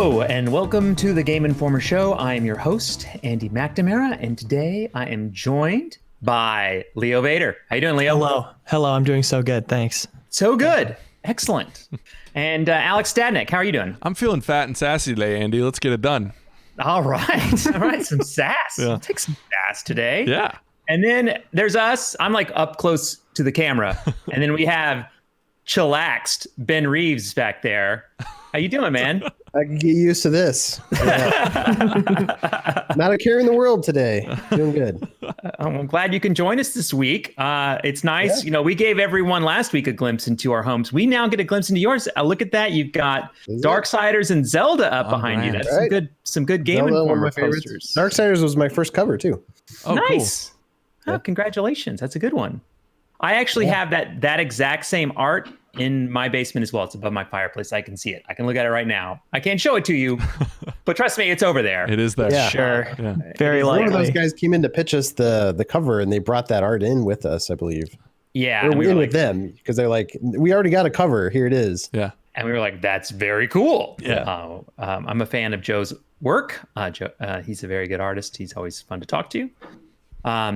Hello, and welcome to the Game Informer Show. I am your host, Andy McNamara, and today I am joined by Leo Vader. How you doing, Leo? Hello. I'm doing so good. Thanks. So good. Excellent. And Alyx Stadnick, how are you doing? I'm feeling fat and sassy today, Andy. Let's get it done. All right. All right. Some sass. Yeah. I'll take some sass today. Yeah. And then there's us. I'm like up close to the camera. And then we have chillaxed Ben Reeves back there. How you doing, man? I can get used to this. Yeah. Not a care in the world today. Doing good. I'm glad you can join us this week. It's nice. Yeah. You know, we gave everyone last week a glimpse into our homes. We now get a glimpse into yours. Look at that. You've got Darksiders and Zelda up behind you. That's right. some good Game Informer posters. Darksiders was my first cover, too. Oh, nice. Cool. Oh, congratulations. That's a good one. I actually have that exact same art in my basement as well. It's above my fireplace. I can see it. I can look at it right now. I can't show it to you, but trust me, it's over there. It is there. Yeah. Sure. Yeah. Very likely. One of those guys came in to pitch us the cover, and they brought that art in with us, I believe. Yeah. Or we were in with them, because they're like, we already got a cover. Here it is. Yeah. And we were like, that's very cool. Yeah. I'm a fan of Joe's work. Joe, he's a very good artist. He's always fun to talk to.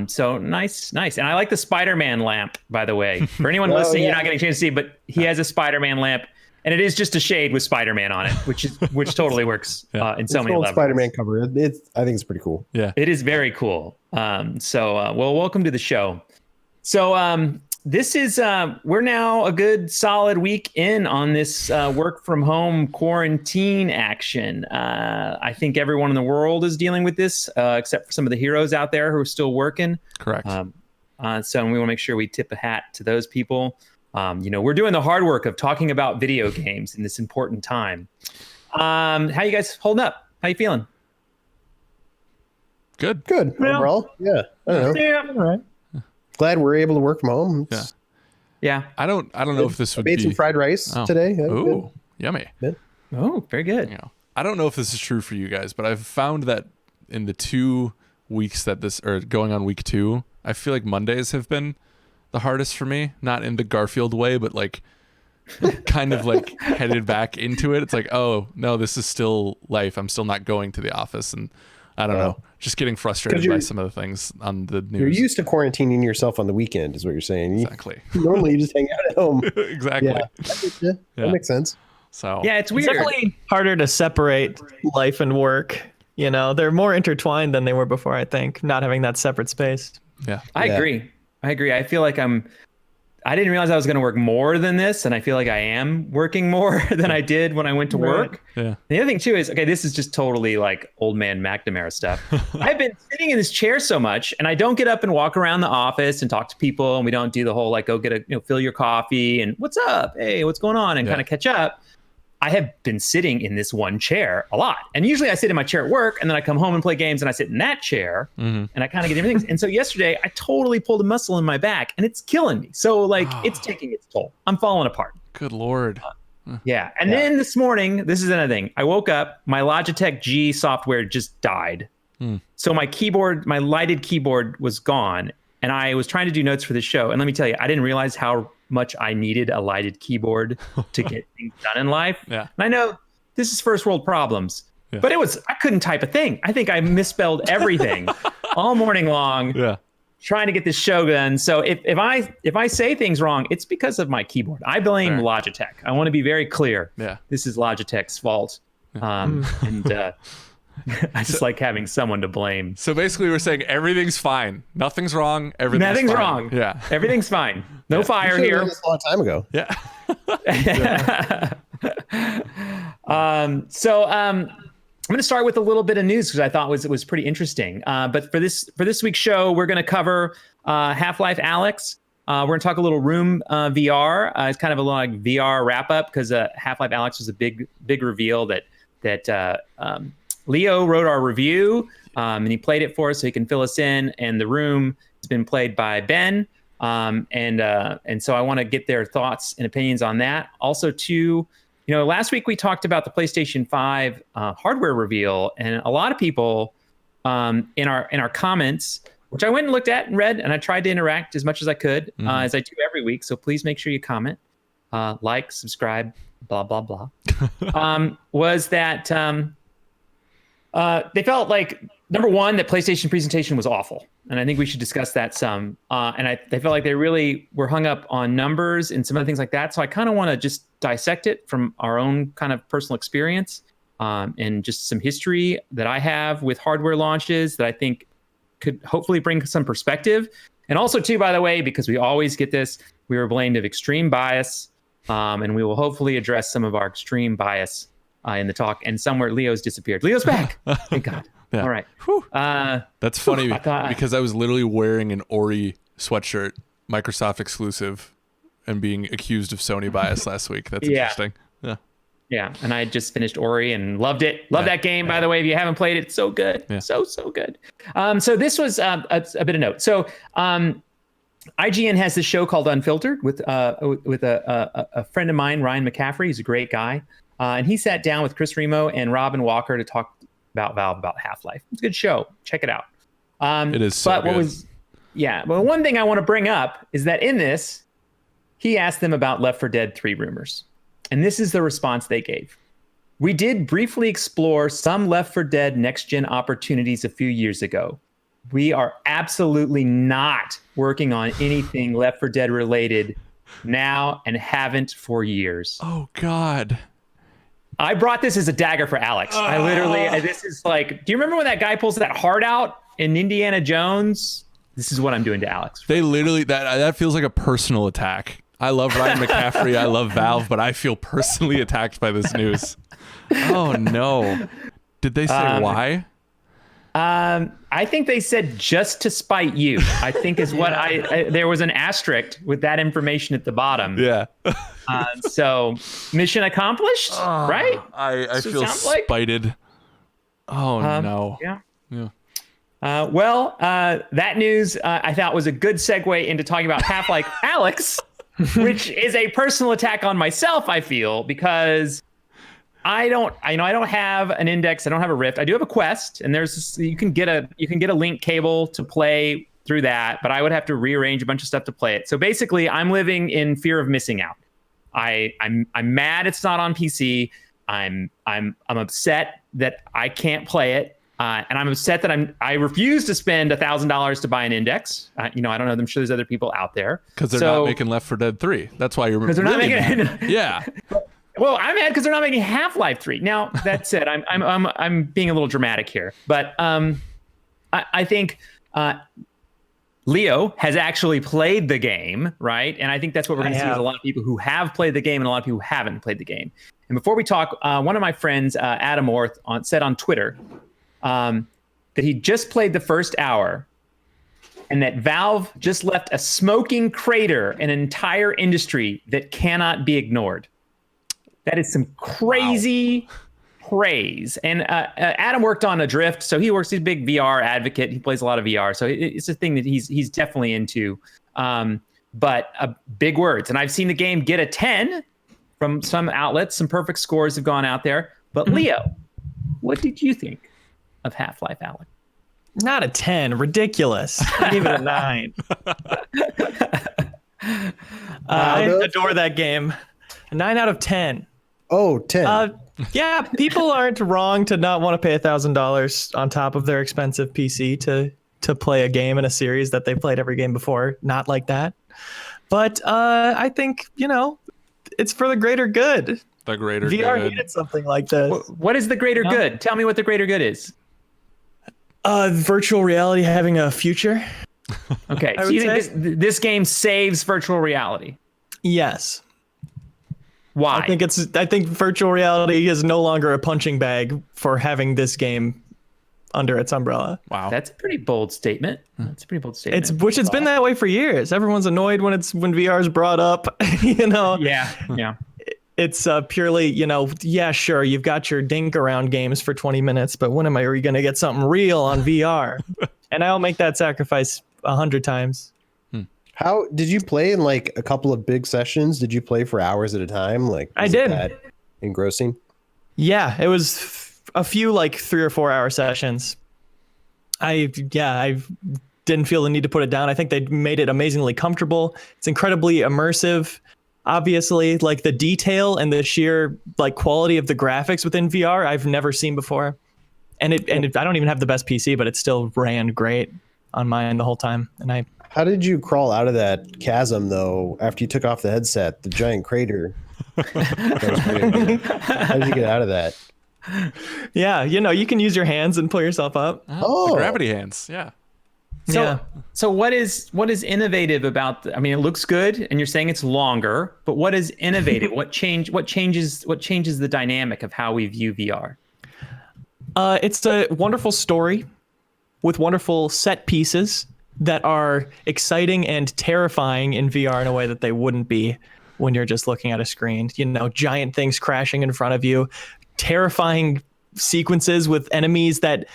So nice. And I like the Spider-Man lamp, by the way. For anyone listening, you're not getting a chance to see, but he has a Spider-Man lamp, and it is just a shade with Spider-Man on it, which totally works in so many levels. Spider-Man cover. I think it's pretty cool. Yeah, it is very cool. Well, welcome to the show. So this is we're now a good solid week in on this work from home quarantine action. I think everyone in the world is dealing with this, except for some of the heroes out there who are still working. Correct. So we want to make sure we tip a hat to those people. We're doing the hard work of talking about video games in this important time. How you guys holding up? How you feeling? Good overall. Yeah. I don't know. Yeah. All right. Glad we're able to work from home. Yeah. I don't know if this would made be some fried rice today. Ooh, yummy. Good. Oh, very good. I don't know if this is true for you guys, but I've found that in the 2 weeks that this, or going on week 2, I feel like Mondays have been the hardest for me. Not in the Garfield way, but like kind of like headed back into it. It's like, oh no, this is still life. I'm still not going to the office, and I don't know. Just getting frustrated by some of the things on the news. You're used to quarantining yourself on the weekend, is what you're saying. Exactly. Normally, you just hang out at home. Exactly. Yeah, that makes sense. So yeah, it's weird. It's definitely harder to separate life and work. You know, they're more intertwined than they were before, I think, not having that separate space. Yeah. I agree. I feel like I didn't realize I was going to work more than this, and I feel like I am working more than I did when I went to work. Yeah. The other thing too is, okay, this is just totally like old man McNamara stuff. I've been sitting in this chair so much, and I don't get up and walk around the office and talk to people, and we don't do the whole like go get fill your coffee and what's up, hey, what's going on, and kind of catch up. I have been sitting in this one chair a lot. And usually I sit in my chair at work, and then I come home and play games, and I sit in that chair, and I kind of get everything. And so yesterday I totally pulled a muscle in my back, and it's killing me. So like it's taking its toll. I'm falling apart. Good Lord. Yeah. And then this morning, this is another thing. I woke up, my Logitech G software just died. So my keyboard, my lighted keyboard was gone. And I was trying to do notes for the show. And let me tell you, I didn't realize how much I needed a lighted keyboard to get things done in life. Yeah. And I know this is first world problems, but I couldn't type a thing. I think I misspelled everything all morning long trying to get this show done. So if I say things wrong, it's because of my keyboard. I blame Logitech. I want to be very clear. Yeah. This is Logitech's fault. And I just like having someone to blame. So basically we're saying everything's fine. Nothing's wrong. Nothing's fine. Wrong. Yeah. Everything's fine. No fire here. This a long time ago. Yeah. I'm going to start with a little bit of news because I thought it was pretty interesting. But for this week's show, we're going to cover Half-Life Alyx. We're going to talk a little Room VR. It's kind of a little like VR wrap up because Half-Life Alyx was a big reveal that Leo wrote our review, and he played it for us so he can fill us in. And the Room has been played by Ben, and so I want to get their thoughts and opinions on that. Also, too, last week we talked about the PlayStation 5 hardware reveal, and a lot of people in our comments, which I went and looked at and read, and I tried to interact as much as I could, as I do every week. So please make sure you comment. like, subscribe, blah blah blah, was that they felt like, number one, that PlayStation presentation was awful, and I think we should discuss that some. And they felt like they really were hung up on numbers and some other things like that. So I kind of want to just dissect it from our own kind of personal experience, and just some history that I have with hardware launches that I think could hopefully bring some perspective. And also, too, by the way, because we always get this, we were blamed of extreme bias, and we will hopefully address some of our extreme bias in the talk. And somewhere Leo's disappeared. Leo's back. Thank God. Yeah. All right. That's funny because I was literally wearing an Ori sweatshirt, Microsoft exclusive, and being accused of Sony bias last week. That's interesting. Yeah. Yeah. And I just finished Ori and loved it. Love that game, by the way. If you haven't played it, it's so good. Yeah. So good. So this was a bit of note. So IGN has this show called Unfiltered with a friend of mine, Ryan McCaffrey. He's a great guy. And he sat down with Chris Remo and Robin Walker to talk about Valve, about Half-Life. It's a good show. Check it out. It is so good. But one thing I want to bring up is that in this, he asked them about Left 4 Dead 3 rumors. And this is the response they gave. We did briefly explore some Left 4 Dead next-gen opportunities a few years ago. We are absolutely not working on anything Left 4 Dead related now and haven't for years. Oh, God. I brought this as a dagger for Alyx. I literally, this is like, do you remember when that guy pulls that heart out in Indiana Jones? This is what I'm doing to Alyx. They literally, that feels like a personal attack. I love Ryan McCaffrey. I love Valve, but I feel personally attacked by this news. Oh, no. Did they say why? I think they said just to spite you, I think is what there was an asterisk with that information at the bottom. Yeah. So mission accomplished, right? I feel spited. Like. Oh, no. Yeah. Yeah. That news I thought was a good segue into talking about Half-Life Alyx, which is a personal attack on myself, I feel, because I don't have an Index. I don't have a Rift. I do have a Quest, and you can get a link cable to play through that, but I would have to rearrange a bunch of stuff to play it. So basically, I'm living in fear of missing out. I'm mad it's not on PC. I'm upset that I can't play it, and I'm upset that I refuse to spend $1,000 to buy an Index. I don't know. I'm sure there's other people out there because they're not making Left 4 Dead 3. That's why you're because they're really not making. Yeah. Well, I'm mad because they're not making Half-Life 3. Now, that said, I'm being a little dramatic here, but I think Leo has actually played the game, right? And I think that's what we're going to see with a lot of people who have played the game and a lot of people who haven't played the game. And before we talk, one of my friends, Adam Orth, said on Twitter that he just played the first hour and that Valve just left a smoking crater in an entire industry that cannot be ignored. That is some crazy praise. And Adam worked on Adrift, so he's a big VR advocate. He plays a lot of VR, so it's a thing that he's definitely into. But big words. And I've seen the game get a 10 from some outlets. Some perfect scores have gone out there. But Leo, what did you think of Half-Life Alyx? Not a 10. Ridiculous. I give it a 9. I adore that game. A 9 out of 10. Oh, 10. Yeah, people aren't wrong to not want to pay $1,000 on top of their expensive PC to play a game in a series that they've played every game before. Not like that. But I think, it's for the greater good. The greater VR good. needed something like this. What is the greater good? Tell me what the greater good is. Virtual reality having a future. Okay, so you think this game saves virtual reality? Yes. Why? I think virtual reality is no longer a punching bag for having this game under its umbrella. Wow. That's a pretty bold statement. It's been that way for years. Everyone's annoyed when VR is brought up, Yeah. It's purely, yeah, sure, you've got your dink around games for 20 minutes, but when are you going to get something real on VR? And I'll make that sacrifice 100 times. How did you play in like a couple of big sessions? Did you play for hours at a time? I did. That engrossing? Yeah, it was a few like 3 or 4 hour sessions. I didn't feel the need to put it down. I think they made it amazingly comfortable. It's incredibly immersive. obviously, like the detail and the sheer like quality of the graphics within VR, I've never seen before. And I don't even have the best PC, but it still ran great on mine the whole time. And How did you crawl out of that chasm though after you took off the headset? The giant crater. How did you get out of that? yeah, you can use your hands and pull yourself up. Oh, the gravity hands. Yeah. So what is innovative about I mean, it looks good and you're saying it's longer, but what is innovative? what changes the dynamic of how we view VR? It's a wonderful story with wonderful set pieces that are exciting and terrifying in VR in a way that they wouldn't be when you're just looking at a screen. Giant things crashing in front of you, terrifying sequences with enemies that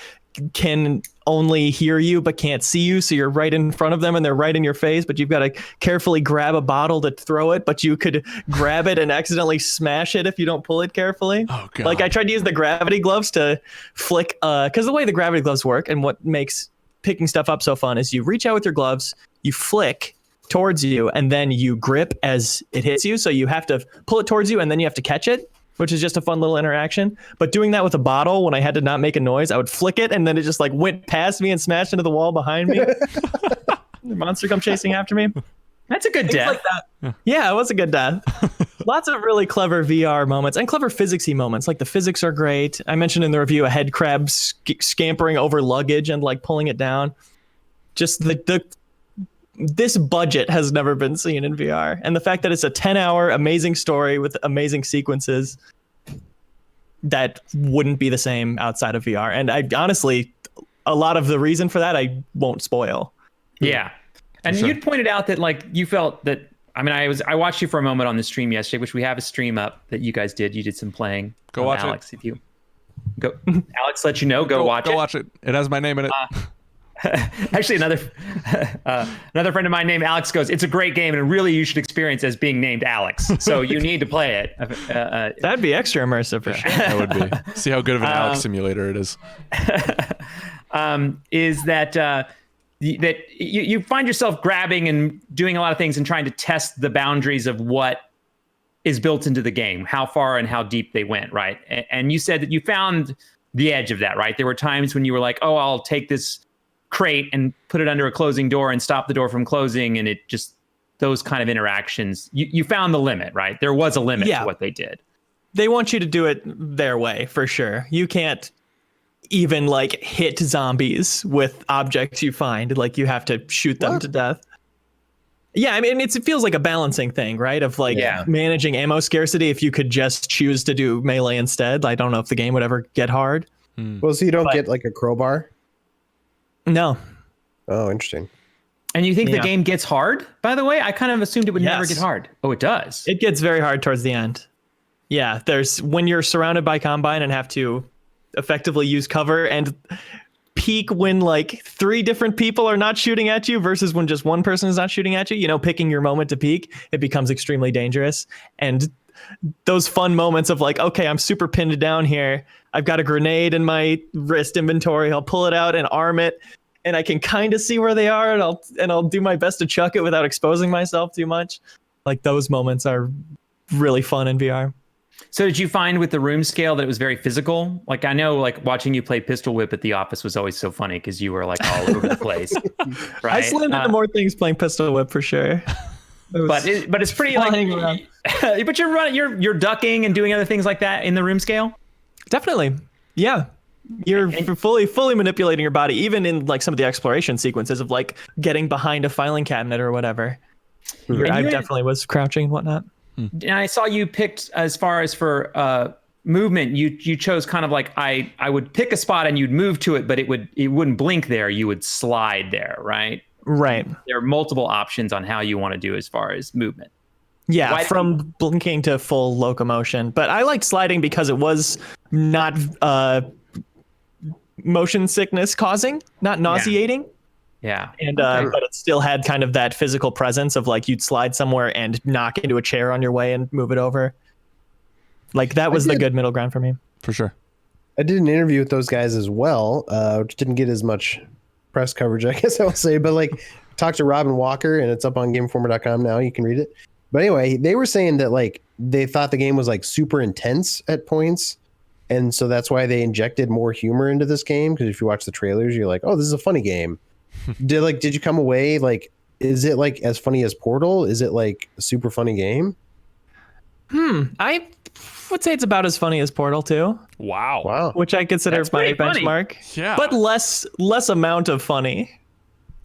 can only hear you but can't see you, so you're right in front of them and they're right in your face, but you've got to carefully grab a bottle to throw it, but you could grab it and accidentally smash it if you don't pull it carefully. Oh, God. Like I tried to use the gravity gloves to flick, because the way the gravity gloves work and what makes picking stuff up so fun is you reach out with your gloves, you flick towards you, and then you grip as it hits you, so you have to pull it towards you and then you have to catch it, which is just a fun little interaction. But doing that with a bottle, when I had to not make a noise, I would flick it and then it just like went past me and smashed into the wall behind me. The monster come chasing after me. That's a good Things death. like that. Yeah, it was a good death. Lots of really clever VR moments and clever physicsy moments. Like the physics are great. I mentioned in the review a head crab scampering over luggage and like pulling it down. Just this budget has never been seen in VR. And the fact that it's a 10-hour amazing story with amazing sequences that wouldn't be the same outside of VR. And I honestly, a lot of the reason for that, I won't spoil. Yeah. And you'd pointed out that like you felt that, I mean, I watched you for a moment on the stream yesterday, which we have a stream up that you guys did. You did some playing. Go watch Alyx, it. If you go, Alyx let you know, go watch it. Go watch it. It has my name in it. Actually, another friend of mine named Alyx goes, it's a great game and really you should experience as being named Alyx. So you need to play it. That'd be extra immersive for sure. That would be. See how good of an Alyx simulator it is. Is that that you find yourself grabbing and doing a lot of things and trying to test the boundaries of what is built into the game, how far and how deep they went, right? And you said that you found the edge of that, right? There were times when you were like, oh, I'll take this crate and put it under a closing door and stop the door from closing, and it just, those kind of interactions, you found the limit, right? There was a limit to what they did. They want you to do it their way for sure. You can't even like hit zombies with objects you find, like you have to shoot them to death. Yeah, I mean, it feels like a balancing thing, right? Of like managing ammo scarcity. If you could just choose to do melee instead, I don't know if the game would ever get hard. Well, so you don't get like a crowbar? No. Oh, interesting. And you think the game gets hard, by the way? I kind of assumed it would never Yes. get hard. Oh, it does. It gets very hard towards the end. Yeah, there's when you're surrounded by Combine and have to effectively use cover and peek when like 3 different people are not shooting at you versus when just one person is not shooting at you, picking your moment to peek, it becomes extremely dangerous. And those fun moments of like, okay, I'm super pinned down here. I've got a grenade in my wrist inventory. I'll pull it out and arm it, and I can kind of see where they are, and I'll do my best to chuck it without exposing myself too much. Like those moments are really fun in VR. So did you find with the room scale that it was very physical? Like I know like watching you play Pistol Whip at the office was always so funny because you were like all over the place. Right? I slammed into more things playing Pistol Whip for sure. But it's pretty like but you're running, you're ducking and doing other things like that in the room scale? Definitely. Yeah. You're fully manipulating your body, even in like some of the exploration sequences of like getting behind a filing cabinet or whatever. I definitely was crouching and whatnot. And I saw you picked, as far as for movement, you chose kind of like I would pick a spot and you'd move to it, but it wouldn't blink there. You would slide there, right? Right. There are multiple options on how you want to do as far as movement. Yeah, from blinking to full locomotion. But I liked sliding because it was not motion sickness causing, not nauseating. Yeah. And but it still had kind of that physical presence of like you'd slide somewhere and knock into a chair on your way and move it over. Like that was the good middle ground for me. For sure. I did an interview with those guys as well, which didn't get as much press coverage, I guess I will say. But like, talked to Robin Walker, and it's up on GameInformer.com now. You can read it. But anyway, they were saying that like they thought the game was like super intense at points. And so that's why they injected more humor into this game. Because if you watch the trailers, you're like, oh, this is a funny game. Did you come away like, is it like as funny as Portal? Is it like a super funny game? I would say it's about as funny as Portal 2, Wow. which I consider That's my pretty funny. benchmark. Yeah. But less amount of funny.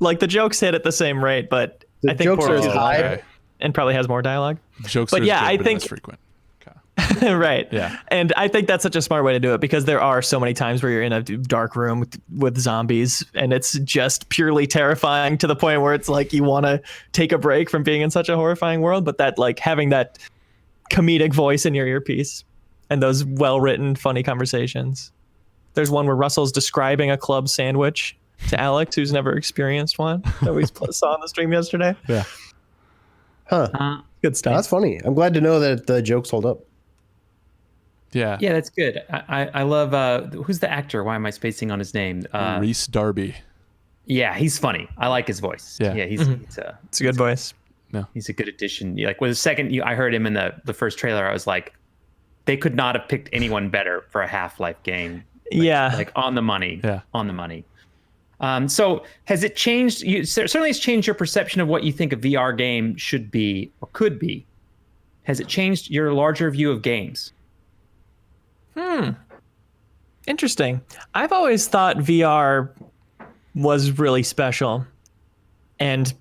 Like the jokes hit at the same rate, but The I think jokes are Portal as is high. higher and probably has more dialogue. Jokes But are yeah, good, I but think- less frequent. Okay. Right. Yeah. And I think that's such a smart way to do it because there are so many times where you're in a dark room with zombies and it's just purely terrifying to the point where it's like you want to take a break from being in such a horrifying world. But that like having that comedic voice in your earpiece and those well-written, funny conversations. There's one where Russell's describing a club sandwich to Alyx, who's never experienced one, that we saw on the stream yesterday. Yeah. Huh. Good stuff. That's funny. I'm glad to know that the jokes hold up. Yeah. Yeah, that's good. I love who's the actor? Why am I spacing on his name? Reese Darby. Yeah, he's funny. I like his voice. Yeah. Yeah, It's a good voice. he's a good addition. Like with the second I heard him in the first trailer, I was like, they could not have picked anyone better for a Half-Life game. Yeah. Like on the money. Yeah. On the money. So has it changed? Certainly it's changed your perception of what you think a VR game should be or could be. Has it changed your larger view of games? Interesting. I've always thought VR was really special and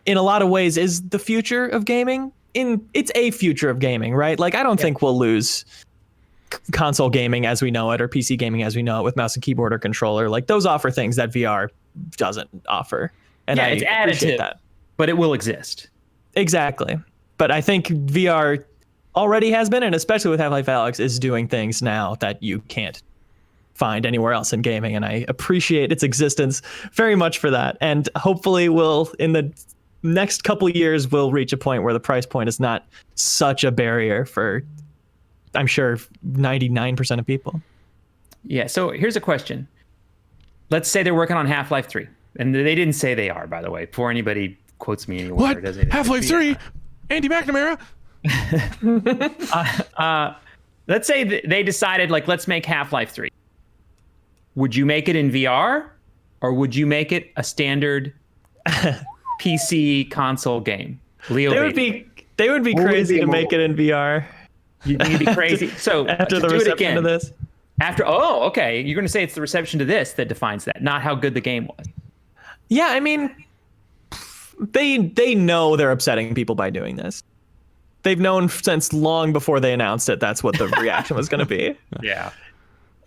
in a lot of ways is the future of gaming. It's a future of gaming, right? Like I don't think we'll lose console gaming as we know it or PC gaming as we know it with mouse and keyboard or controller. Like those offer things that VR doesn't offer. And Yeah, I it's appreciate additive, that. but it will exist. Exactly. But I think VR already has been, and especially with Half-Life Alyx, is doing things now that you can't find anywhere else in gaming. And I appreciate its existence very much for that. And hopefully we'll, in the next couple years, we'll reach a point where the price point is not such a barrier for, I'm sure, 99% of people. Yeah, so here's a question. Let's say they're working on Half-Life 3. And they didn't say they are, by the way, before anybody quotes me anywhere. What? It doesn't- Half-Life 3? Andy McNamara? Let's say they decided, like, let's make Half-Life 3. Would you make it in VR? Or would you make it a standard PC console game? Leo, They would be What would crazy be to more- make it in VR you'd be crazy. So after the do it reception again. to this. Okay. You're going to say it's the reception to this that defines that, not how good the game was. Yeah, I mean, they know they're upsetting people by doing this. They've known since long before they announced it that's what the reaction was going to be. Yeah.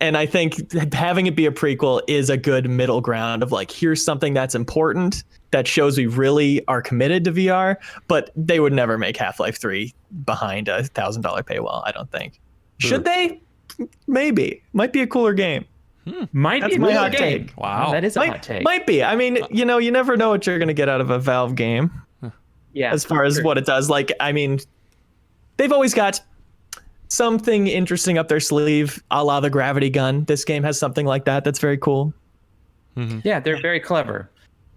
And I think having it be a prequel is a good middle ground of like, here's something that's important that shows we really are committed to VR, but they would never make Half-Life 3 behind a $1,000 paywall, I don't think. Should they? Maybe. Might be a cooler game. Might That's be a my cooler hot game. take. Wow. That is a hot take. Might be. I mean, you never know what you're going to get out of a Valve game Yeah. as far as sure. what it does. Like, I mean, they've always got something interesting up their sleeve, a la the gravity gun. This game has something like that that's very cool. Yeah, they're very clever.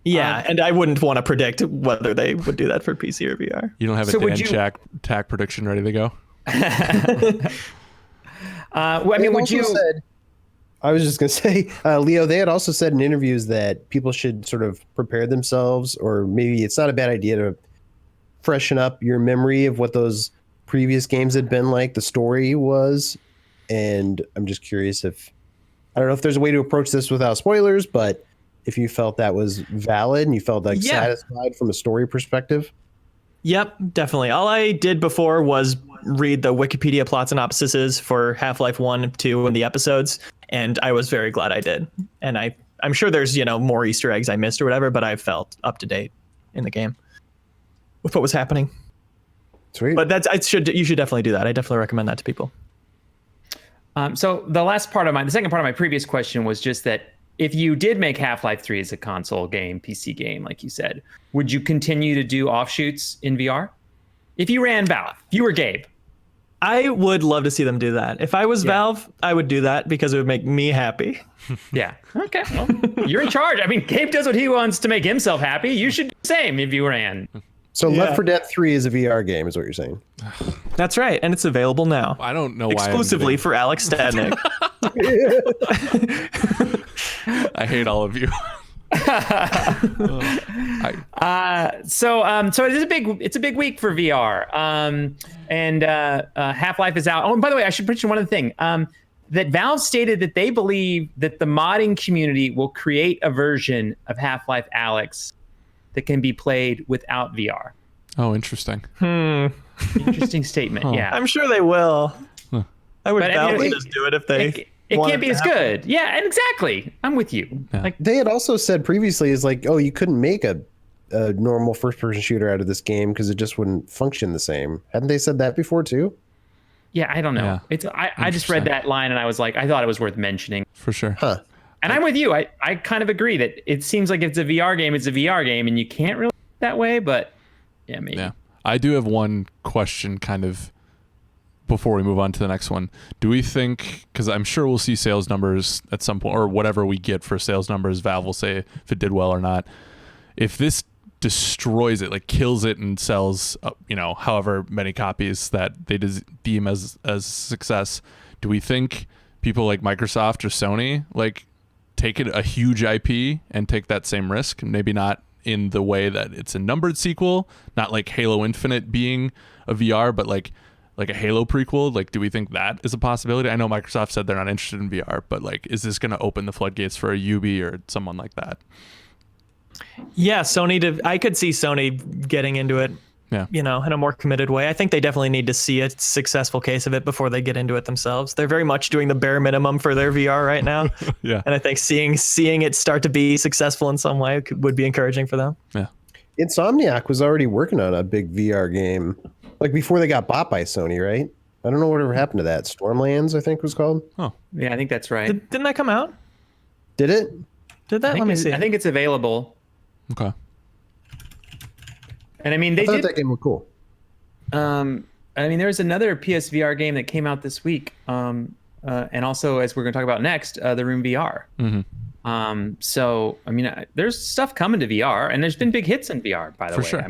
Yeah, and I wouldn't want to predict whether they would do that for PC or VR. You don't have So a would Dan you- Tack prediction ready to go? Well, I mean, They've would also you? said- I was just going to say, Leo, they had also said in interviews that people should sort of prepare themselves, or maybe it's not a bad idea to freshen up your memory of what those previous games had been like, the story was. And I'm just curious if, I don't know if there's a way to approach this without spoilers, but if you felt that was valid and you felt like Yeah. satisfied from a story perspective. Yep, definitely. All I did before was read the Wikipedia plot synopsises for Half-Life 1, 2, and the episodes, and I was very glad I did. And I'm sure there's, more Easter eggs I missed or whatever, but I felt up to date in the game with what was happening. Sweet. But you should definitely do that. I definitely recommend that to people. So the second part of my previous question was just that if you did make Half-Life 3 as a console game, PC game, like you said, would you continue to do offshoots in VR? If you ran Valve, if you were Gabe. I would love to see them do that. If I was Yeah. Valve, I would do that because it would make me happy. Yeah. Okay. Well, you're in charge. I mean, Gabe does what he wants to make himself happy. You should do the same if you ran. So Yeah. Left 4 Dead 3 is a VR game, is what you're saying. That's right, and it's available now. I don't know why. Exclusively for Alex Stadnick. I hate all of you. So it's a big week for VR. Half-Life is out. Oh, and by the way, I should mention one other thing. That Valve stated that they believe that the modding community will create a version of Half-Life Alyx that can be played without VR. Oh, interesting. Interesting statement. Yeah. I'm sure they will. I would Valve would just do it if they. It can't be as good. Yeah, and exactly. I'm with you. Yeah. Like They had also said previously is like, oh, you couldn't make a normal first-person shooter out of this game because it just wouldn't function the same. Hadn't they said that before too? yeah, I don't know. Yeah. I just read that line and I was like, I thought it was worth mentioning. For sure. Huh. And I'm with you. I kind of agree that it seems like if it's a VR game, it's a VR game, and you can't really that way. But yeah, maybe. Yeah. I do have one question kind of before we move on to the next one. Do we think, because I'm sure we'll see sales numbers at some point, or whatever we get for sales numbers, Valve will say if it did well or not. If this destroys it, like kills it and sells, however many copies that they deem as success, do we think people like Microsoft or Sony like take it a huge IP and take that same risk? Maybe not in the way that it's a numbered sequel, not like Halo Infinite being a VR, but like a Halo prequel. Like, do we think that is a possibility? I know Microsoft said they're not interested in VR, but like, is this going to open the floodgates for a Ubi or someone like that? Yeah, I could see Sony getting into it. Yeah. In a more committed way. I think they definitely need to see a successful case of it before they get into it themselves. They're very much doing the bare minimum for their VR right now. Yeah. And I think seeing it start to be successful in some way would be encouraging for them. Yeah. Insomniac was already working on a big VR game, like before they got bought by Sony, right? I don't know whatever happened to that. Stormlands, I think it was called. Oh, Yeah, I think that's right. Didn't that come out? Did it? Did that? Let me see. I think it's available. okay. And I mean, I thought that game was cool. there was another PSVR game that came out this week. And also, as we're going to talk about next, the Room VR. Mm-hmm. There's stuff coming to VR, and there's been big hits in VR, by the way. Sure.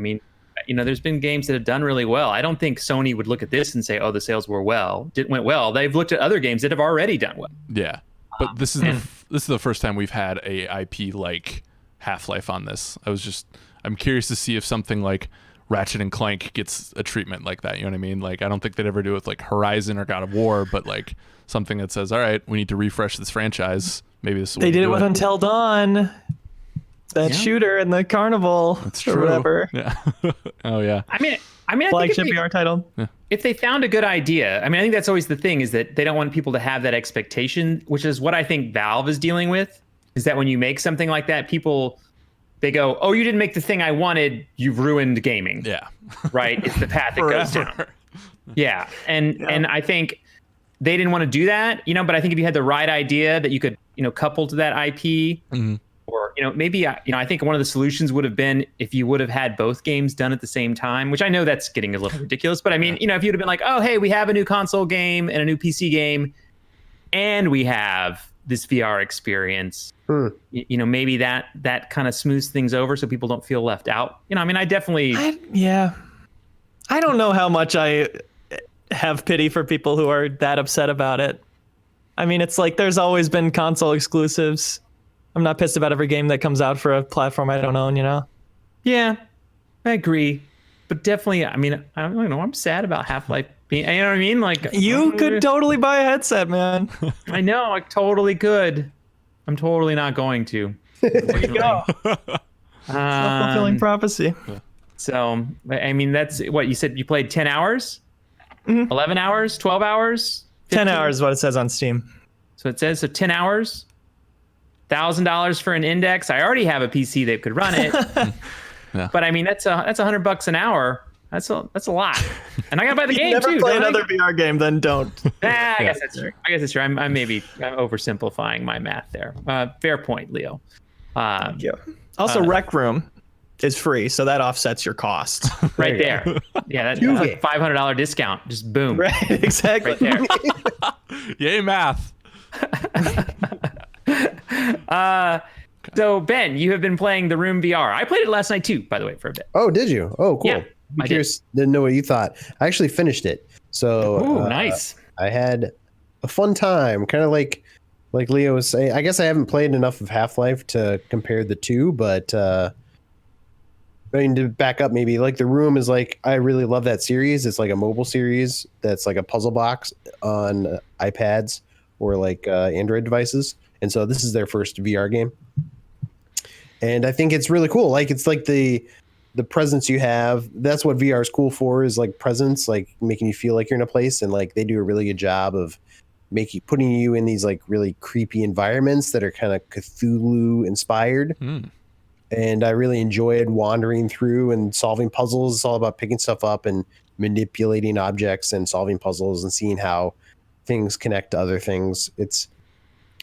There's been games that have done really well. I don't think Sony would look at this and say, oh, the sales went well. They've looked at other games that have already done well. Yeah. But this is the first time we've had a IP like Half-Life on this. I'm curious to see if something like Ratchet and Clank gets a treatment like that. You know what I mean? Like, I don't think they'd ever do it with like Horizon or God of War, but like something that says, all right, we need to refresh this franchise. Maybe this is They did it with Until Dawn. That shooter in the carnival. That's true. Or whatever. Yeah. Oh yeah. I think Flagship VR title. if they found a good idea, I think that's always the thing, is that they don't want people to have that expectation, which is what I think Valve is dealing with, is that when you make something like that, they go, oh, you didn't make the thing I wanted, you've ruined gaming. Yeah. Right? It's the path that goes down. Yeah. And I think they didn't want to do that, but I think if you had the right idea that you could, couple to that IP, or, maybe, I think one of the solutions would have been if you would have had both games done at the same time, which I know that's getting a little ridiculous, but if you'd have been like, oh, hey, we have a new console game and a new PC game, and we have this VR experience, maybe that kind of smooths things over so people don't feel left out. I definitely... I don't know how much I have pity for people who are that upset about it. It's like there's always been console exclusives. I'm not pissed about every game that comes out for a platform I don't own, Yeah, I agree. But definitely, I don't know. I'm sad about Half-Life being, you know what I mean? Like, you could totally buy a headset, man. I know, I totally could. I'm totally not going to. There you go. Self-fulfilling prophecy. So, that's what you said. You played 10 hours, 11 hours, 12 hours, 10 hours is what it says on Steam. So it says 10 hours, $1,000 for an index. I already have a PC that could run it. Yeah. But that's $100 an hour. That's a lot. And I gotta buy the game never too. Play another VR game, then don't. I guess that's true. I'm oversimplifying my math there. Fair point, Leo. Thank you. Also, Rec Room is free, so that offsets your cost. Right there. Yeah, that's a $500 discount. Just boom. Right, exactly. Right there. Yay, math. So Ben, you have been playing the Room VR. I played it last night too, by the way, for a bit. Oh, did you? Oh, cool. Yeah, I'm curious. Didn't know what you thought. I actually finished it. So Ooh, nice. I had a fun time. Kind of like Leo was saying. I guess I haven't played enough of Half-Life to compare the two, but I mean, to back up, maybe like The Room is like, I really love that series. It's like a mobile series that's like a puzzle box on iPads or like Android devices. And so this is their first VR game. And I think it's really cool. Like, it's like the presence you have. That's what VR is cool for, is like presence, like making you feel like you're in a place. And like they do a really good job of putting you in these like really creepy environments that are kind of Cthulhu inspired. And I really enjoyed wandering through and solving puzzles. It's all about picking stuff up and manipulating objects and solving puzzles and seeing how things connect to other things. It's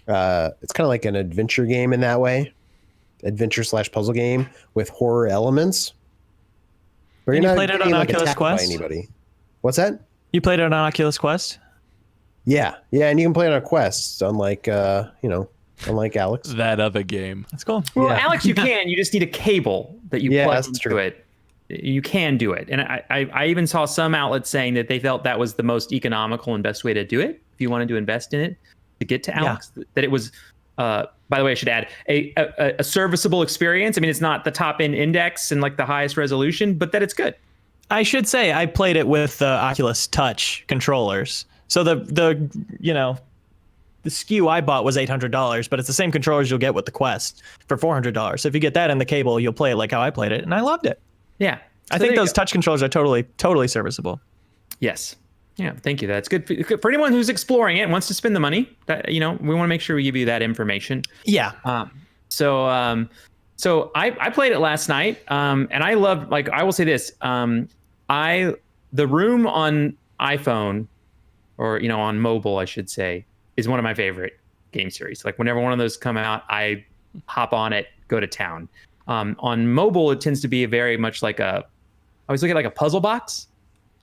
kind of like an adventure game in that way, adventure/puzzle game with horror elements. But And you played it on Oculus attacked by Quest? anybody. What's that? You played it on Oculus Quest? Yeah, and you can play it on a Quest, unlike unlike Alyx. That other game. That's cool. Well, Yeah. Alex, you can. You just need a cable that you Yeah, plug that's into true. it. You can do it. And I even saw some outlets saying that they felt that was the most economical and best way to do it. If you wanted to invest in it to get to Alex, that it was, by the way, I should add a serviceable experience. I mean, it's not the top end index and like the highest resolution, but that it's good. I should say I played it with the Oculus Touch controllers. So the SKU I bought was $800, but it's the same controllers you'll get with the Quest for $400. So if you get that and the cable, you'll play it like how I played it, and I loved it. Yeah. I think those touch controllers are totally serviceable. Yes. Yeah. Thank you. That's good for anyone who's exploring it and wants to spend the money. That, we want to make sure we give you that information. Yeah. So I played it last night, and I loved. Like, I will say this: the Room on iPhone, or on mobile, I should say, is one of my favorite game series. Like, whenever one of those come out, I hop on it, go to town. On mobile, it tends to be very much like I always look at like a puzzle box.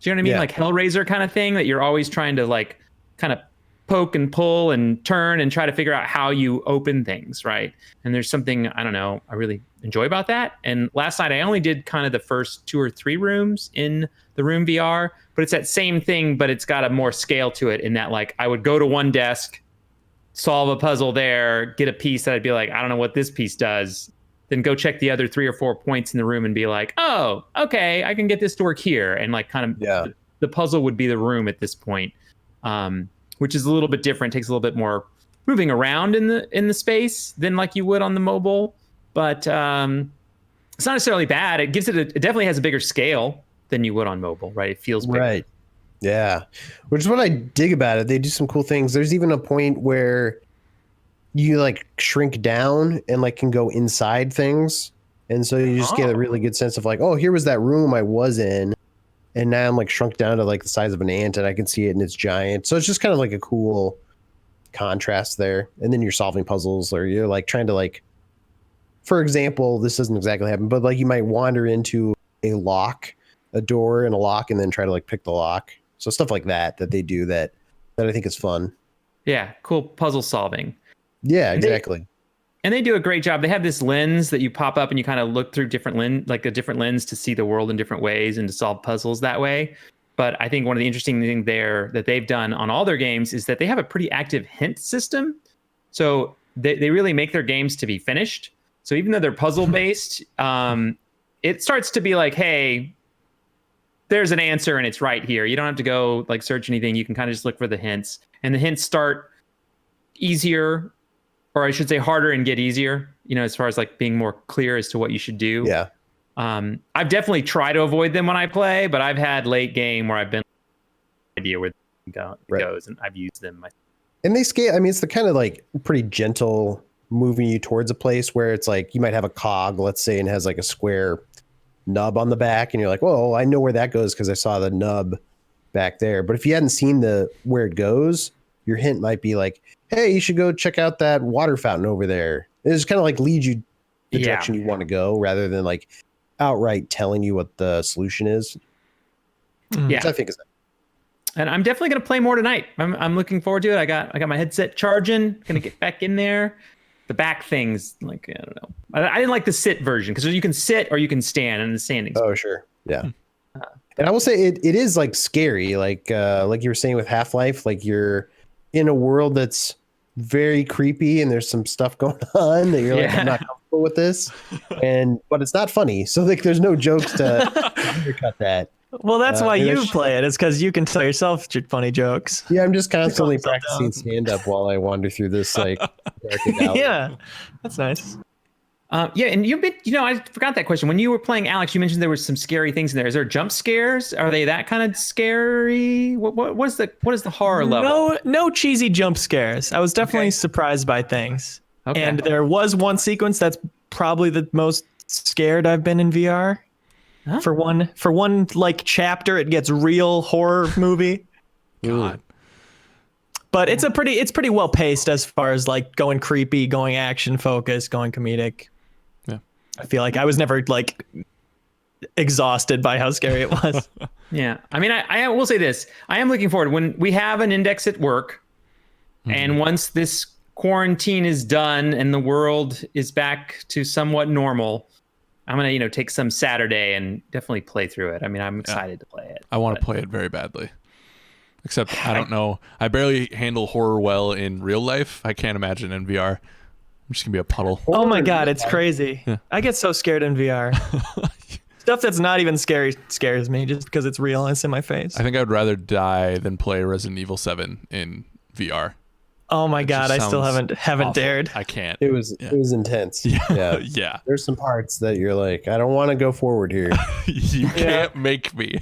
Do you know what I mean? Yeah. Like Hellraiser kind of thing, that you're always trying to like kind of poke and pull and turn and try to figure out how you open things, right? And there's something, I don't know, I really enjoy about that. And last night I only did kind of the first 2 or 3 rooms in the Room VR, but it's that same thing, but it's got a more scale to it, in that like I would go to one desk, solve a puzzle there, get a piece that I'd be like, I don't know what this piece does, then go check the other 3 or 4 points in the room and be like, oh, okay, I can get this to work here. And like kind of the puzzle would be the room at this point, which is a little bit different, takes a little bit more moving around in the space than like you would on the mobile. But it's not necessarily bad. It gives it definitely has a bigger scale than you would on mobile, right? It feels bigger. Right. Yeah. Which is what I dig about it. They do some cool things. There's even a point where you like shrink down and like can go inside things. And so you just get a really good sense of like, oh, here was that room I was in, and now I'm like shrunk down to like the size of an ant and I can see it and it's giant. So it's just kind of like a cool contrast there. And then you're solving puzzles, or you're like trying to like, for example, this doesn't exactly happen, but like you might wander into a door and a lock, and then try to like pick the lock. So stuff like that they do that I think is fun. Yeah, cool puzzle solving. Yeah, exactly. And they do a great job. They have this lens that you pop up and you kind of look through a different lens to see the world in different ways and to solve puzzles that way. But I think one of the interesting things there that they've done on all their games is that they have a pretty active hint system. So they really make their games to be finished. So even though they're puzzle based, it starts to be like, hey, there's an answer and it's right here. You don't have to go like search anything. You can kind of just look for the hints, and the hints start easier, or I should say harder, and get easier, as far as like being more clear as to what you should do. Yeah. I've definitely tried to avoid them when I play, but I've had late game where I've been idea where it goes, and I've used them. And they scale. I mean, it's the kind of like pretty gentle moving you towards a place where it's like you might have a cog, let's say, and has like a square nub on the back, and you're like, well, I know where that goes because I saw the nub back there. But if you hadn't seen where it goes, your hint might be like, hey, you should go check out that water fountain over there. It just kind of like leads you the direction you want to go, rather than like outright telling you what the solution is. Yeah, which I think is. And I'm definitely going to play more tonight. I'm looking forward to it. I got my headset charging. Going to get back in there. the back things, like, I don't know. I didn't like the sit version because you can sit or you can stand, and the standing. Oh, sure. Yeah. And I will say it is like scary, like you were saying with Half-Life, like you're in a world that's very creepy and there's some stuff going on that you're like, I'm not comfortable with this. But it's not funny. So like there's no jokes to undercut that. Well, that's why you play it. It's because you can tell yourself funny jokes. Yeah, I'm just constantly practicing stand-up while I wander through this like dark alley. Yeah, that's nice. Yeah, and I forgot that question. When you were playing Alyx, you mentioned there were some scary things in there. Is there jump scares? Are they that kind of scary? What is the horror level? No cheesy jump scares. I was definitely surprised by things. Okay. And there was one sequence that's probably the most scared I've been in VR. Huh? For one like chapter, it gets real horror movie. God. But it's pretty well paced as far as like going creepy, going action focused, going comedic. Yeah. I feel like I was never like exhausted by how scary it was. Yeah. I mean, I will say this. I am looking forward when we have an index at work, and once this quarantine is done and the world is back to somewhat normal, I'm going to, take some Saturday and definitely play through it. I mean, I'm excited to play it. I want to play it very badly. Except I don't know. I barely handle horror well in real life. I can't imagine in VR. I'm just going to be a puddle. Oh my God, it's crazy. Yeah. I get so scared in VR. Stuff that's not even scary scares me just because it's real and it's in my face. I think I would rather die than play Resident Evil 7 in VR. Oh my God, I still haven't dared. I can't. It was intense. Yeah. Yeah. There's some parts that you're like, I don't want to go forward here. You can't make me.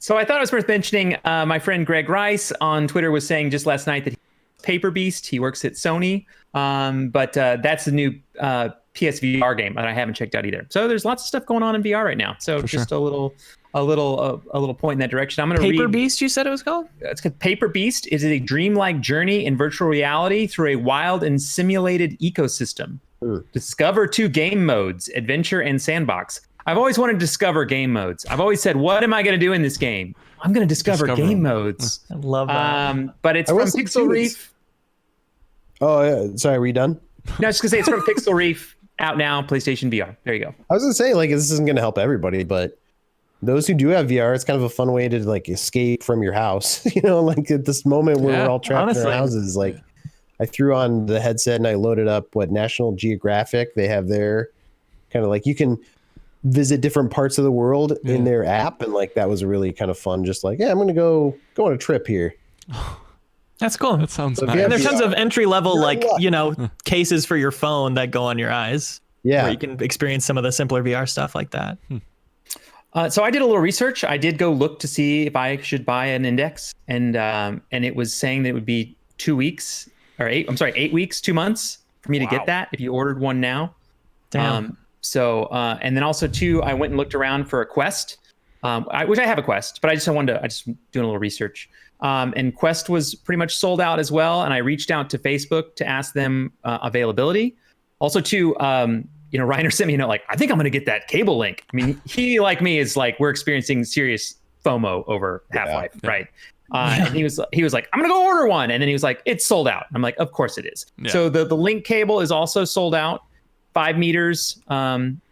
So I thought it was worth mentioning. My friend Greg Rice on Twitter was saying just last night that he's Paper Beast. He works at Sony, but that's the new PSVR game that I haven't checked out either. So there's lots of stuff going on in VR right now. So just a little point in that direction. I'm going to read. Paper Beast, you said it was called? It's called Paper Beast. Is a dreamlike journey in virtual reality through a wild and simulated ecosystem. Discover 2 game modes: adventure and sandbox. I've always wanted to discover game modes. I've always said, what am I going to do in this game? I'm going to discover game modes. I love that. But it's from Pixel Reef. Oh, yeah. Sorry, were you done? No, I was just going to say it's from Pixel Reef, out now, PlayStation VR. There you go. I was going to say, like, this isn't going to help everybody, but those who do have VR, it's kind of a fun way to, like, escape from your house. Like at this moment where we're all trapped in our houses. Like, I threw on the headset and I loaded up what National Geographic they have there. Kind of like you can visit different parts of the world in their app, and like that was really kind of fun. Just like, I'm gonna go on a trip here. That's cool. That sounds nice. And there's tons of entry level cases for your phone that go on your eyes. Yeah, where you can experience some of the simpler VR stuff like that. So I did a little research. I did go look to see if I should buy an index, and it was saying that it would be 2 weeks or 8 weeks, 2 months for me to get that if you ordered one now. Damn. So, and then also too, I went and looked around for a Quest, which I have a Quest, but I just doing a little research. And Quest was pretty much sold out as well. And I reached out to Facebook to ask them availability. Also too, Reiner sent me a note like, I think I'm going to get that cable link. I mean, he, like me, is like, we're experiencing serious FOMO over Half-Life, right? And he was like, I'm going to go order one. And then he was like, it's sold out. I'm like, of course it is. Yeah. So the link cable is also sold out. 5 meters.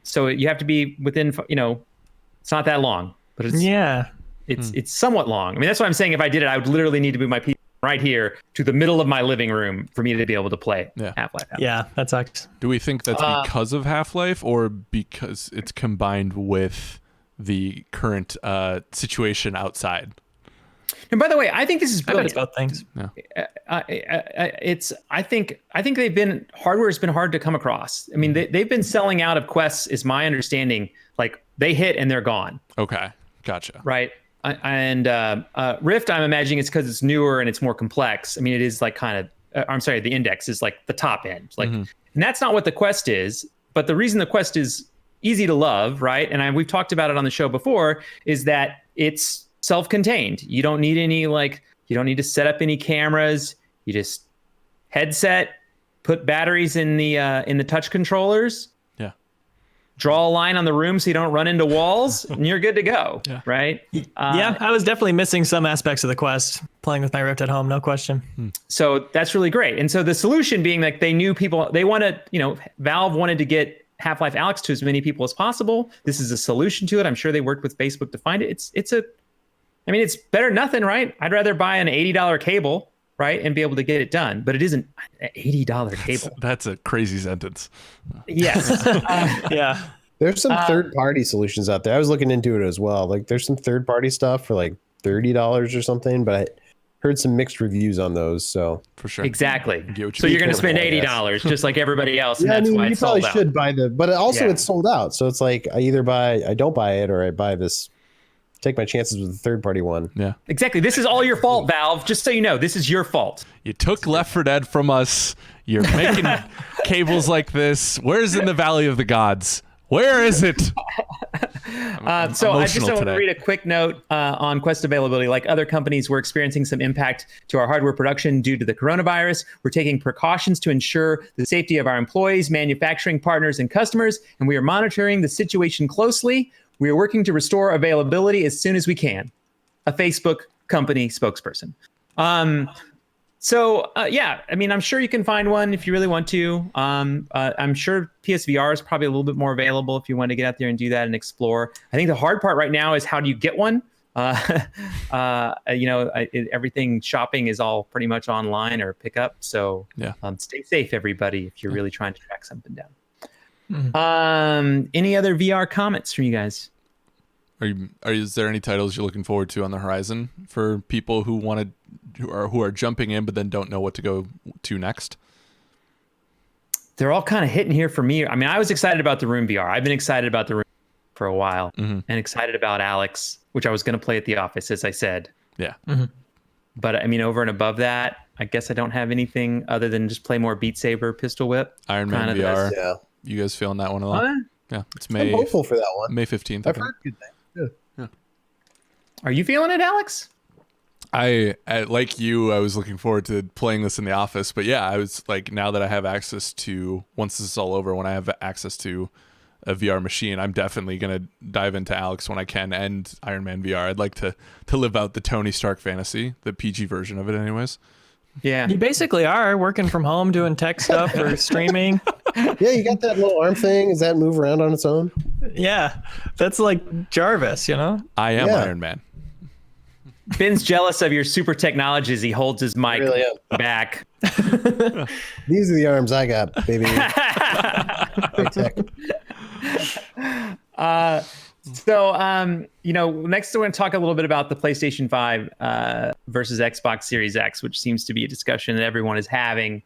So you have to be within, it's not that long, but it's somewhat long. I mean, that's what I'm saying. If I did it, I would literally need to move my PC right here to the middle of my living room for me to be able to play Half-Life. Yeah, that sucks. Do we think that's because of Half-Life or because it's combined with the current situation outside? And by the way, I think this is brilliant. I bet it's both things. Yeah. I think hardware has been hard to come across. I mean, they've been selling out of Quests, is my understanding. Like they hit and they're gone. Okay, gotcha. Right. And Rift, I'm imagining it's because it's newer and it's more complex. I mean, it is like kind of. The Index is like the top end. Like, and that's not what the Quest is. But the reason the Quest is easy to love, right? And we've talked about it on the show before, is that it's self-contained. You don't need you don't need to set up any cameras. You just headset, put batteries in the touch controllers. Yeah. draw a line on the room so you don't run into walls, and you're good to go, right? Yeah, I was definitely missing some aspects of the quest playing with my Rift at home, no question. So that's really great. And so the solution being like they knew people, they wanted, Valve wanted to get Half-Life Alyx to as many people as possible. This is a solution to it. I'm sure they worked with Facebook to find it. It's better than nothing, right? I'd rather buy an $80 cable, right, and be able to get it done. But it isn't an $80 cable. That's a crazy sentence. Yes. Yeah. There's some third-party solutions out there. I was looking into it as well. Like, there's some third-party stuff for like $30 or something, but I heard some mixed reviews on those. So For sure. Exactly. Get So you're going to spend careful, I guess. $80 just like everybody else, and yeah, I that's mean, why you it's probably sold out. should buy but also Yeah. it's sold out. So it's like I don't buy it, or I buy this. Take my chances with the third-party one. Yeah. Exactly. This is all your fault, Valve. Just so you know, this is your fault. You took Left 4 Dead from us. You're making cables like this. Where's in the Valley of the Gods? Where is it? So I just emotional want to today. read a quick note on Quest availability. Like other companies, we're experiencing some impact to our hardware production due to the coronavirus. We're taking precautions to ensure the safety of our employees, manufacturing partners, and customers, and we are monitoring the situation closely. We are working to restore availability as soon as we can. A Facebook company spokesperson. Yeah, I mean, I'm sure you can find one if you really want to. I'm sure PSVR is probably a little bit more available if you want to get out there and do that and explore. I think the hard part right now is how do you get one? Everything shopping is all pretty much online or pick up. So stay safe, everybody, if you're really trying to track something down. Any other VR comments from you guys? Is there any titles you're looking forward to on the horizon for people who who are jumping in but then don't know what to go to next? They're all kind of hitting here for me. I mean, I was excited about the Room VR. I've been excited about the Room for a while, and excited about Alyx, which I was going to play at the office, as I said. Yeah. But I mean, over and above that, I guess I don't have anything other than just play more Beat Saber, Pistol Whip. Iron Man Kinda VR. Yeah, You guys feeling that one a lot? Yeah. It's I'm May hopeful for that one. May 15th. I I've think. heard good things. Yeah. Are you feeling it, Alyx? I like you, I was looking forward to playing this in the office, but yeah, I was like, now that I have access to, once this is all over, when I have access to a VR machine, I'm definitely going to dive into Alyx when I can, and Iron Man VR. I'd like to live out the Tony Stark fantasy, the PG version of it anyways. Yeah. You basically are working from home, doing tech stuff or streaming. Yeah, you got that little arm thing. Does that move around on its own? Yeah, that's like Jarvis, you know? I am Yeah. Iron Man. Ben's jealous of your super technology as he holds his mic really am. back. These are the arms I got, baby. Big tech. Next we're going to talk a little bit about the PlayStation 5 versus Xbox Series X, which seems to be a discussion that everyone is having.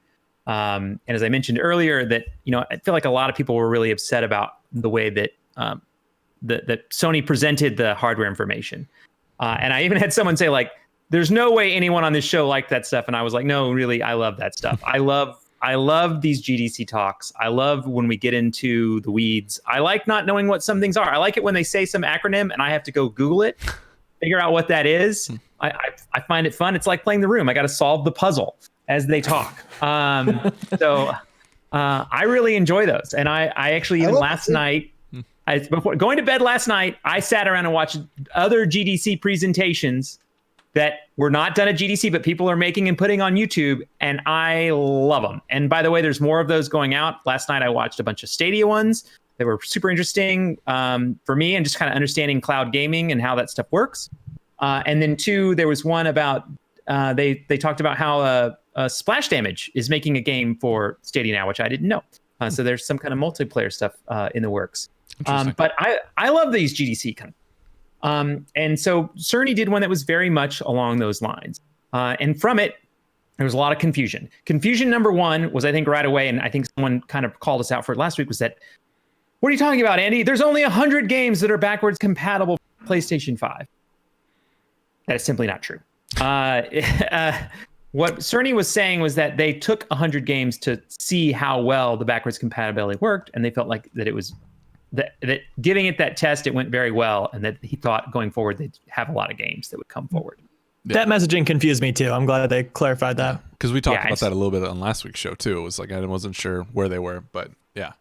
And as I mentioned earlier, that I feel like a lot of people were really upset about the way that that Sony presented the hardware information. And I even had someone say, like, there's no way anyone on this show liked that stuff. And I was like, no, really, I love that stuff. I love these GDC talks. I love when we get into the weeds. I like not knowing what some things are. I like it when they say some acronym and I have to go Google it, figure out what that is. I find it fun. It's like playing The Room. I got to solve the puzzle as they talk. I really enjoy those. And I actually, even last night, before going to bed last night, I sat around and watched other GDC presentations that were not done at GDC, but people are making and putting on YouTube, and I love them. And by the way, there's more of those going out. Last night, I watched a bunch of Stadia ones that were super interesting for me, and just kind of understanding cloud gaming and how that stuff works. And then two, there was one about they talked about how Splash Damage is making a game for Stadia now, which I didn't know. So there's some kind of multiplayer stuff in the works. But I love these GDC kind of. And so Cerny did one that was very much along those lines. And from it, there was a lot of confusion. Confusion number one was, I think, right away, and I think someone kind of called us out for it last week, was that, what are you talking about, Andy? There's only 100 games that are backwards compatible for PlayStation 5. That is simply not true. What Cerny was saying was that they took 100 games to see how well the backwards compatibility worked, and they felt like that it was that giving it that test, it went very well, and that he thought going forward they'd have a lot of games that would come forward. That messaging confused me too. I'm glad they clarified that. Because we talked about that a little bit on last week's show too. It was like I wasn't sure where they were, but yeah.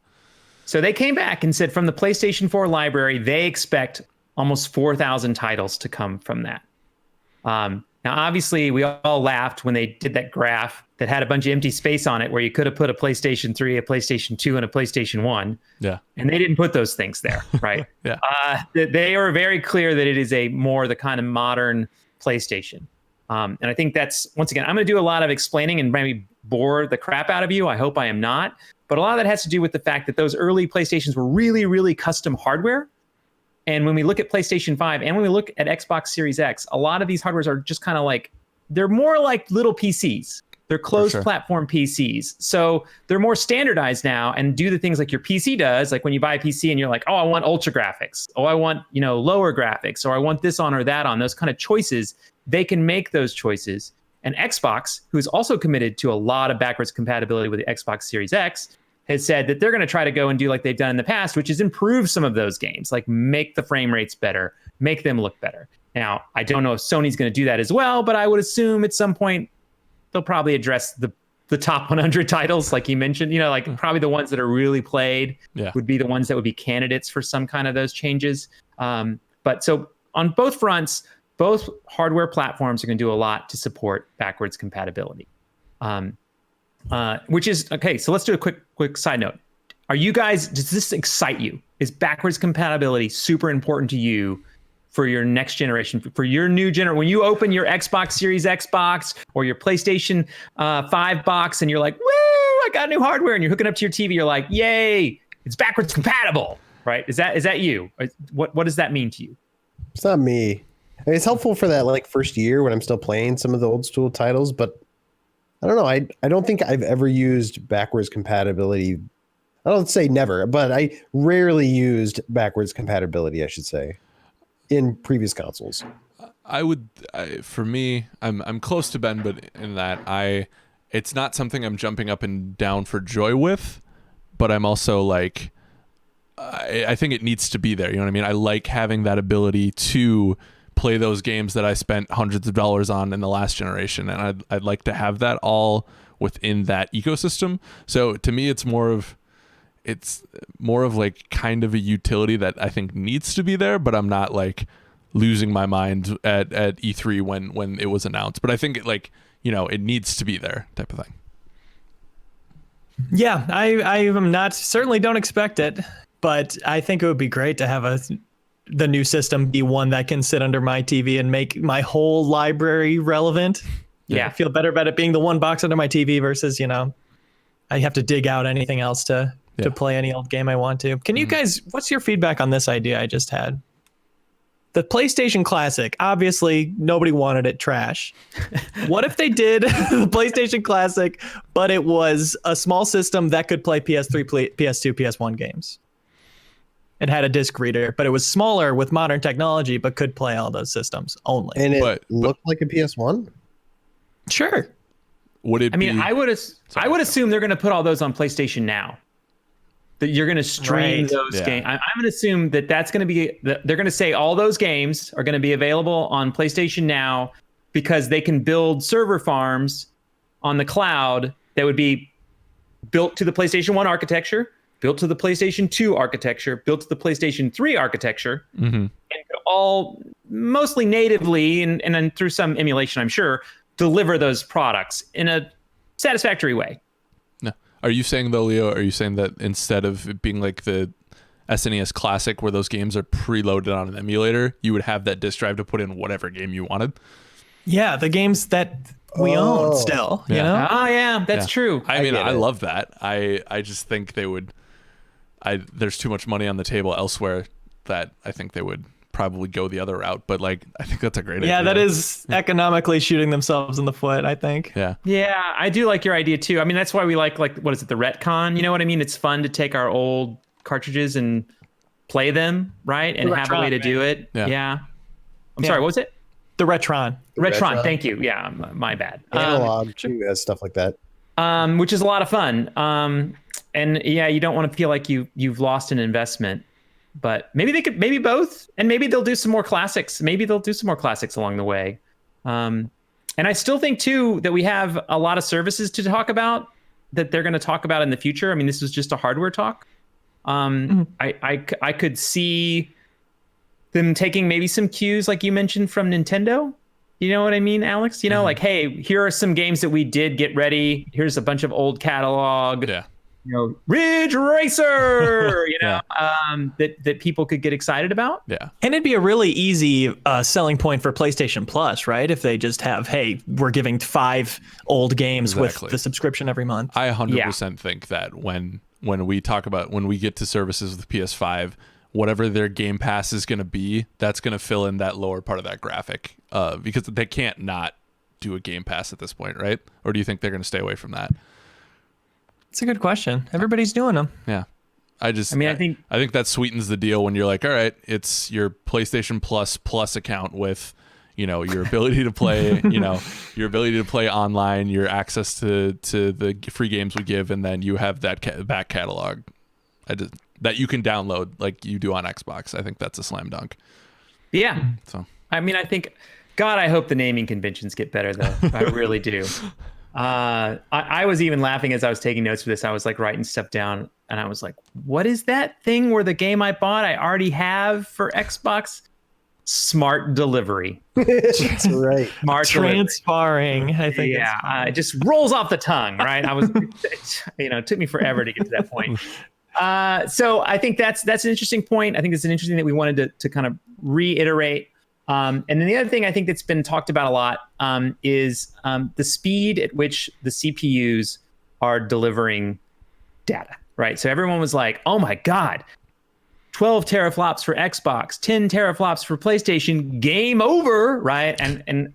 So they came back and said from the PlayStation 4 library, they expect almost 4,000 titles to come from that. Now, obviously, we all laughed when they did that graph that had a bunch of empty space on it where you could have put a PlayStation 3, a PlayStation 2, and a PlayStation 1. Yeah. And they didn't put those things there, right? Yeah. They are very clear that it is the kind of modern PlayStation. And I think that's, once again, I'm going to do a lot of explaining and maybe bore the crap out of you. I hope I am not. But a lot of that has to do with the fact that those early PlayStations were really, really custom hardware. And when we look at PlayStation 5 and when we look at Xbox Series X, a lot of these hardwares are just kind of like, they're more like little PCs. They're closed platform PCs. So they're more standardized now and do the things like your PC does. Like when you buy a PC and you're like, oh, I want ultra graphics. Oh, I want, lower graphics, or I want this on or that on. Those kind of choices, they can make those choices. And Xbox, who is also committed to a lot of backwards compatibility with the Xbox Series X, has said that they're going to try to go and do like they've done in the past, which is improve some of those games, like make the frame rates better, make them look better. Now, I don't know if Sony's going to do that as well, but I would assume at some point they'll probably address the top 100 titles, like you mentioned, like probably the ones that are really played would be the ones that would be candidates for some kind of those changes. But so on both fronts, both hardware platforms are going to do a lot to support backwards compatibility. Which is okay. So let's do a quick side note. Does this excite you? Is backwards compatibility super important to you for your next generation, for your new generation? When you open your Xbox Series X box or your PlayStation 5 box and you're like, woo, I got new hardware, and you're hooking up to your TV, you're like, yay, it's backwards compatible, right? Is that you? What does that mean to you? It's not me. I mean, it's helpful for that like first year when I'm still playing some of the old school titles, but I don't know. I don't think I've ever used backwards compatibility. I don't say never, but I rarely used backwards compatibility, I should say, in previous consoles. For me, I'm close to Ben, but in that it's not something I'm jumping up and down for joy with, but I'm also like, I think it needs to be there. You know what I mean? I like having that ability to play those games that I spent hundreds of dollars on in the last generation, and I'd like to have that all within that ecosystem. So to me, it's more of like kind of a utility that I think needs to be there, but I'm not like losing my mind at E3 when it was announced. But I think it needs to be there type of thing. Yeah, I am not, certainly don't expect it, but I think it would be great to have the new system be one that can sit under my TV and make my whole library relevant. Yeah. I feel better about it being the one box under my TV versus, I have to dig out anything else to play any old game I want to. Can you guys, what's your feedback on this idea I just had? The PlayStation Classic, obviously nobody wanted it, trash. What if they did the PlayStation Classic, but it was a small system that could play PS3, PS2, PS1 games? It had a disc reader, but it was smaller with modern technology, but could play all those systems only. And it looked like a PS1? Sure. Would it be? I would assume they're going to put all those on PlayStation Now. That you're going to stream those games. I'm going to assume that's going to be, they're going to say all those games are going to be available on PlayStation Now because they can build server farms on the cloud that would be built to the PlayStation 1 architecture, built to the PlayStation 2 architecture, built to the PlayStation 3 architecture, and all mostly natively and then through some emulation, I'm sure, deliver those products in a satisfactory way. No. Are you saying though, Leo, are you saying that instead of it being like the SNES Classic where those games are preloaded on an emulator, you would have that disk drive to put in whatever game you wanted? Yeah, the games that we own still, you know? Oh, yeah, that's true. I mean, I love that. I just think they would... there's too much money on the table elsewhere that I think they would probably go the other route, but like I think that's a great idea. Yeah, that is economically shooting themselves in the foot, I think. Yeah, I do like your idea too. I mean, that's why we like what is it, the retcon? You know what I mean? It's fun to take our old cartridges and play them, right? And have a way to do it. Yeah. I'm sorry, what was it? The Retron. Retron, thank you. Yeah, my bad. Analog too has stuff like that. Which is a lot of fun. And yeah, you don't want to feel like you've lost an investment. But maybe both, and maybe they'll do some more classics. Maybe they'll do some more classics along the way. And I still think too that we have a lot of services to talk about that they're going to talk about in the future. I mean, this was just a hardware talk. I could see them taking maybe some cues, like you mentioned, from Nintendo. You know what I mean, Alex? You know, like, hey, here are some games that we did get ready. Here's a bunch of old catalog. Yeah. You know, Ridge Racer. You know, that people could get excited about. Yeah. And it'd be a really easy selling point for PlayStation Plus, right? If they just have, hey, we're giving 5 old games with the subscription every month. I 100% think that when we talk about when we get to services with PS5, whatever their Game Pass is going to be, that's going to fill in that lower part of that graphic, because they can't not do a Game Pass at this point, right? Or do you think they're going to stay away from that? It's a good question. Everybody's doing them. Yeah. I think that sweetens the deal when you're like, all right, it's your PlayStation Plus account with, you know, your ability to play, you know, your ability to play online, your access to the free games we give, and then you have that back catalog that you can download like you do on Xbox. I think that's a slam dunk. Yeah. So I mean, I think, God, I hope the naming conventions get better, though. I really do. I was even laughing as I was taking notes for this. I was like writing stuff down, and I was like, what is that thing where the game I bought I already have for Xbox? Smart delivery. That's right. Smart Transparring, I think. Yeah, it just rolls off the tongue, right? It took me forever to get to that point. So I think that's an interesting point. I think it's an interesting that we wanted to kind of reiterate. And then the other thing I think that's been talked about a lot is the speed at which the CPUs are delivering data, right? So everyone was like, oh my God, 12 teraflops for Xbox, 10 teraflops for PlayStation, game over, right? And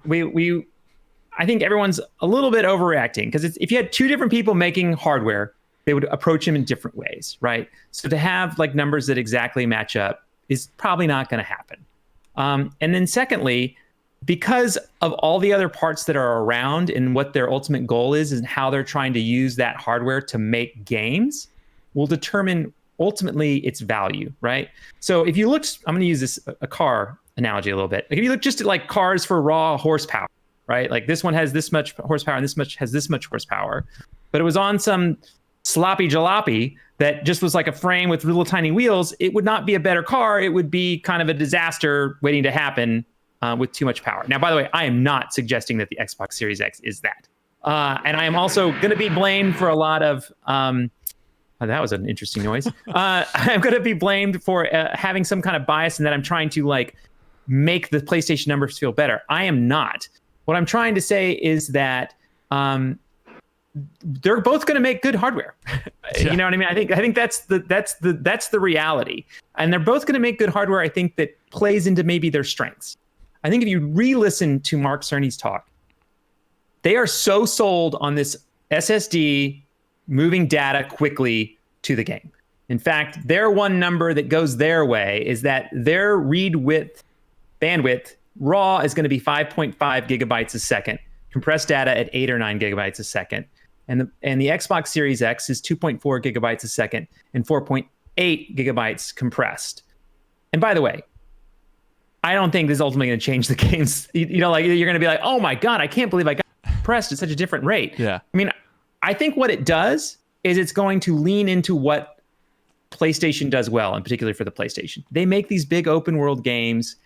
I think everyone's a little bit overreacting, because if you had 2 different people making hardware, they would approach them in different ways, right? So to have like numbers that exactly match up is probably not going to happen. And then secondly, because of all the other parts that are around and what their ultimate goal is and how they're trying to use that hardware to make games, will determine ultimately its value, right? So if you looked, I'm going to use a car analogy a little bit. Like if you look just at like cars for raw horsepower, right? Like this one has this much horsepower and this much has this much horsepower, but it was on some sloppy jalopy that just was like a frame with little tiny wheels, it would not be a better car. It would be kind of a disaster waiting to happen with too much power. Now, by the way, I am not suggesting that the Xbox Series X is that. And I am also going to be blamed for a lot of... that was an interesting noise. I'm going to be blamed for having some kind of bias and that I'm trying to like make the PlayStation numbers feel better. I am not. What I'm trying to say is that... they're both going to make good hardware. Yeah. You know what I mean? I think that's the reality. And they're both going to make good hardware. I think that plays into maybe their strengths. I think if you re-listen to Mark Cerny's talk, they are so sold on this SSD moving data quickly to the game. In fact, their one number that goes their way is that their read width bandwidth raw is going to be 5.5 gigabytes a second, compressed data at 8 or 9 gigabytes a second. And the Xbox Series X is 2.4 gigabytes a second and 4.8 gigabytes compressed. And by the way, I don't think this is ultimately going to change the games. You know, like you're going to be like, oh my God, I can't believe I got compressed at such a different rate. Yeah. I mean, I think what it does is it's going to lean into what PlayStation does well, and particularly for the PlayStation. They make these big open world games.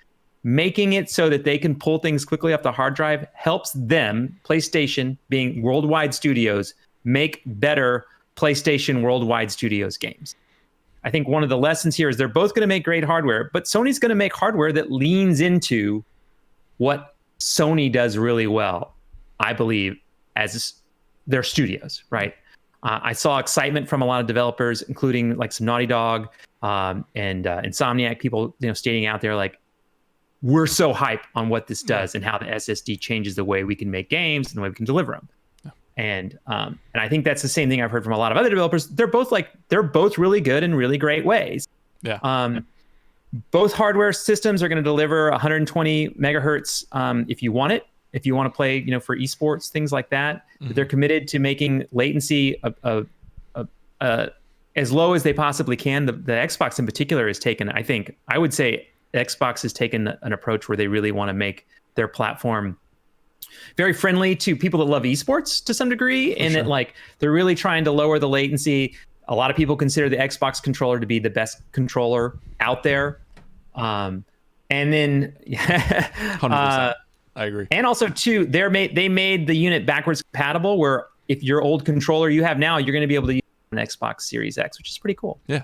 Making it so that they can pull things quickly off the hard drive helps them, PlayStation being worldwide studios, make better PlayStation worldwide studios games. I think one of the lessons here is they're both going to make great hardware, but Sony's going to make hardware that leans into what Sony does really well, I believe, as their studios, right? I saw excitement from a lot of developers, including like some Naughty Dog and Insomniac people, stating out there like, we're so hyped on what this does and how the SSD changes the way we can make games and the way we can deliver them. Yeah. And I think that's the same thing I've heard from a lot of other developers. They're both really good in really great ways. Yeah. Both hardware systems are going to deliver 120 megahertz if you want it. If you want to play, for esports, things like that. Mm-hmm. They're committed to making latency as low as they possibly can. The Xbox in particular has taken, I would say, Xbox has taken an approach where they really want to make their platform very friendly to people that love esports to some degree, and that like they're really trying to lower the latency. A lot of people consider the Xbox controller to be the best controller out there. And then 100%. I agree. and also too, they made the unit backwards compatible, where if your old controller you have now, you're going to be able to use an Xbox Series X, which is pretty cool. Yeah.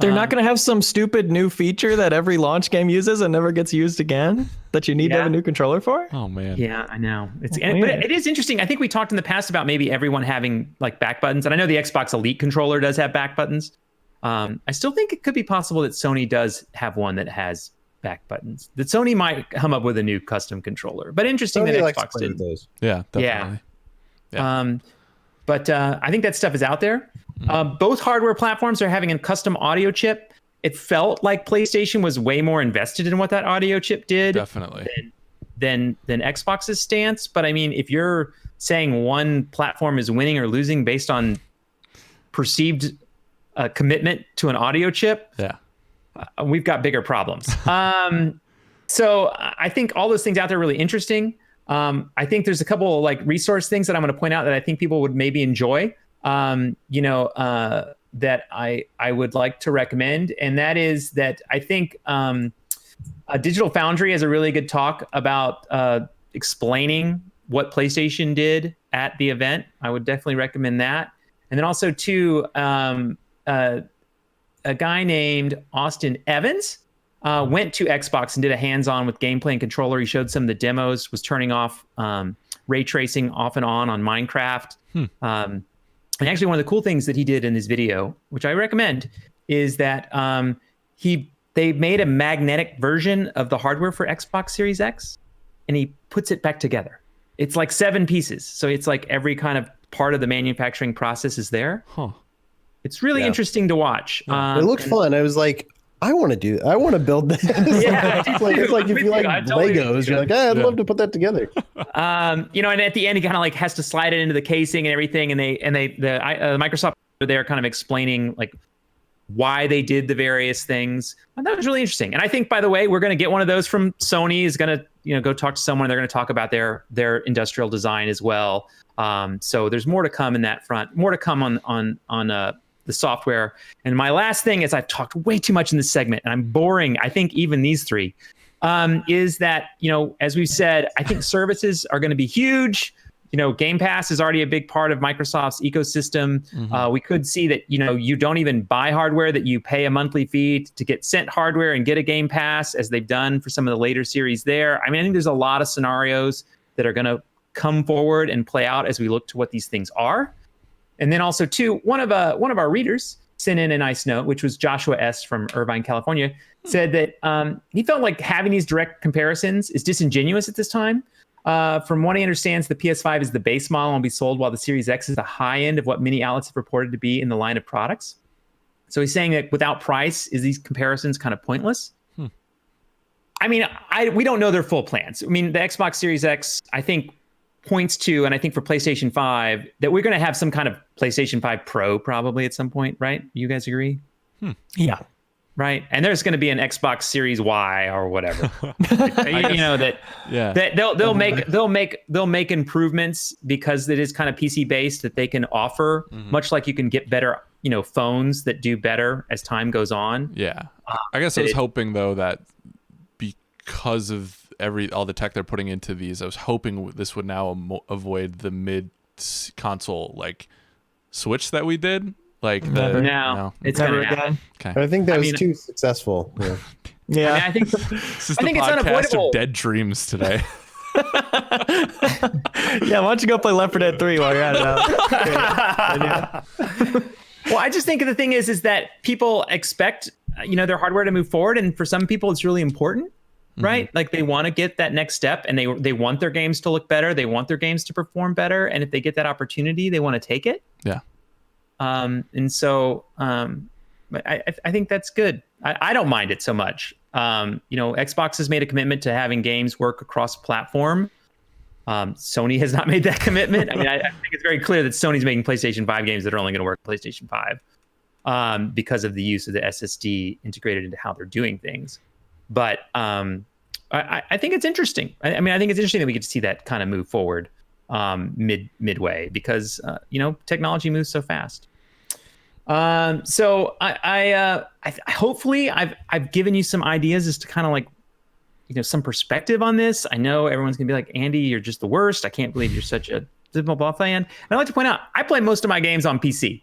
They're not going to have some stupid new feature that every launch game uses and never gets used again that you need to have a new controller for? Oh man. Yeah, I know. But it is interesting. I think we talked in the past about maybe everyone having like back buttons, and I know the Xbox Elite controller does have back buttons. I still think it could be possible that Sony does have one that has back buttons. That Sony might come up with a new custom controller. But interesting Sony that likes to Xbox play with did. those. Yeah, definitely. Yeah. But I think that stuff is out there. Both hardware platforms are having a custom audio chip. It felt like PlayStation was way more invested in what that audio chip did Definitely. than Xbox's stance. But I mean, if you're saying one platform is winning or losing based on perceived commitment to an audio chip, Yeah. we've got bigger problems. So I think all those things out there are really interesting. I think there's a couple of like resource things that I'm going to point out that I think people would maybe enjoy. That I would like to recommend, and that is that I think Digital Foundry has a really good talk about explaining what PlayStation did at the event. I would definitely recommend that. And then also too, a guy named Austin Evans went to Xbox and did a hands-on with gameplay and controller. He showed some of the demos, was turning off ray tracing off and on Minecraft. And actually, one of the cool things that he did in this video, which I recommend, is that they made a magnetic version of the hardware for Xbox Series X, and he puts it back together. It's like 7 pieces, so it's like every kind of part of the manufacturing process is there. Huh. It's really interesting to watch. It looked fun. I was like, I want to build this. Yeah, it's like if you like Legos, you're like, I'd love to put that together. And at the end, he kind of like has to slide it into the casing and everything. And Microsoft, they're kind of explaining like why they did the various things. And that was really interesting. And I think, by the way, we're going to get one of those from Sony. Is going to go talk to someone. They're going to talk about their industrial design as well. So there's more to come in that front. More to come on the software. And my last thing is, I've talked way too much in this segment and I'm boring. I think even these three, is that, as we've said, I think services are going to be huge. Game Pass is already a big part of Microsoft's ecosystem. We could see that, you don't even buy hardware, that you pay a monthly fee to get sent hardware and get a Game Pass, as they've done for some of the later series there. I mean, I think there's a lot of scenarios that are going to come forward and play out as we look to what these things are. And then also, too, one of our readers sent in a nice note, which was Joshua S. from Irvine, California, said that he felt like having these direct comparisons is disingenuous at this time. From what he understands, the PS5 is the base model and will be sold, while the Series X is the high end of what many outlets have reported to be in the line of products. So he's saying that without price, is these comparisons kind of pointless? I mean, we don't know their full plans. I mean, the Xbox Series X, I think, points to, and I think for PlayStation 5, that we're going to have some kind of PlayStation 5 Pro probably at some point, right? You guys agree? Yeah. Right. And there's going to be an Xbox Series Y or whatever. That they'll make improvements, because it is kind of PC based, that they can offer, much like you can get better, phones that do better as time goes on. Yeah. I guess I was hoping though that because of all the tech they're putting into these, I was hoping this would now avoid the mid console like switch that we did. Like no, it's never gonna happen. again. Okay. I think that was too successful. Yeah. Yeah. I mean, I think This is I think the it's podcast unavoidable. of dead dreams today. Yeah, why don't you go play Left 4 Dead 3 while you're at it out? Well, I just think the thing is that people expect, their hardware to move forward, and for some people it's really important, right? Like they want to get that next step, and they want their games to look better, they want their games to perform better, and if they get that opportunity, they want to take it. Yeah. And so I think that's good. I don't mind it so much. Xbox has made a commitment to having games work across platform. Sony has not made that commitment. I mean, I think it's very clear that Sony's making PlayStation 5 games that are only going to work on PlayStation 5 because of the use of the SSD integrated into how they're doing things. But I think it's interesting. I mean, I think it's interesting that we get to see that kind of move forward midway, because technology moves so fast. So I hopefully I've given you some ideas as to kind of like, some perspective on this. I know everyone's gonna be like, Andy, you're just the worst. I can't believe you're such a mobile fan. And I'd like to point out, I play most of my games on PC.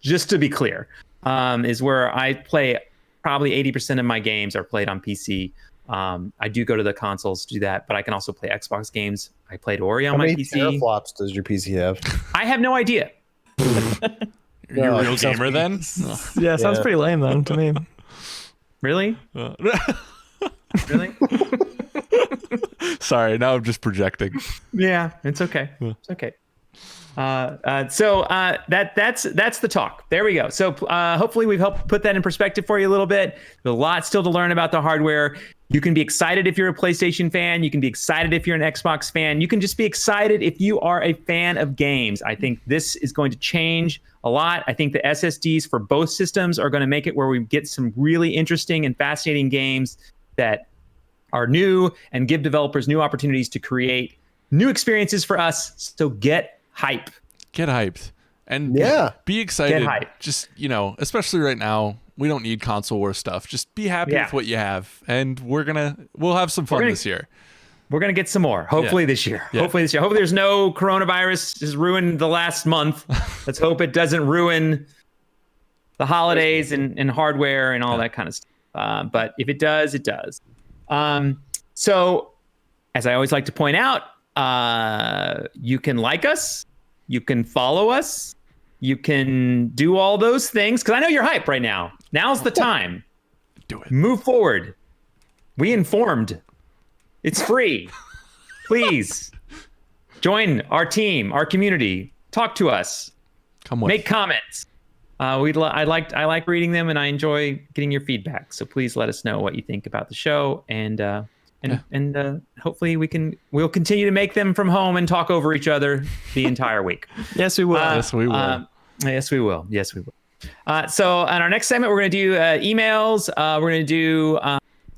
Just to be clear, is where I play. Probably 80% of my games are played on PC. I do go to the consoles to do that, but I can also play Xbox games. I played Ori on my PC. How many teraflops does your PC have? I have no idea. You're a real gamer then? Yeah, sounds pretty lame then to me. Really? Really? Sorry, now I'm just projecting. Yeah, it's okay. It's okay. So that's the talk. There we go. So hopefully we've helped put that in perspective for you a little bit. There's a lot still to learn about the hardware. You can be excited if you're a PlayStation fan. You can be excited if you're an Xbox fan. You can just be excited if you are a fan of games. I think this is going to change a lot. I think the SSDs for both systems are going to make it where we get some really interesting and fascinating games that are new and give developers new opportunities to create new experiences for us. So get hype. Get hyped. And be excited. Get hyped. Just, especially right now, we don't need console war stuff. Just be happy with what you have. And we'll have some fun this year. We're going to get some more, hopefully this year. Yeah. Hopefully there's no coronavirus has ruined the last month. Let's hope it doesn't ruin the holidays and hardware and all that kind of stuff. But if it does, it does. So as I always like to point out, you can like us, you can follow us, you can do all those things, because I know you're hyped right now. Now's the time. Do it. Move forward. We informed. It's free. Please join our team, our community. Talk to us. Come with. Make comments. I like reading them, and I enjoy getting your feedback. So please let us know what you think about the show, and hopefully we'll continue to make them from home and talk over each other the entire week. Yes, we will. Yes, we will. Yes, we will. Yes, we will. So on our next segment, we're going to do emails. We're going to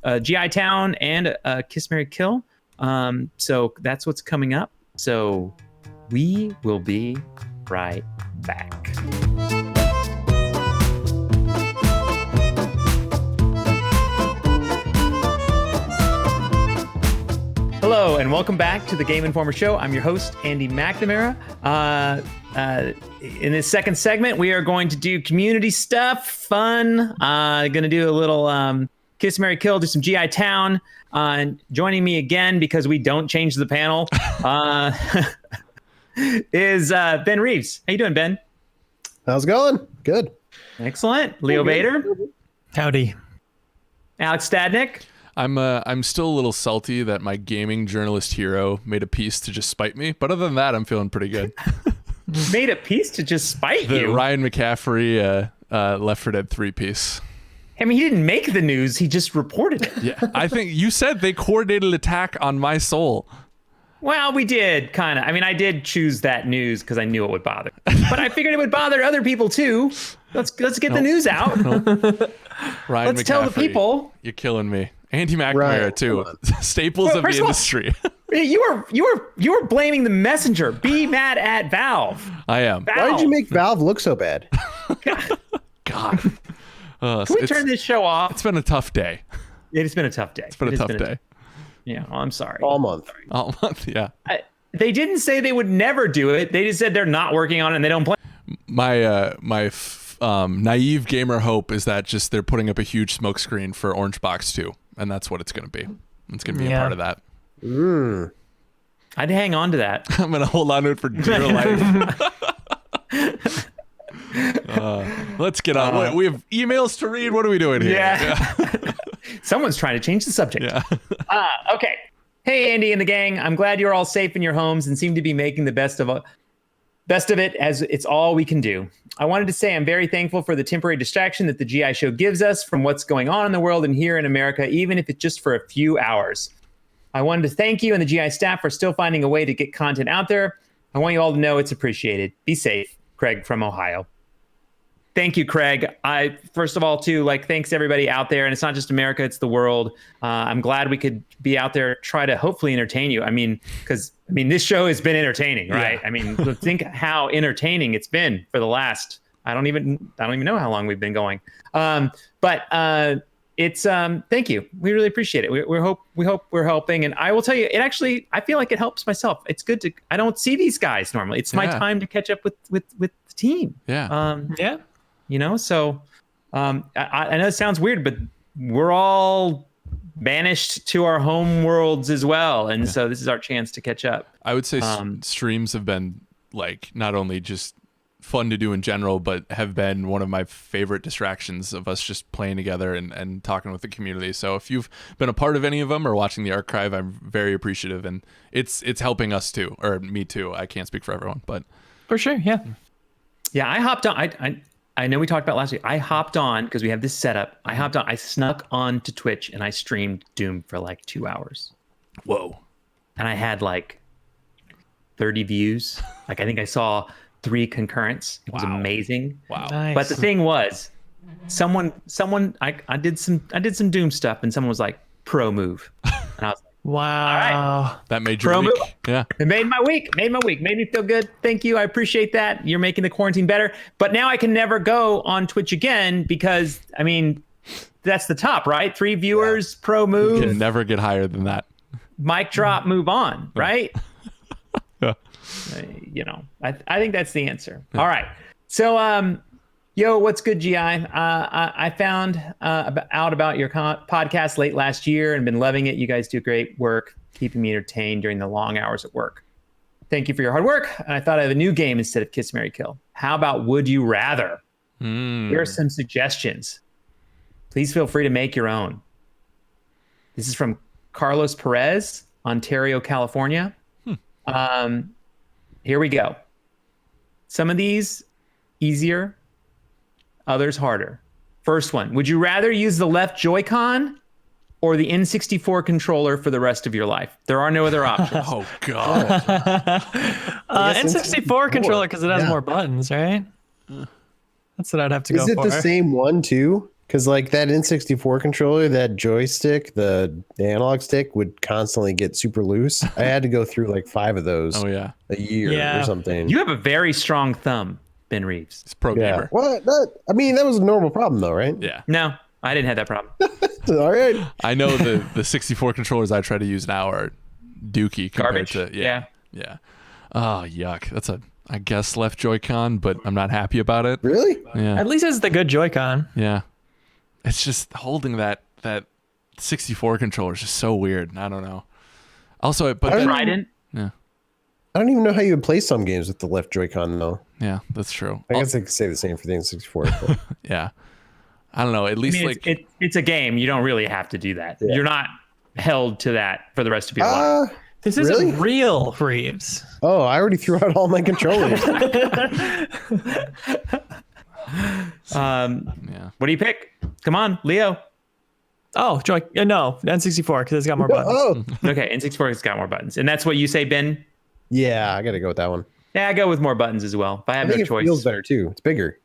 do GI Town and Kiss, Marry, Kill. So that's what's coming up. So we will be right back. Hello, and welcome back to the Game Informer Show. I'm your host, Andy McNamara. In this second segment, we are going to do community stuff, fun. Going to do a little Kiss, Marry, Kill, do some GI Town. Joining me again, because we don't change the panel, is Ben Reeves. How you doing, Ben? How's it going? Good. Excellent. Leo Bader. Howdy. Alex Stadnick. I'm still a little salty that my gaming journalist hero made a piece to just spite me, but other than that, I'm feeling pretty good. Made a piece to just spite The you? Ryan McCaffrey Left 4 Dead 3 piece. I mean, he didn't make the news. He just reported it. Yeah, I think you said they coordinated attack on my soul. Well, we did kind of. I mean, I did choose that news because I knew it would bother. But I figured it would bother other people too. Let's get the news out. Ryan Let's McCaffrey, tell the people. You're killing me. Andy McNamara too. Staples of the first of all, industry. You were blaming the messenger. Be mad at Valve. I am. Valve. Why did you make Valve look so bad? God. Can we turn this show off? It's been a tough day. It's been a tough day. It's been a tough day. Yeah, well, I'm sorry. All month. All month, yeah. They didn't say they would never do it. They just said they're not working on it and they don't plan. My naive gamer hope is that just they're putting up a huge smoke screen for Orange Box 2, and that's what it's going to be. It's going to be a part of that. I'd hang on to that. I'm going to hold on to it for dear life. Let's get on. We have emails to read. What are we doing here? Yeah. Someone's trying to change the subject. Yeah. Okay. Hey, Andy and the gang. I'm glad you're all safe in your homes and seem to be making the best of it, as it's all we can do. I wanted to say I'm very thankful for the temporary distraction that the GI show gives us from what's going on in the world and here in America, even if it's just for a few hours. I wanted to thank you and the GI staff for still finding a way to get content out there. I want you all to know it's appreciated. Be safe. Craig from Ohio. Thank you, Craig. First of all, too, thanks to everybody out there. And it's not just America, it's the world. I'm glad we could be out there, try to hopefully entertain you. I mean, this show has been entertaining, right? Yeah. I mean, think how entertaining it's been for the last, I don't even know how long we've been going. But it's thank you. We really appreciate it. We hope we're helping. And I will tell you, I feel like it helps myself. It's good I don't see these guys normally. It's my time to catch up with the team. Yeah. So I know it sounds weird, but we're all banished to our home worlds as well. And so this is our chance to catch up. I would say streams have been like not only just fun to do in general, but have been one of my favorite distractions of us just playing together and talking with the community. So if you've been a part of any of them or watching the archive, I'm very appreciative, and it's helping us too, or me too. I can't speak for everyone, but For sure, yeah. Yeah, I hopped on. I know we talked about last week. I hopped on because we have this setup. I snuck on to Twitch and I streamed Doom for like 2 hours. Whoa. And I had like 30 views. Like I think I saw 3 concurrents. It was amazing. Wow. Nice. But the thing was, I did some Doom stuff and someone was like, pro move. And I was like, wow. That made your Pro week. move. Yeah. it made my week. Made me feel good. Thank you. I appreciate that. You're making the quarantine better. But now I can never go on Twitch again because, I mean, that's the top, right? 3 viewers, pro You move, can never get higher than that. mic drop, move on, right? Yeah. I think that's the answer. All right. So, what's good, GI? I found out about your podcast late last year and been loving it. You guys do great work, keeping me entertained during the long hours at work. Thank you for your hard work. And I thought I have a new game instead of Kiss, Marry, Kill. How about Would You Rather? Here are some suggestions. Please feel free to make your own. This is from Carlos Perez, Ontario, California. Here we go. Some of these easier, others harder. First one, would you rather use the left Joy-Con or the N64 controller for the rest of your life? There are no other options. Oh God. N64 controller because it has more buttons, right? That's what I'd have to go Is it for. the same one too? Because like that N64 controller, that joystick, the analog stick would constantly get super loose. I had to go through like 5 of those Oh yeah. a year Yeah. or something. You have a very strong thumb, Ben Reeves. It's pro Yeah. gamer. Well, that was a normal problem though, right? Yeah. No, I didn't have that problem. All right. I know the 64 controllers I try to use now are dookie compared Garbage. to yeah. Oh yuck. That's I guess left Joy-Con, but I'm not happy about it. Really? Yeah. At least it's the good Joy-Con. Yeah. It's just holding that 64 controller is just so weird. I don't know. Also, but then, Trident. yeah, I don't even know how you would play some games with the left Joy-Con though. yeah, that's true. I guess I could say the same for the N64. but- Yeah, I don't know. At least It's a game. You don't really have to do that. You're not held to that for the rest of your life. This isn't Really? real, Reeves. Oh, I already threw out all my controllers. yeah. What do you pick? Come on, Leo. Oh, no, N64 because it's got more buttons. Oh, Okay, N64 has got more buttons. And that's what you say, Ben? yeah, I got to go with that one. Yeah, I go with more buttons as well. If I I have think no it choice. feels better too. It's bigger.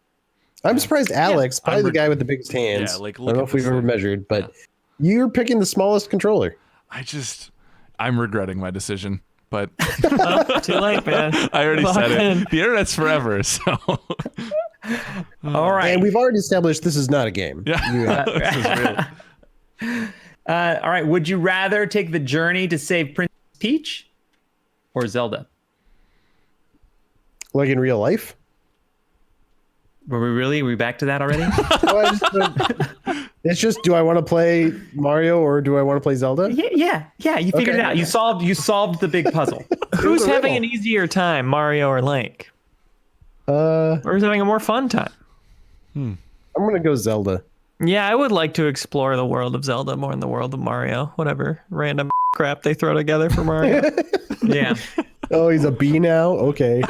I'm surprised Alyx, probably I'm the guy with the biggest hands. Yeah, like, I look don't know at if we've this ever thing. measured, but you're picking the smallest controller. I'm regretting my decision, but Too late, man. I already Lock said in. it. The internet's forever, so All right. And we've already established this is not a game. yeah. This is real. All right. Would you rather take the journey to save Princess Peach or Zelda? Like in real life. Are we back to that already? It's just, do I want to play Mario or do I want to play Zelda? yeah. You figured Okay. it out. You solved the big puzzle. Who's a having riddle. an easier time, Mario or Link? Or who's having a more fun time? I'm gonna go Zelda. Yeah, I would like to explore the world of Zelda more than the world of Mario. Whatever random crap they throw together for Mario. Yeah. Oh, he's a bee now. Okay.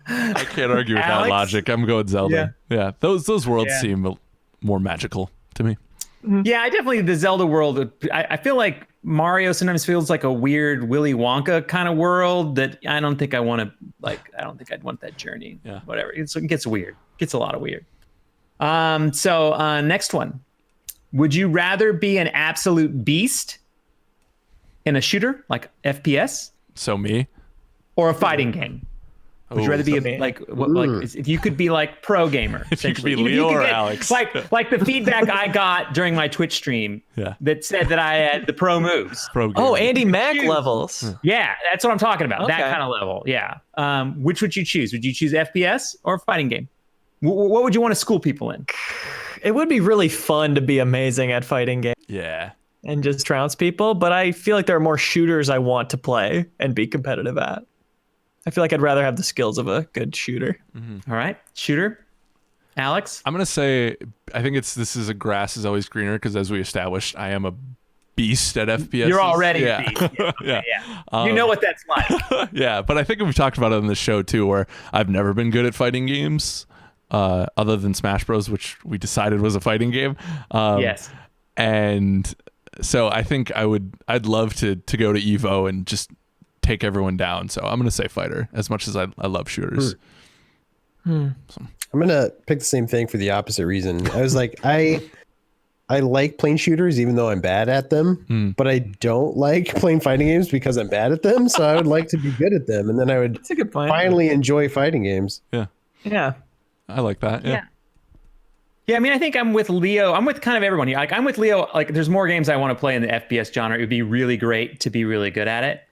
I can't argue with that Alex? logic. I'm going Zelda. Yeah. Those worlds Yeah. seem more magical to me. Yeah, I definitely the Zelda world. I feel like Mario sometimes feels like a weird Willy Wonka kind of world that I don't think I want to like. I don't think I'd want that journey. Yeah. Whatever. It gets weird. Gets a lot of weird. So next one. Would you rather be an absolute beast in a shooter like FPS So me. or a fighting game? Would you rather be so if you could be like pro gamer? If you could essentially. be Leo or Alyx. Like the feedback I got during my Twitch stream that said that I had the pro moves. Pro gamer. Oh, Andy Mack levels. Yeah, that's what I'm talking about. Okay. That kind of level. Yeah. Which would you choose? Would you choose FPS or fighting game? What would you want to school people in? It would be really fun to be amazing at fighting games Yeah. and just trounce people, but I feel like there are more shooters I want to play and be competitive at. I feel like I'd rather have the skills of a good shooter. All right, shooter, Alyx. I'm gonna say I think this is a grass is always greener because as we established, I am a beast at FPS. You're already a beast. Yeah. You know what that's like. Yeah, but I think we've talked about it on the show too, where I've never been good at fighting games, other than Smash Bros, which we decided was a fighting game. Yes. And so I think I'd love to go to Evo and just take everyone down. So I'm gonna say fighter, as much as I love shooters. I'm gonna pick the same thing for the opposite reason. I was like, I like playing shooters even though I'm bad at them, but I don't like playing fighting games because I'm bad at them. So I would like to be good at them, and then I would That's a good point. finally enjoy fighting games. Yeah. I like that. Yeah. Yeah, I mean, I think I'm with Leo. I'm with kind of everyone here. Like, I'm with Leo. Like, there's more games I want to play in the FPS genre. It would be really great to be really good at it.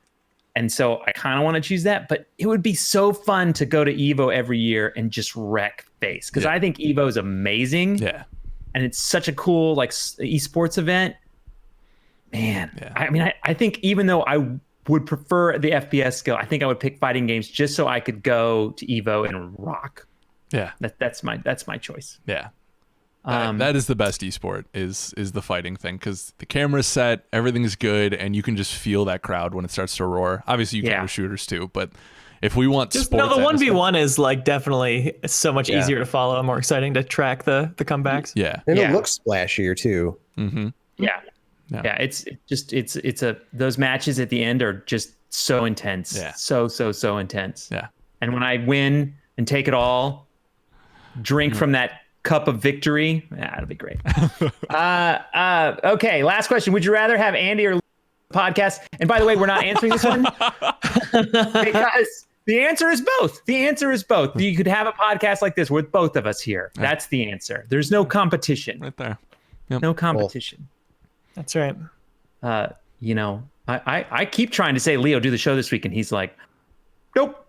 And so I kind of want to choose that. But it would be so fun to go to Evo every year and just wreck face. Because I think Evo is amazing. Yeah. And it's such a cool, like, esports event. Man, I mean, I think even though I would prefer the FPS skill, I think I would pick fighting games just so I could go to Evo and rock. Yeah. That's my choice. Yeah. That is the best esport is the fighting thing, because the camera's set, everything's good, and you can just feel that crowd when it starts to roar. Obviously, you can with shooters too, but if we want Just sports, no, the 1v1 is like definitely so much easier to follow and more exciting to track the comebacks. Yeah. And it looks splashier too. Mm-hmm. Yeah. It's those matches at the end are just so intense. Yeah. So intense. Yeah. And when I win and take it all, drink from that cup of victory, it'll be great. Okay, last question. Would you rather have Andy or podcast? And by the way, we're not answering this one because the answer is both. The answer is both. You could have a podcast like this with both of us here. That's the answer. There's no competition. Right there. No competition. That's right. You know, I keep trying to say, Leo, do the show this week, and he's like, nope.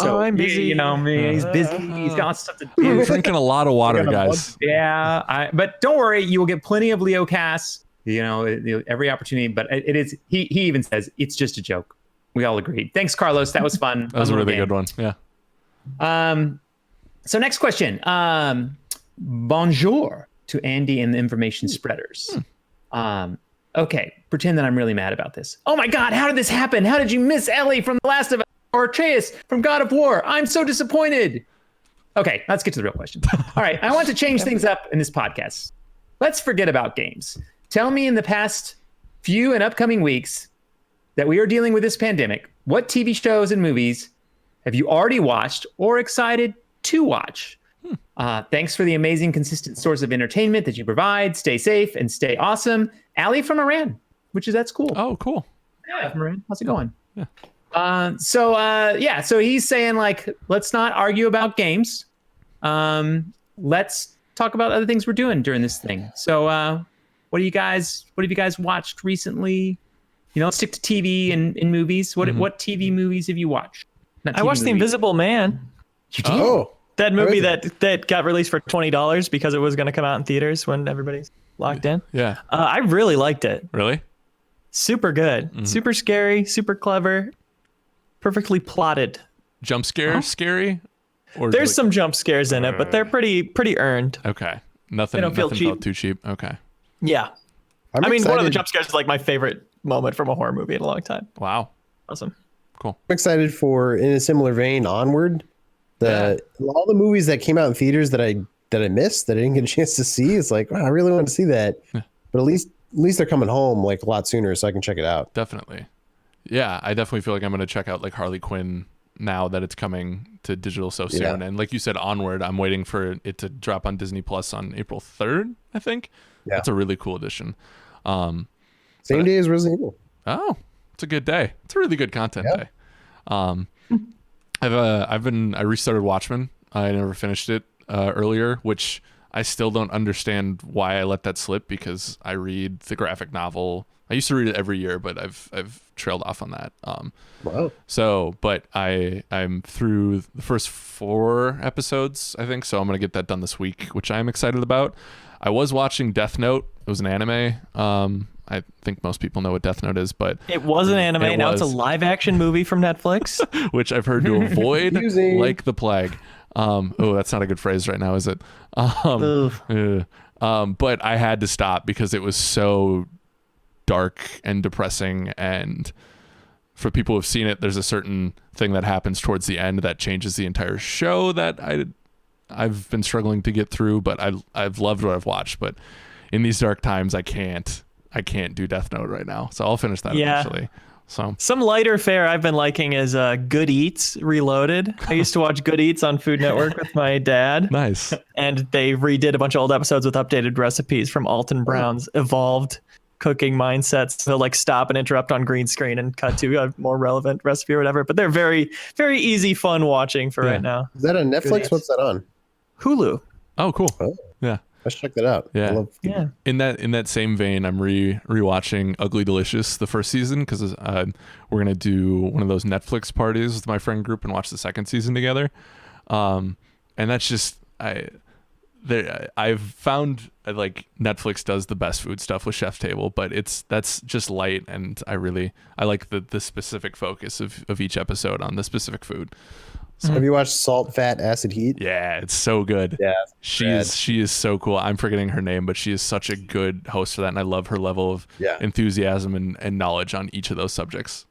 So, I'm busy. You know, he's busy. He's got stuff to do. We're drinking a lot of water, guys. Yeah, but don't worry, you will get plenty of Leo casts. You know, every opportunity. But it is. He even says it's just a joke. We all agreed. Thanks, Carlos. That was fun. That was a really good one. Yeah. So next question. Bonjour to Andy and the information spreaders. Okay, pretend that I'm really mad about this. Oh my God, how did this happen? How did you miss Ellie from The Last of Us or Atreus from God of War? I'm so disappointed. Okay, let's get to the real question. All right, I want to change things up in this podcast. Let's forget about games. Tell me in the past few and upcoming weeks that we are dealing with this pandemic, what TV shows and movies have you already watched or excited to watch? Thanks for the amazing, consistent source of entertainment that you provide. Stay safe and stay awesome. Allie from Iran, that's cool. Oh, cool. Yeah, from Iran. How's it going? Yeah. So he's saying, like, let's not argue about games. Let's talk about other things we're doing during this thing. So what have you guys watched recently? You know, stick to TV and movies. What TV movies have you watched? I watched The Invisible Man. You did? Oh, That movie that got released for $20 because it was going to come out in theaters when everybody's locked in. Yeah. I really liked it. Really? Super good. Super scary, super clever, perfectly plotted. Jump scare scary? Or There's some jump scares in it, but they're pretty earned. Okay. Nothing, don't feel nothing cheap. felt too cheap. Okay. Yeah. I'm I mean, one of the excited- jump scares is like my favorite moment from a horror movie in a long time. Wow. Awesome. Cool. I'm excited for, in a similar vein, Onward. All the movies that came out in theaters that I missed, that I didn't get a chance to see. It's like, wow, I really want to see that. But at least they're coming home like a lot sooner, so I can check it out. Definitely. Yeah, I definitely feel like I'm going to check out like Harley Quinn now that it's coming to digital so soon. Yeah. And like you said, Onward, I'm waiting for it to drop on Disney Plus on April 3rd, I think. Yeah. That's a really cool addition. Same day as Resident Evil. Oh, it's a good day. It's a really good content day. I restarted Watchmen. I never finished it earlier, which I still don't understand why I let that slip, because I read the graphic novel. I used to read it every year, but I've trailed off on that. Wow. So, but I'm through the first 4 episodes, I think. So I'm gonna get that done this week, which I'm excited about. I was watching Death Note. It was an anime. I think most people know what Death Note is, but It was an anime. Now it's a live action movie from Netflix. which I've heard to avoid Confusing. like the plague. Oh, that's not a good phrase right now, is it? But I had to stop because it was so dark and depressing, and for people who've seen it, there's a certain thing that happens towards the end that changes the entire show that I've been struggling to get through, but I've loved what I've watched. But in these dark times, I can't do Death Note right now, so I'll finish that eventually. So some lighter fare I've been liking is Good Eats Reloaded. I used to watch Good Eats on Food Network with my dad. nice. And they redid a bunch of old episodes with updated recipes from Alton Brown's evolved cooking mindsets. They'll like stop and interrupt on green screen and cut to a more relevant recipe or whatever. But they're very, very easy, fun watching for right now. Is that on Netflix? What's that on? Hulu. Oh, cool. Oh. Yeah. Let's check that out. Yeah. Yeah. In that same vein, I'm rewatching Ugly Delicious, the first season, because we're gonna do one of those Netflix parties with my friend group and watch the second season together. And that's just I've found like Netflix does the best food stuff with Chef's Table, but that's just light, and I like the specific focus of each episode on the specific food. So have you watched Salt, Fat, Acid, Heat? Yeah, it's so good. Yeah, she is so cool. I'm forgetting her name, but she is such a good host for that, and I love her level of enthusiasm and knowledge on each of those subjects.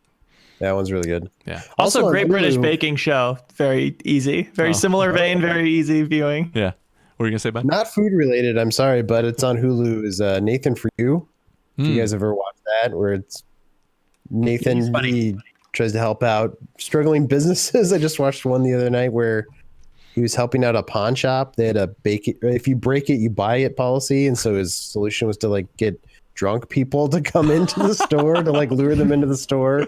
That one's really good. Yeah. Also, Great British Baking Show. Very easy. Very similar vein. Very easy viewing. Yeah. What are you gonna say, Ben? Not food related, I'm sorry, but it's on Hulu. Is Nathan For You? If you guys ever watched that, where it's Nathan, he tries to help out struggling businesses. I just watched one the other night where he was helping out a pawn shop. They had a if you break it, you buy it policy, and so his solution was to like get drunk people to come into the store to like lure them into the store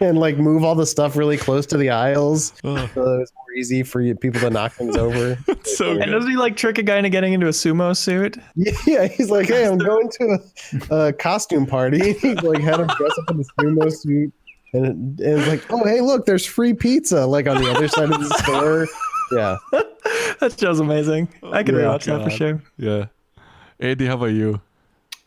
and like move all the stuff really close to the aisles, so it was more easy for people to knock things over. So good. And doesn't he like trick a guy into getting into a sumo suit? Yeah, he's like, hey, I'm going to a costume party. He like had him dress up in the sumo suit, and it's like, oh, hey, look, there's free pizza like on the other side of the store. Yeah, That show's amazing. I could rewatch that for sure. Yeah. Andy, how about you?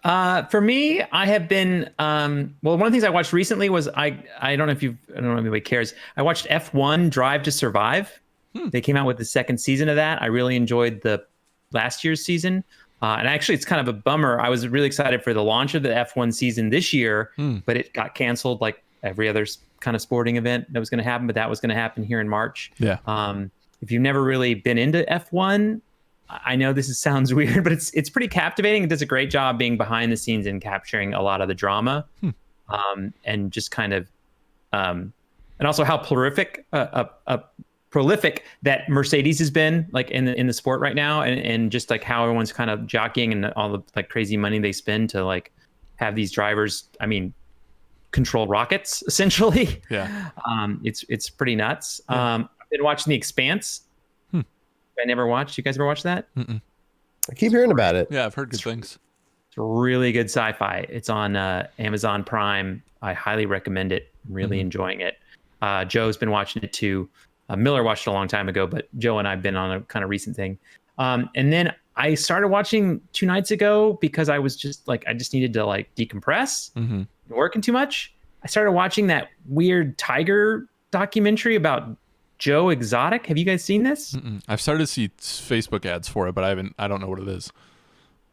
For me, I have been well, one of the things I watched recently was I don't know if anybody cares. I watched F1 Drive to Survive. They came out with the second season of that. I really enjoyed the last year's season. And actually it's kind of a bummer. I was really excited for the launch of the F1 season this year, but it got canceled like every other kind of sporting event that was going to happen, but that was going to happen here in March. Yeah. If you've never really been into F1, I know this sounds weird, but it's pretty captivating. It does a great job being behind the scenes and capturing a lot of the drama, and just kind of, and also how prolific that Mercedes has been like in the sport right now, and just like how everyone's kind of jockeying and all the like crazy money they spend to like have these drivers, control rockets essentially. Yeah. It's pretty nuts. I've been watching The Expanse. I never watched. You guys ever watch that? Mm-mm. I keep hearing about it. Yeah, I've heard good things. It's really good sci-fi. It's on Amazon Prime. I highly recommend it. I'm really enjoying it. Joe's been watching it too. Miller watched it a long time ago, but Joe and I have been on a kind of recent thing. And then I started watching 2 nights ago because I was just like, I just needed to like decompress, working too much. I started watching that weird tiger documentary about Joe Exotic. Have you guys seen this? I've started to see Facebook ads for it, but I don't know what it is.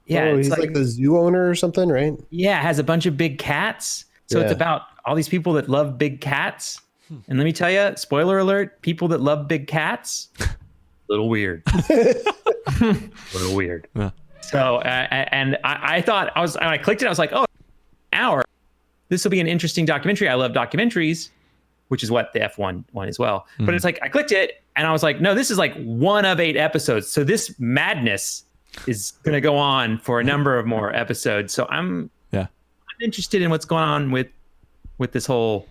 Yeah, he's like the zoo owner or something, right? Yeah, it has a bunch of big cats. So it's about all these people that love big cats. And let me tell you, spoiler alert, people that love big cats, a little weird. Little weird. Yeah. So, and I thought, when I clicked it, I was like, oh, an hour. This will be an interesting documentary. I love documentaries, which is what the F1 one as well. But it's like, I clicked it and I was like, no, this is like 1 of 8 episodes. So this madness is going to go on for a number of more episodes. So I'm interested in what's going on with this whole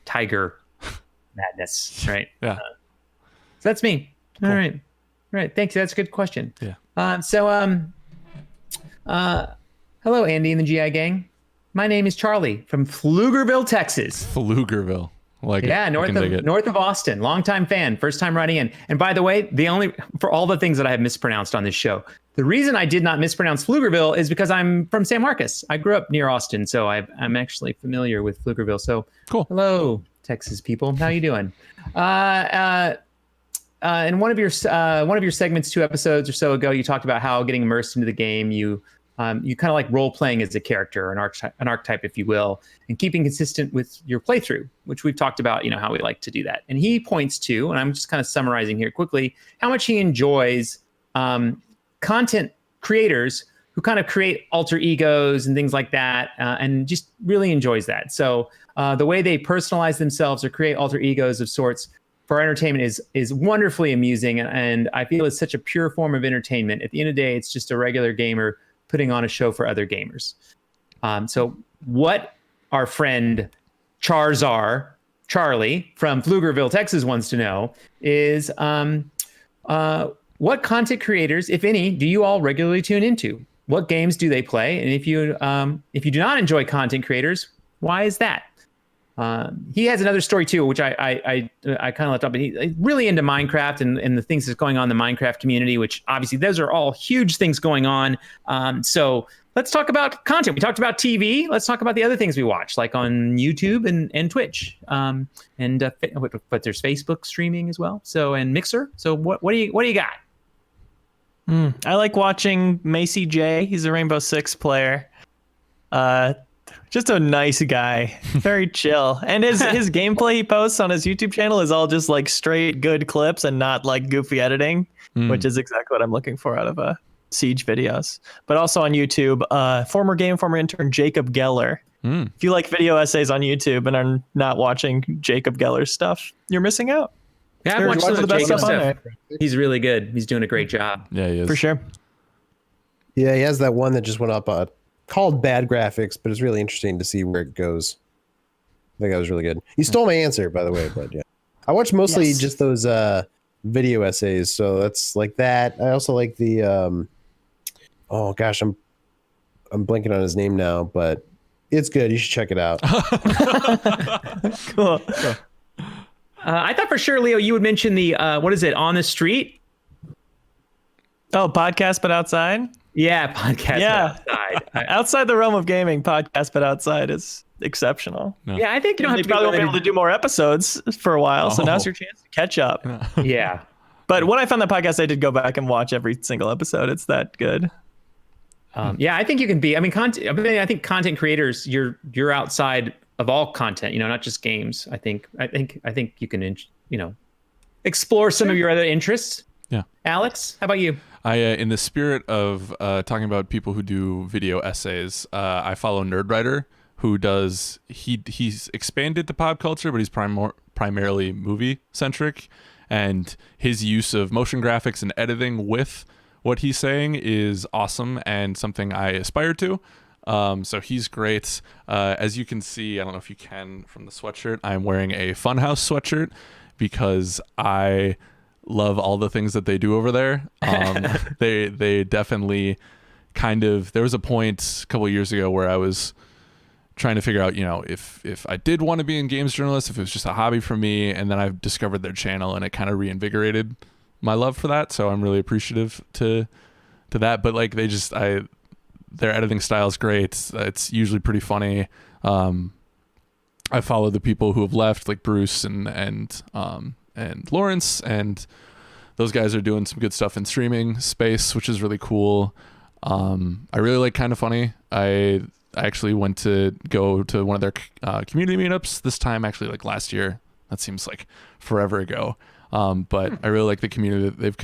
tiger madness, right? Yeah. So that's me. Cool. All right. Thanks. That's a good question. Yeah. Hello, Andy and the GI gang. My name is Charlie from Pflugerville, Texas. Pflugerville. Like Yeah, north of Austin. Longtime fan, first time writing in. And by the way, for all the things that I have mispronounced on this show, the reason I did not mispronounce Pflugerville is because I'm from San Marcos. I grew up near Austin, so I'm actually familiar with Pflugerville. So Cool. Hello, Texas people. How you doing? In one of your segments 2 episodes or so ago, you talked about how getting immersed into the game, you kind of like role playing as a character, an archetype, if you will, and keeping consistent with your playthrough, which we've talked about, how we like to do that. And he points to, and I'm just kind of summarizing here quickly, how much he enjoys content creators who kind of create alter egos and things like that, and just really enjoys that. So the way they personalize themselves or create alter egos of sorts for entertainment is wonderfully amusing, and I feel it's such a pure form of entertainment. At the end of the day, it's just a regular gamer putting on a show for other gamers. So what our friend Charlie from Pflugerville, Texas wants to know is what content creators, if any, do you all regularly tune into? What games do they play? And if you do not enjoy content creators, why is that? He has another story too, which I kind of left up. But he's really into Minecraft and the things that's going on in the Minecraft community, which obviously those are all huge things going on. So let's talk about content. We talked about TV. Let's talk about the other things we watch, like on YouTube and Twitch. But there's Facebook streaming as well. So and Mixer. So what do you got? I like watching Macy J. He's a Rainbow Six player. Just a nice guy, very chill. And his gameplay he posts on his YouTube channel is all just like straight good clips and not like goofy editing, which is exactly what I'm looking for out of Siege videos. But also on YouTube, former intern Jacob Geller. If you like video essays on YouTube and are not watching Jacob Geller's stuff, you're missing out. Yeah, I've watched One some of the of best Jacob's stuff on stuff. there. He's really good. He's doing a great job. Yeah, he is. For sure. Yeah, he has that one that just went up called Bad Graphics, but it's really interesting to see where it goes. I think that was really good. You stole my answer, by the way, but yeah. I watch mostly just those video essays, so that's like that. I also like the oh gosh, I'm blanking on his name now, but it's good. You should check it out. Cool. I thought for sure, Leo, you would mention the what is it, On the Street? Oh, podcast but outside? Yeah, podcast. Yeah. Outside. Outside the realm of gaming, podcast but outside is exceptional. Yeah, I think you don't have They to probably won't be limited- able to do more episodes for a while, so now's your chance to catch up. Yeah. But when I found that podcast, I did go back and watch every single episode. It's that good. Yeah, I think you can be. I mean, I think content creators, you're outside of all content. Not just games. I think you can, explore some of your other interests. Yeah. Alex, how about you? I, in the spirit of talking about people who do video essays, I follow Nerdwriter, who does he's expanded to pop culture, but he's primarily movie centric, and his use of motion graphics and editing with what he's saying is awesome and something I aspire to. So he's great. As you can see, I don't know if you can from the sweatshirt, I'm wearing a Funhouse sweatshirt because I love all the things that they do over there. They definitely there was a point a couple of years ago where I was trying to figure out, if I did want to be in games journalist, if it was just a hobby for me, and then I discovered their channel and it kind of reinvigorated my love for that. So I'm really appreciative to that. But like their editing style is great. It's usually pretty funny. I follow the people who have left, like Bruce and Lawrence, and those guys are doing some good stuff in streaming space, which is really cool. I really like Kinda Funny. I actually went to go to one of their community meetups this time, actually like last year. That seems like forever ago. But I really like the community that they've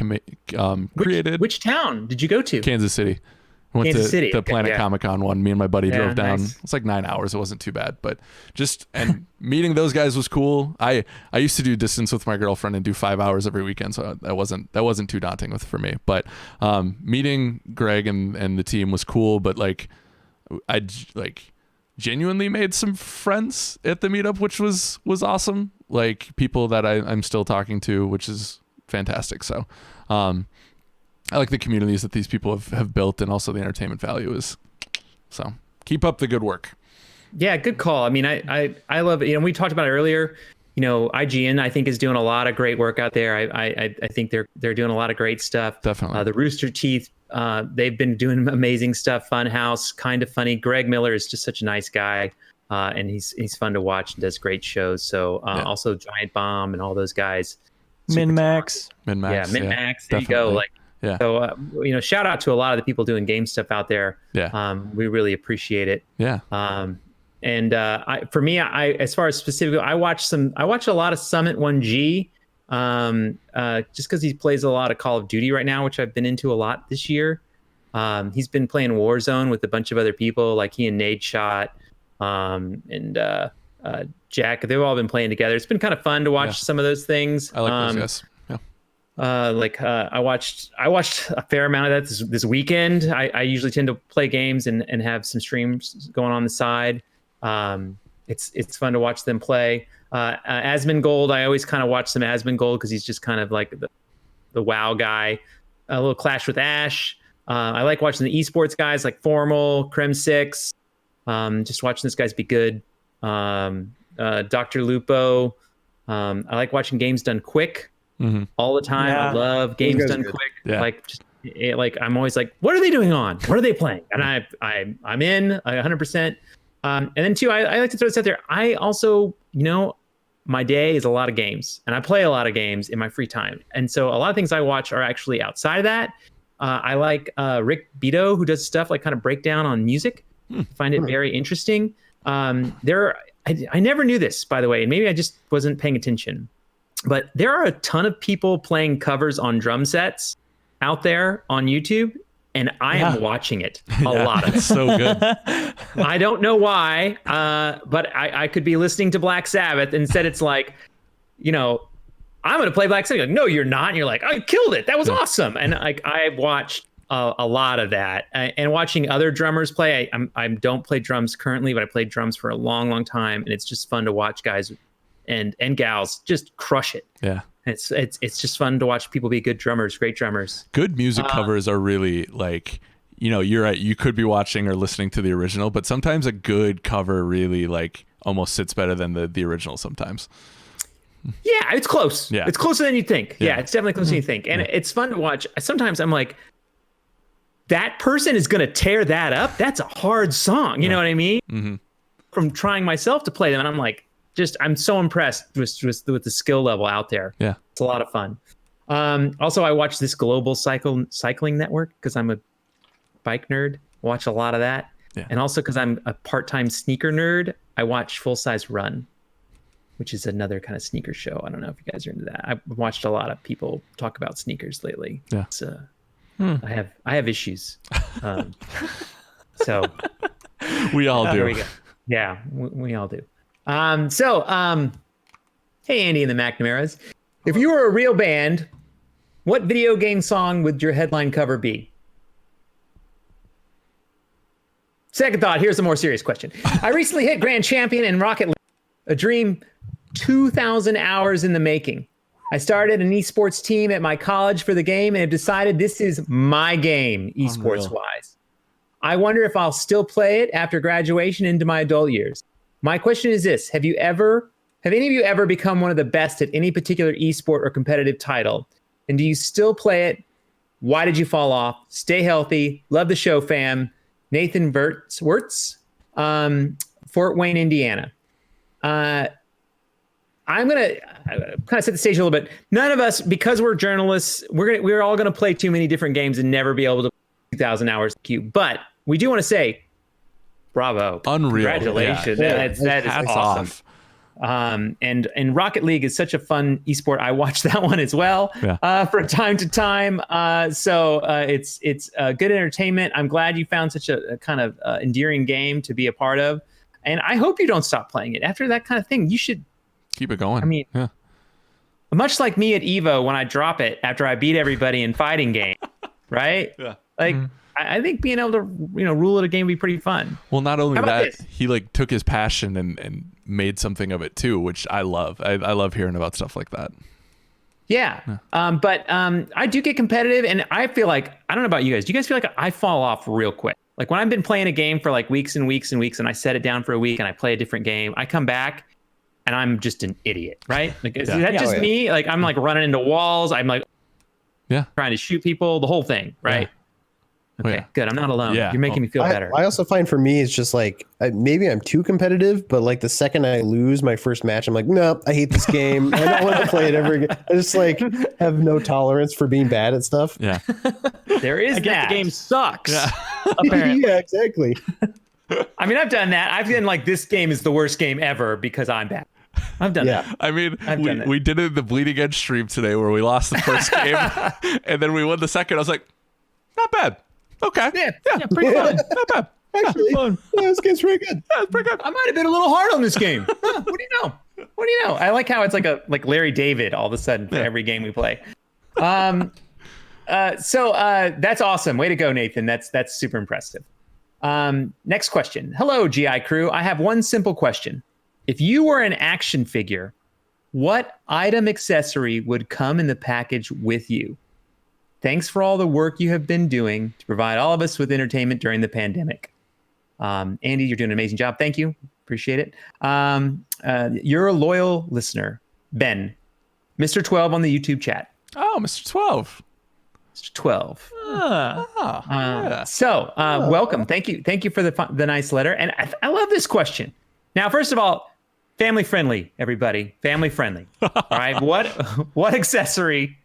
created. Which town did you go to? Kansas City. Went Kansas City. to Okay, Planet yeah. Comic-Con one. Me and my buddy drove down. Nice. It's like 9 hours. It wasn't too bad, but and meeting those guys was cool. I used to do distance with my girlfriend and do 5 hours every weekend, so that wasn't too daunting for me. But meeting Greg and the team was cool. But genuinely made some friends at the meetup, which was awesome. Like people that I'm still talking to, which is fantastic. So I like the communities that these people have built, and also the entertainment value is. So keep up the good work. Yeah, good call. I mean, I love it. We talked about it earlier. IGN, I think, is doing a lot of great work out there. I think they're doing a lot of great stuff. Definitely. The Rooster Teeth, they've been doing amazing stuff. Funhouse, kind of funny. Greg Miller is just such a nice guy, and he's fun to watch and does great shows. So also Giant Bomb and all those guys. Min-Max. Yeah, Min-Max. There definitely. you go. So shout out to a lot of the people doing game stuff out there. Yeah. We really appreciate it. Yeah. And for me, as far as specifically, I watch a lot of Summit 1G, just because he plays a lot of Call of Duty right now, which I've been into a lot this year. He's been playing Warzone with a bunch of other people, like he and Nade Shot, and Jack. They've all been playing together. It's been kind of fun to watch some of those things. I like those guys. Yeah. I watched a fair amount of that this weekend. I usually tend to play games and have some streams going on the side. It's fun to watch them play. Asmongold, I always kind of watch some Asmongold because he's just kind of like the WoW guy. A little Clash with Ash. I like watching the esports guys like Formal, Krem6. Just watching these guys be good. Dr. Lupo. I like watching games done quick all the time. Yeah. I love games done quick. Yeah. Like I'm always like, what are they doing on? What are they playing? And I'm in 100%. And then too, I like to throw this out there. I also, my day is a lot of games, and I play a lot of games in my free time. And so a lot of things I watch are actually outside of that. I like Rick Beto, who does stuff like kind of breakdown on music. I find it very interesting. I never knew this, by the way, and maybe I just wasn't paying attention. But there are a ton of people playing covers on drum sets out there on YouTube, and I am watching it a lot of it. So good. I don't know why, but I could be listening to Black Sabbath. Instead, it's like, I'm going to play Black Sabbath. Like, no, you're not. And you're like, I killed it. That was awesome. And I've watched a lot of that. And watching other drummers play. I don't play drums currently, but I played drums for a long, long time. And it's just fun to watch guys and gals just crush it. Yeah. It's just fun to watch people be good drummers, great drummers. Good music covers are really like, you're right. You could be watching or listening to the original, but sometimes a good cover really like almost sits better than the original sometimes. Yeah, it's close. Yeah. It's closer than you think. Yeah, it's definitely closer than you think. And it's fun to watch. Sometimes I'm like, that person is going to tear that up. That's a hard song. You know what I mean? Mm-hmm. From trying myself to play them. And I'm like, I'm so impressed with the skill level out there. Yeah. It's a lot of fun. Also, I watch this Global Cycling Network because I'm a bike nerd. Watch a lot of that. Yeah. And also because I'm a part-time sneaker nerd, I watch Full Size Run, which is another kind of sneaker show. I don't know if you guys are into that. I've watched a lot of people talk about sneakers lately. Yeah. It's, I have issues. So we all do. There we go. Yeah, we all do. Hey, Andy and the McNamara's. If you were a real band, what video game song would your headline cover be? Second thought, here's a more serious question. I recently hit Grand Champion in Rocket League, a dream 2,000 hours in the making. I started an esports team at my college for the game and have decided this is my game, esports-wise. I wonder if I'll still play it after graduation into my adult years. My question is this: have any of you ever become one of the best at any particular esport or competitive title? And do you still play it? Why did you fall off? Stay healthy. Love the show, fam. Nathan Wirtz, Fort Wayne, Indiana. I'm gonna kind of set the stage a little bit. None of us, because we're journalists, we're all gonna play too many different games and never be able to play 2,000 hours queue. But we do want to say, bravo, unreal, congratulations! Yeah. That is awesome. And Rocket League is such a fun esport. I watch that one as well from time to time. So it's good entertainment. I'm glad you found such a kind of endearing game to be a part of, and I hope you don't stop playing it after that kind of thing. You should keep it going. I mean, much like me at Evo when I drop it after I beat everybody in fighting game, right? Yeah. Like, I think being able to, rule at a game would be pretty fun. Well, not only How about that, this? he like took his passion and made something of it too, which I love. I love hearing about stuff like that. Yeah. But I do get competitive, and I feel like, I don't know about you guys. Do you guys feel like I fall off real quick? Like when I've been playing a game for like weeks and weeks and weeks, and I set it down for a week and I play a different game, I come back and I'm just an idiot, right? Like, is that just me? Like I'm like running into walls. I'm like trying to shoot people, the whole thing, right? Yeah. Okay, good. I'm not alone. Yeah. You're making me feel better. I also find for me, it's just like, maybe I'm too competitive, but like the second I lose my first match, I'm like, no, I hate this game. I don't want to play it ever again. I just like have no tolerance for being bad at stuff. Yeah. There is I guess that. the game sucks. Yeah. Apparently. Yeah, exactly. I mean, I've done that. I've been like, this game is the worst game ever because I'm bad. I've done that. I mean, I've done that. we did it in the Bleeding Edge stream today where we lost the first game and then we won the second. I was like, not bad. Okay. Yeah, Pretty fun. Not bad. Actually, yeah, this game's pretty good. Yeah, it's pretty good. I might have been a little hard on this game. Huh, what do you know? What do you know? I like how it's like Larry David all of a sudden for every game we play. So that's awesome. Way to go, Nathan. That's super impressive. Next question. Hello, GI crew. I have one simple question. If you were an action figure, what item accessory would come in the package with you? Thanks for all the work you have been doing to provide all of us with entertainment during the pandemic. Andy, you're doing an amazing job. Thank you. Appreciate it. You're a loyal listener. Ben, Mr. 12 on the YouTube chat. Oh, Mr. 12. Mr. 12. Yeah. So welcome. Thank you for the nice letter. And I love this question. Now, first of all, family friendly, everybody. Family friendly. All right. What accessory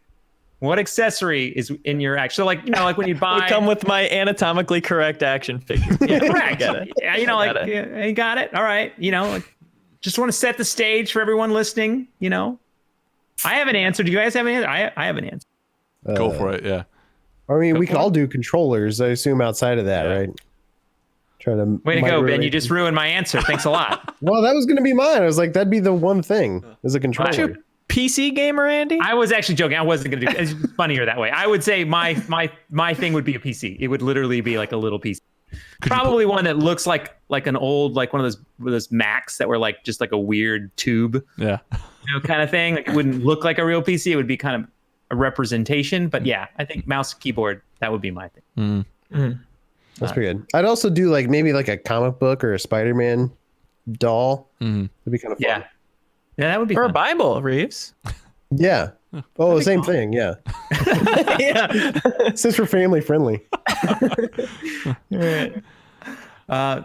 is in your action? So like when you buy, Would come with my anatomically correct action figure. yeah, correct. Get it. Yeah, you got it. All right. Just want to set the stage for everyone listening. I have an answer. Do you guys have an answer? I have an answer. Go for it. Yeah. I mean, we can all do controllers, I assume, outside of that, right? Try to. Way to go, Ben. You just ruined my answer. Thanks a lot. Well, that was going to be mine. I was like, that'd be the one thing is a controller. PC gamer, Andy? I was actually joking. I wasn't going to do it. It's funnier that way. I would say my thing would be a PC. It would literally be like a little PC. Probably one that looks like an old, like one of those Macs that were like just like a weird tube, Yeah. kind of thing. Like it wouldn't look like a real PC. It would be kind of a representation. But yeah, I think mouse keyboard, that would be my thing. That's pretty good. I'd also do like maybe like a comic book or a Spider-Man doll. It'd be kind of fun. Yeah, that would be Or a fun. Bible, Reeves. Yeah. Oh, same thing. Yeah. Yeah. Since we're family friendly. Leo? I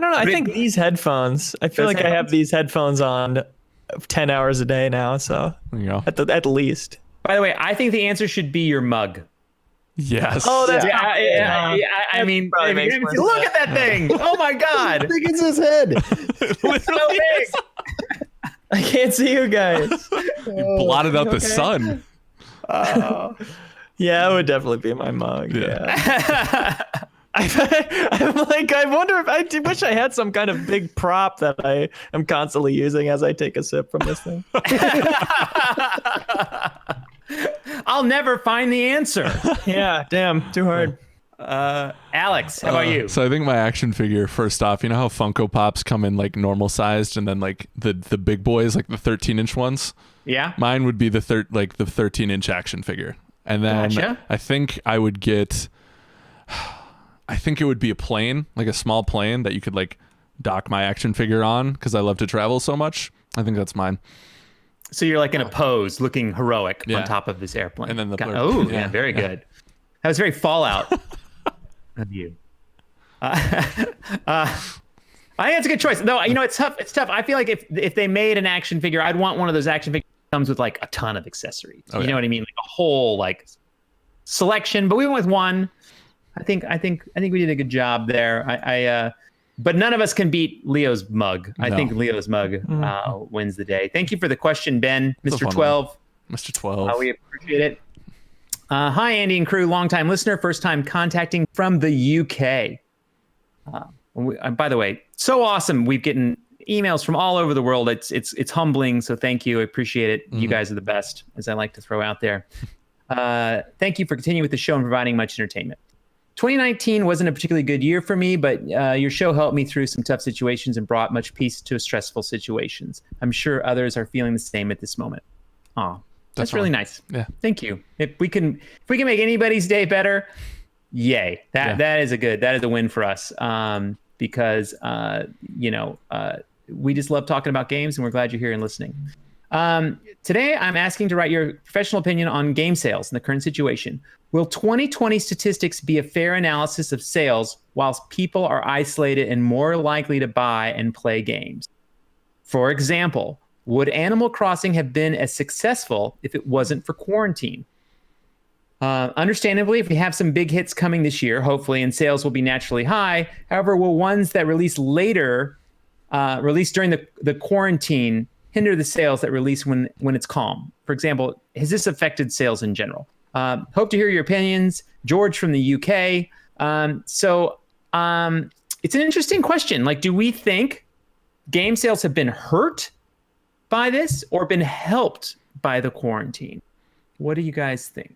don't know. I think these headphones, I feel like I have these headphones on 10 hours a day now. So There you go. at least. By the way, I think the answer should be your mug. Yes. Oh, that's I mean, probably makes look more at that thing. Oh my God. I think it's his head. It's so big. I can't see you guys. You blotted out the sun. Yeah, it would definitely be my mug. Yeah. I'm like, I wonder if I wish I had some kind of big prop that I am constantly using as I take a sip from this thing. I'll never find the answer. Yeah, damn, too hard. Alex, how about you? So I think my action figure, first off, you know how Funko Pops come in like normal sized and then like the big boys, like the 13-inch ones? Yeah. Mine would be the 13-inch action figure. And then Gotcha. I think I would get, I think it would be a plane, like a small plane that you could like dock my action figure on because I love to travel so much. I think that's mine. So you're like in a pose looking heroic Yeah. on top of this airplane. And then the oh, yeah, very yeah. good. That was very Fallout of you. I think it's a good choice. No, it's tough. It's tough. I feel like if they made an action figure, I'd want one of those action figures that comes with like a ton of accessories. Oh, You yeah. know what I mean? Like a whole like selection. But we went with one. I think we did a good job there. But none of us can beat Leo's mug. I No. think Leo's mug wins the day. Thank you for the question, Ben, It's a Mr. fun 12. Mr. 12. We appreciate it. Hi, Andy and crew, longtime listener, first time contacting from the UK. By the way, so awesome. We've gotten emails from all over the world. It's humbling. So thank you. I appreciate it. You guys are the best, as I like to throw out there. Thank you for continuing with the show and providing much entertainment. 2019 wasn't a particularly good year for me, but your show helped me through some tough situations and brought much peace to stressful situations. I'm sure others are feeling the same at this moment. Aw, that's really nice. Yeah. Thank you. If we can make anybody's day better, yay. That is a win for us. Because we just love talking about games, and we're glad you're here and listening. Today, I'm asking to write your professional opinion on game sales in the current situation. Will 2020 statistics be a fair analysis of sales whilst people are isolated and more likely to buy and play games? For example, would Animal Crossing have been as successful if it wasn't for quarantine? Understandably, if we have some big hits coming this year, hopefully, and sales will be naturally high. However, will ones that release later, released during the quarantine, hinder the sales that release when it's calm? For example, has this affected sales in general? Hope to hear your opinions. George from the UK. It's an interesting question. Like, do we think game sales have been hurt by this or been helped by the quarantine? What do you guys think?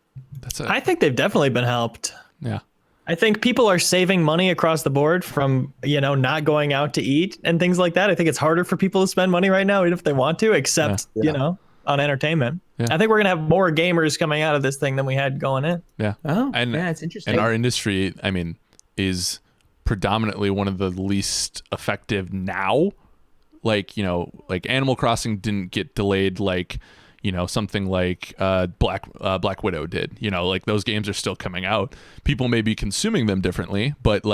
I think they've definitely been helped. Yeah. I think people are saving money across the board from, not going out to eat and things like that. I think it's harder for people to spend money right now, even if they want to, except, on entertainment. Yeah. I think we're going to have more gamers coming out of this thing than we had going in. Yeah. Oh, it's interesting. And our industry, is predominantly one of the least effective now. Like Animal Crossing didn't get delayed something like Black Widow did. Like those games are still coming out. People may be consuming them differently, but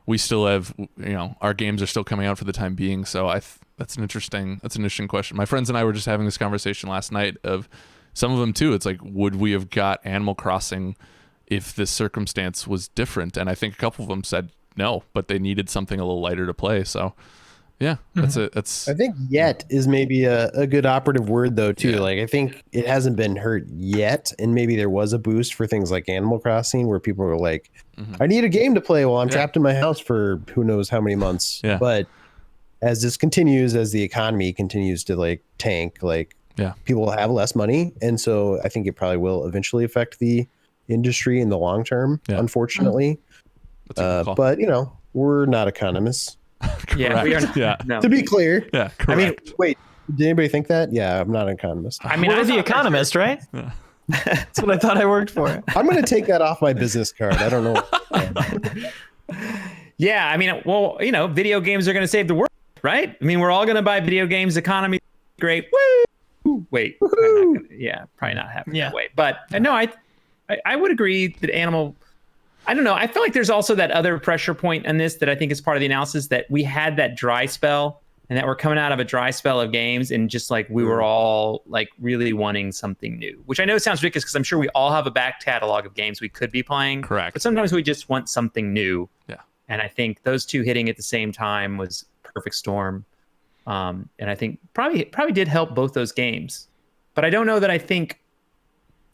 we still have, our games are still coming out for the time being. So that's an interesting question. My friends and I were just having this conversation last night of some of them too. It's like, would we have got Animal Crossing if this circumstance was different? And I think a couple of them said no, but they needed something a little lighter to play. So yeah, that's it. I think yet is maybe a good operative word though too. Yeah. I think it hasn't been hurt yet, and maybe there was a boost for things like Animal Crossing where people were like, I need a game to play while I'm trapped in my house for who knows how many months. Yeah. But as this continues, as the economy continues to tank, people will have less money, and so I think it probably will eventually affect the industry in the long term. Yeah. Unfortunately, but we're not economists. Yeah, we are. Yeah. No. To be clear. Yeah, correct. Wait, did anybody think that? Yeah, I'm not an economist. I'm the economist, right? Yeah. That's what I thought I worked for. I'm going to take that off my business card. I don't know. Yeah, video games are going to save the world, right? We're all going to buy video games. Economy, great. Woo! Wait. Probably not happening that way. But no, I would agree that I don't know. I feel like there's also that other pressure point in this that I think is part of the analysis, that we had that dry spell and that we're coming out of a dry spell of games, and just we were all really wanting something new, which I know sounds ridiculous because I'm sure we all have a back catalog of games we could be playing. Correct. But sometimes we just want something new. Yeah. And I think those two hitting at the same time was perfect storm. And I think probably did help both those games. But I don't know that I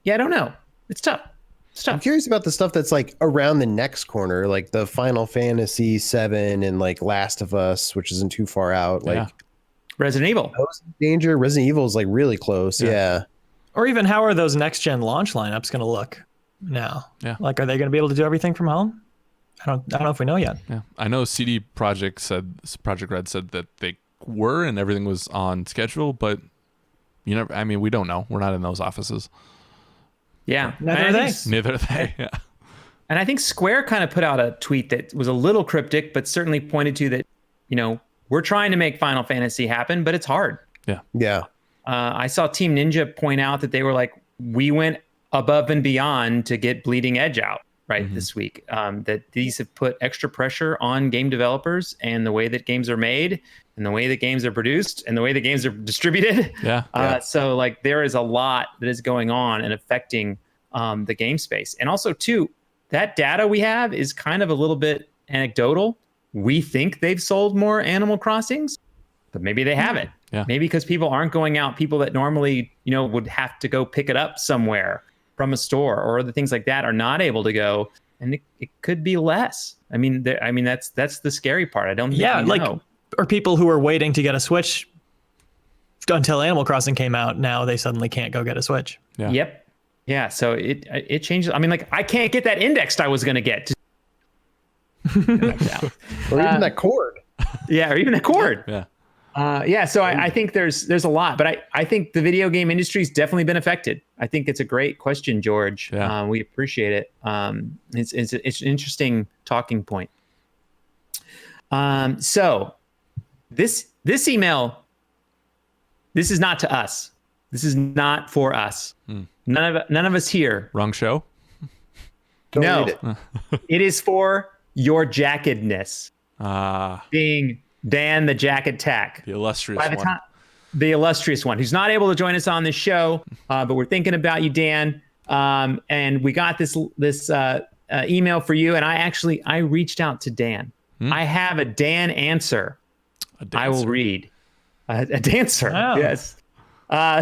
don't know. It's tough. I'm curious about the stuff that's around the next corner, like the Final Fantasy 7 and Last of Us, which isn't too far out. Resident Evil. Danger. Resident Evil is really close. Yeah. Or even how are those next gen launch lineups going to look now? Yeah. Are they going to be able to do everything from home? I don't know if we know yet. Yeah. I know CD Projekt Red said that they were and everything was on schedule, but we don't know. We're not in those offices. Yeah. Neither are they. Yeah. And I think Square kind of put out a tweet that was a little cryptic, but certainly pointed to that, we're trying to make Final Fantasy happen, but it's hard. Yeah. Yeah. I saw Team Ninja point out that they were we went above and beyond to get Bleeding Edge out this week. That these have put extra pressure on game developers and the way that games are made and the way that games are produced and the way that games are distributed. Yeah. So there is a lot that is going on and affecting the game space. And also too, that data we have is kind of a little bit anecdotal. We think they've sold more Animal Crossings, but maybe they haven't. Yeah. Maybe because people aren't going out. People that normally, would have to go pick it up somewhere from a store or other things like that are not able to go, and it could be less. That's the scary part. I don't think we know. Or people who are waiting to get a Switch until Animal Crossing came out, now they suddenly can't go get a Switch. Yeah. Yep. Yeah, so it changes. I mean, like I can't get that indexed I was going to get. Or even that chord. Yeah, or even the chord. Yeah. Yeah, so I think there's a lot, but I think the video game industry's definitely been affected. I think it's a great question, George. Yeah. We appreciate it. It's an interesting talking point. So this email, this is not to us. This is not for us. None of us here. Wrong show. Don't No, read it. it is for your jackedness. Being Dan the Jacket Tack. The illustrious By the one. time, the illustrious one, who's not able to join us on this show, but we're thinking about you, Dan. And we got this email for you, and I reached out to Dan. I have a Dan answer. I will read. A dancer. Wow. Yes.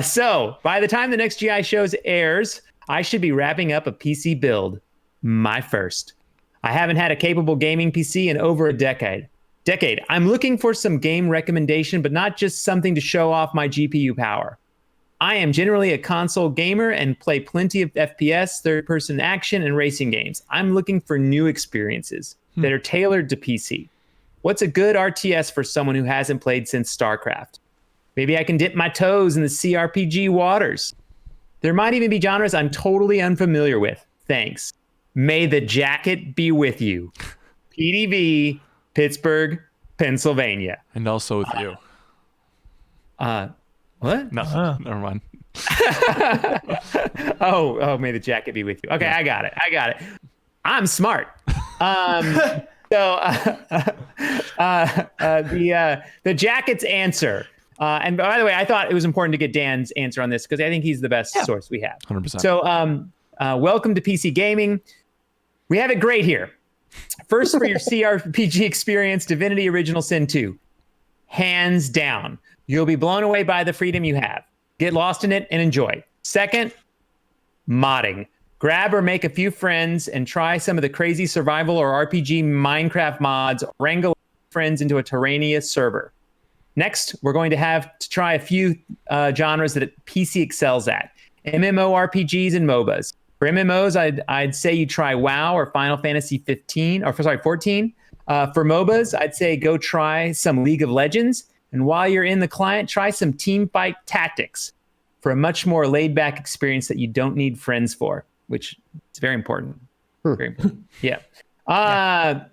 So by the time the next GI shows airs, I should be wrapping up a PC build, my first. I haven't had a capable gaming PC in over a decade. I'm looking for some game recommendation, but not just something to show off my GPU power. I am generally a console gamer and play plenty of FPS, third-person action, and racing games. I'm looking for new experiences that are tailored to PC. What's a good RTS for someone who hasn't played since StarCraft? Maybe I can dip my toes in the CRPG waters. There might even be genres I'm totally unfamiliar with. Thanks. May the jacket be with you. PDV, Pittsburgh, Pennsylvania. And also with you. What? No, never mind. Oh, may the jacket be with you. Okay, I got it. I'm smart. The jacket's answer. And by the way, I thought it was important to get Dan's answer on this because I think he's the best source we have. 100%. So, welcome to PC Gaming. We have it great here. First, for your CRPG experience, Divinity Original Sin 2. Hands down. You'll be blown away by the freedom you have. Get lost in it and enjoy. Second, modding. Grab or make a few friends and try some of the crazy survival or RPG Minecraft mods. Wrangle friends into a Terrania server. Next, we're going to have to try a few genres that PC excels at. MMORPGs and MOBAs. For MMOs, I'd say you try WoW or Final Fantasy 14. For MOBAs, I'd say go try some League of Legends. And while you're in the client, try some Teamfight Tactics for a much more laid-back experience that you don't need friends for, which is very important. Very important. Yeah. I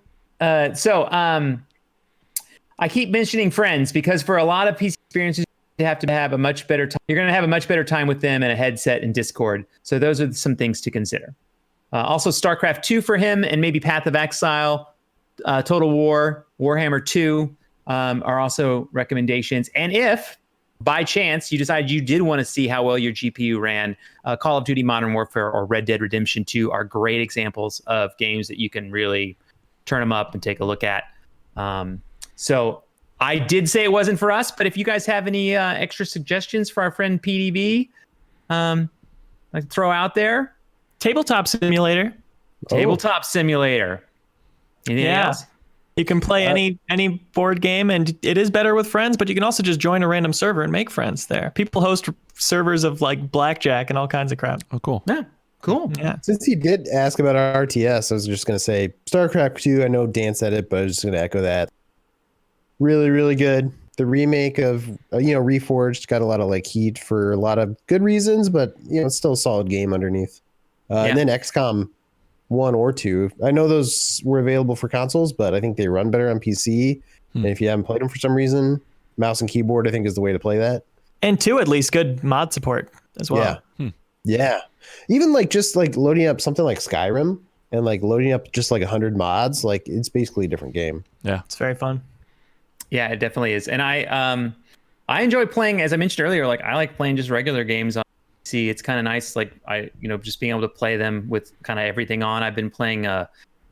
keep mentioning friends because for a lot of PC experiences, you have to have a much better time. You're going to have a much better time with them in a headset and Discord. So those are some things to consider. Also, StarCraft 2 for him, and maybe Path of Exile, Total War, Warhammer 2 are also recommendations. And if by chance you decide you did want to see how well your GPU ran, Call of Duty Modern Warfare or Red Dead Redemption 2 are great examples of games that you can really turn them up and take a look at. So I did say it wasn't for us, but if you guys have any extra suggestions for our friend PDB, like throw out there. Tabletop Simulator. Tabletop Simulator. Anything else? You can play any board game, and it is better with friends, but you can also just join a random server and make friends there. People host servers of like blackjack and all kinds of crap. Oh, cool. Yeah, cool. Yeah. Since he did ask about RTS, I was just going to say StarCraft 2. I know Dan said it, but I was just going to echo that. Really, really good. The remake of, Reforged got a lot of like heat for a lot of good reasons, but it's still a solid game underneath. And then XCOM 1 or 2. I know those were available for consoles, but I think they run better on PC. And if you haven't played them for some reason, mouse and keyboard, I think, is the way to play that. And 2, at least, good mod support as well. Yeah. Yeah. Even like just like loading up something like Skyrim and like loading up just like 100 mods, like it's basically a different game. Yeah. It's very fun. Yeah, it definitely is. And I enjoy playing, as I mentioned earlier, like I like playing just regular games on PC. It's kind of nice, like just being able to play them with kind of everything on. I've been playing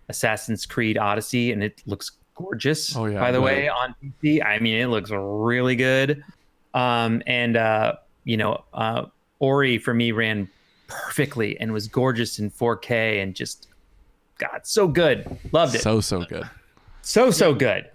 Assassin's Creed Odyssey, and it looks gorgeous. Oh, yeah, by the way, on PC. I mean, it looks really good. Ori for me ran perfectly and was gorgeous in 4K and just, God, so good. Loved it. So good. So good.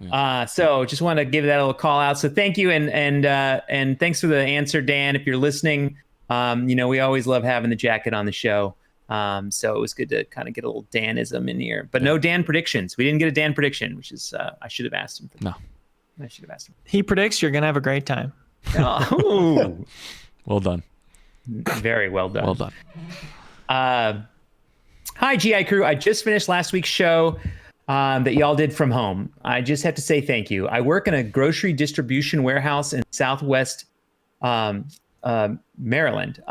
So just want to give that a little call out. So thank you, and thanks for the answer, Dan. If you're listening, We always love having the jacket on the show. So it was good to kind of get a little Danism in here. But no Dan predictions. We didn't get a Dan prediction, which is I should have asked him. No. I should have asked him. He predicts you're going to have a great time. Oh. Well done. Very well done. Well done. Hi, GI crew. I just finished last week's show that y'all did from home. I just have to say thank you. I work in a grocery distribution warehouse in Southwest Maryland.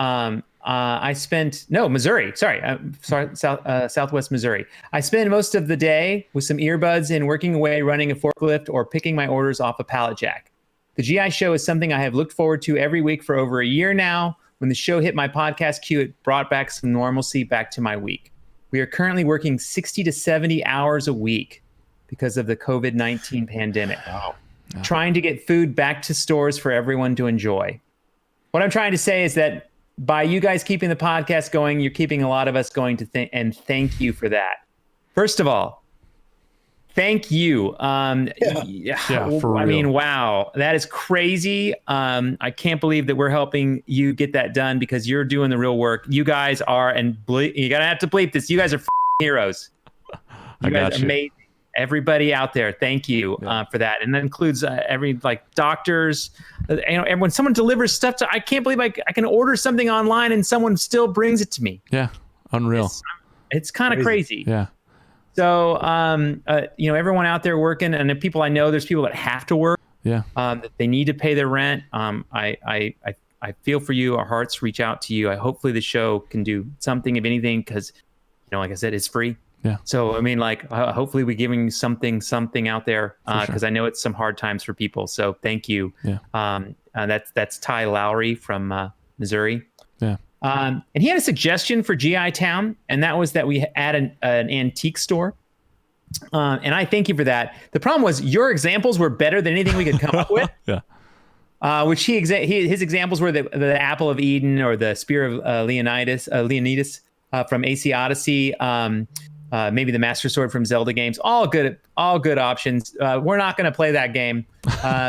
Missouri. Southwest Missouri. I spend most of the day with some earbuds and working away, running a forklift or picking my orders off a pallet jack. The GI show is something I have looked forward to every week for over a year now. When the show hit my podcast queue, it brought back some normalcy back to my week. We are currently working 60 to 70 hours a week because of the COVID-19 pandemic. Wow. Trying to get food back to stores for everyone to enjoy. What I'm trying to say is that by you guys keeping the podcast going, you're keeping a lot of us going to and thank you for that. First of all, thank you. For real. I mean, wow, that is crazy. I can't believe that we're helping you get that done because you're doing the real work. You guys are, and you're gonna have to bleep this. You guys are heroes. You guys are amazing. Everybody out there, thank you for that, and that includes doctors. And when someone delivers stuff I can't believe I can order something online and someone still brings it to me. Yeah, unreal. It's kind of crazy. Yeah. So, everyone out there working, and the people I know, there's people that have to work. Yeah. That they need to pay their rent. I feel for you. Our hearts reach out to you. Hopefully the show can do something, if anything, because, like I said, it's free. Yeah. So, I mean, hopefully we're giving you something out there, because I know it's some hard times for people. So thank you. Yeah. That's Ty Lowry from Missouri. Yeah. And he had a suggestion for GI Town, and that was that we add an antique store. And I thank you for that. The problem was your examples were better than anything we could come up with. Yeah. Which his examples were the Apple of Eden or the Spear of Leonidas from AC Odyssey. Maybe the Master Sword from Zelda games. All good options. We're not going to play that game.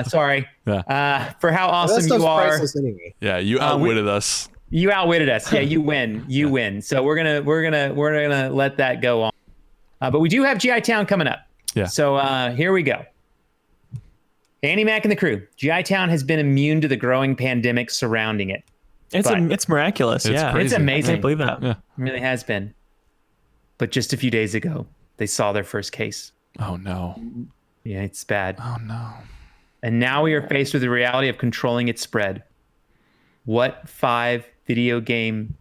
Sorry. Yeah. For how awesome you are. Anyway. Yeah, you outwitted us. You outwitted us. Yeah, you win. You win. So we're gonna let that go on. But we do have GI Town coming up. Yeah. So here we go. Andy Mack and the crew. GI Town has been immune to the growing pandemic surrounding it. It's miraculous. It's yeah. crazy. It's amazing. I can't believe that. Yeah. It really has been. But just a few days ago, they saw their first case. Oh no. Yeah, it's bad. Oh no. And now we are faced with the reality of controlling its spread. What 5 video game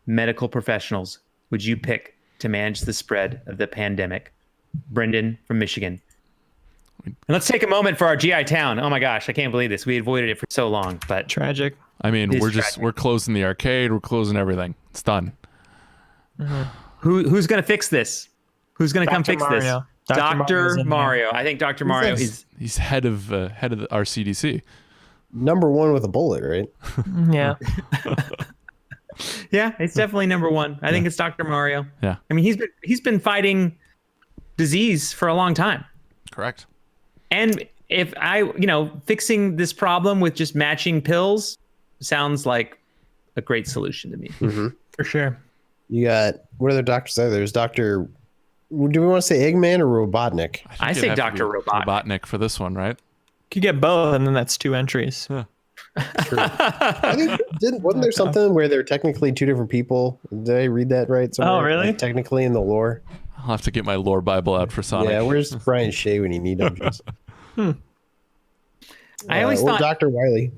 medical professionals would you pick to manage the spread of the pandemic? Brendan from Michigan. And let's take a moment for our GI Town. Oh my gosh, I can't believe this. We avoided it for so long, but Tragic. I mean, It's we're closing the arcade. We're closing everything. It's done. who's going to fix this? Who's going to come fix Mario. this? Dr. Dr. Mario. I think Dr. Mario is. He's head of our CDC. Number one with a bullet, right? Yeah. Yeah, it's definitely number one. I think it's Dr. Mario. Yeah. I mean, he's been fighting disease for a long time. Correct. And if fixing this problem with just matching pills sounds like a great solution to me. Mm-hmm. For sure. You got, what other doctors are there? There's Dr. Do we want to say Eggman or Robotnik? I think say it'd have to Dr. be Robotnik. Robotnik for this one, right? You get both, and then that's 2 entries. Yeah. True. I think, wasn't there something where they're technically 2 different people? Did I read that right somewhere? Oh, really? Like, technically in the lore. I'll have to get my lore Bible out for Sonic. Yeah, where's Brian Shea when you need him? I always or thought Dr. Wiley.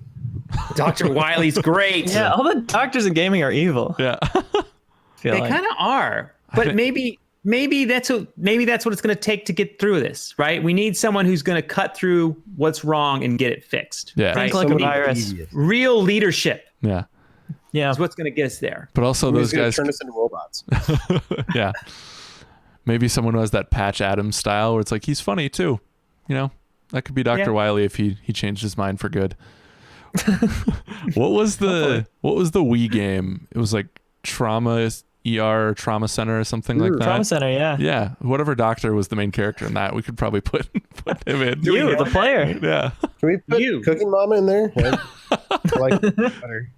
Dr. Wiley's great. Yeah, all the doctors in gaming are evil. Yeah. They kind of are, but maybe that's what it's going to take to get through this, right? We need someone who's going to cut through what's wrong and get it fixed. Yeah. Right? Think like a Somebody virus. devious. Real leadership Yeah. Yeah. is what's going to get us there. But also Who's those gonna guys. turn us into robots. Yeah. Maybe someone who has that Patch Adams style where it's like he's funny too. That could be Dr. Yeah. Wiley if he changed his mind for good. What was the Wii game? It was like Trauma Center or something like that. Trauma Center, yeah. Yeah, whatever doctor was the main character in that, we could probably put him in. You, the player. Yeah. Can we put You. Cooking Mama in there? Yeah. I like better.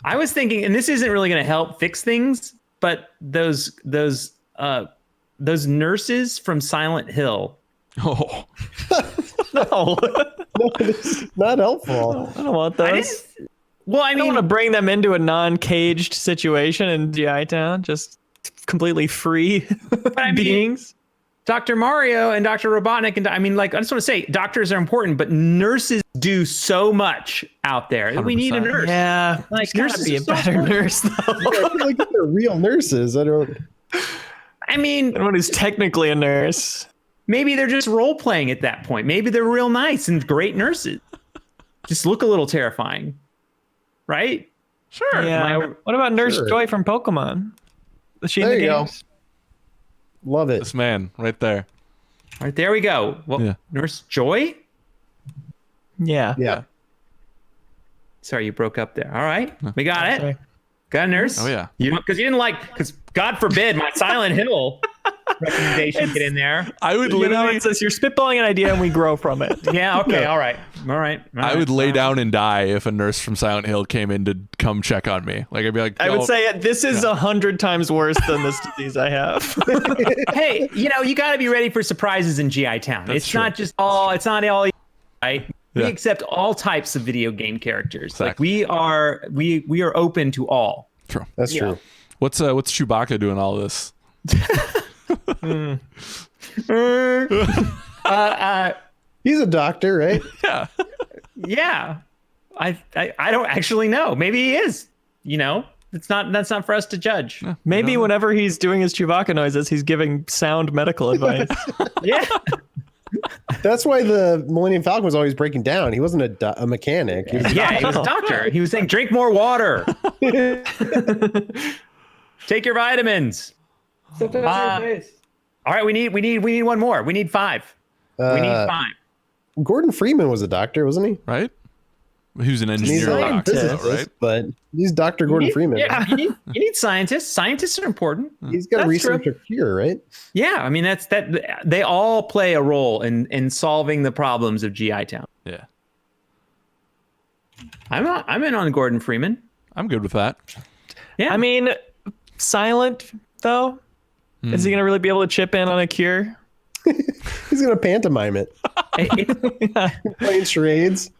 I was thinking, and this isn't really going to help fix things, but those nurses from Silent Hill. Oh, No, No, this is not helpful. I don't want I those. didn't. Well, I I don't mean, want to bring them into a non-caged situation in GI Town. Just completely free I mean, beings. Dr. Mario and Dr. Robotnik, and I mean, like, I just want to say, doctors are important, but nurses do so much out there. We need a 100%. nurse. Yeah, Like, there's gotta nurses be are a so better important. nurse though. I feel like they're real nurses. I don't. I mean, Anyone who's technically a nurse. maybe they're just role playing at that point. Maybe they're real nice and great nurses. Just look a little terrifying, right? sure. Yeah. What about Nurse Sure. Joy from Pokemon? Is she in There the you go. games? Love it. This man right there. All right, there we go. Well, Yeah. Nurse Joy. Yeah. Yeah. Sorry, you broke up there. All right, we got it. Sorry. Got a nurse. Oh, yeah. You because you didn't like because God forbid my Silent Hill recommendation get in there. I would You know, literally, it says you're spitballing an idea and we grow from it. Yeah. Okay. All right. All right. I would lay down and die if a nurse from Silent Hill came in to come check on me. Like I'd be like, I would "Oh, say this is 100 times worse than this disease I have. Hey, you got to be ready for surprises in GI Town. It's true. not just all. It's not all. Right. We Yeah. accept all types of video game characters. Like Exactly. we are open to all. True. That's Yeah. true. What's Chewbacca doing all this? He's a doctor, right? Yeah. Yeah. I don't actually know. Maybe he is. That's not for us to judge. Maybe whenever he's doing his Chewbacca noises, he's giving sound medical advice. Yeah. That's why the Millennium Falcon was always breaking down. He wasn't a mechanic. He was Yeah, he was a doctor. He was saying, drink more water. Take your vitamins. All right, we need one more. We need 5. We need 5. Gordon Freeman was a doctor, wasn't he? Right. He was an He's engineer, not a doctor, though, physicist, right? but he's Dr. Gordon Freeman. Yeah, you need scientists. Scientists are important. He's got to That's research true. a cure, right? Yeah, I mean that's that. They all play a role in solving the problems of GI Town. Yeah. I'm in on Gordon Freeman. I'm good with that. Yeah, I mean, silent, though? Is he going to really be able to chip in on a cure? He's gonna pantomime it, playing charades.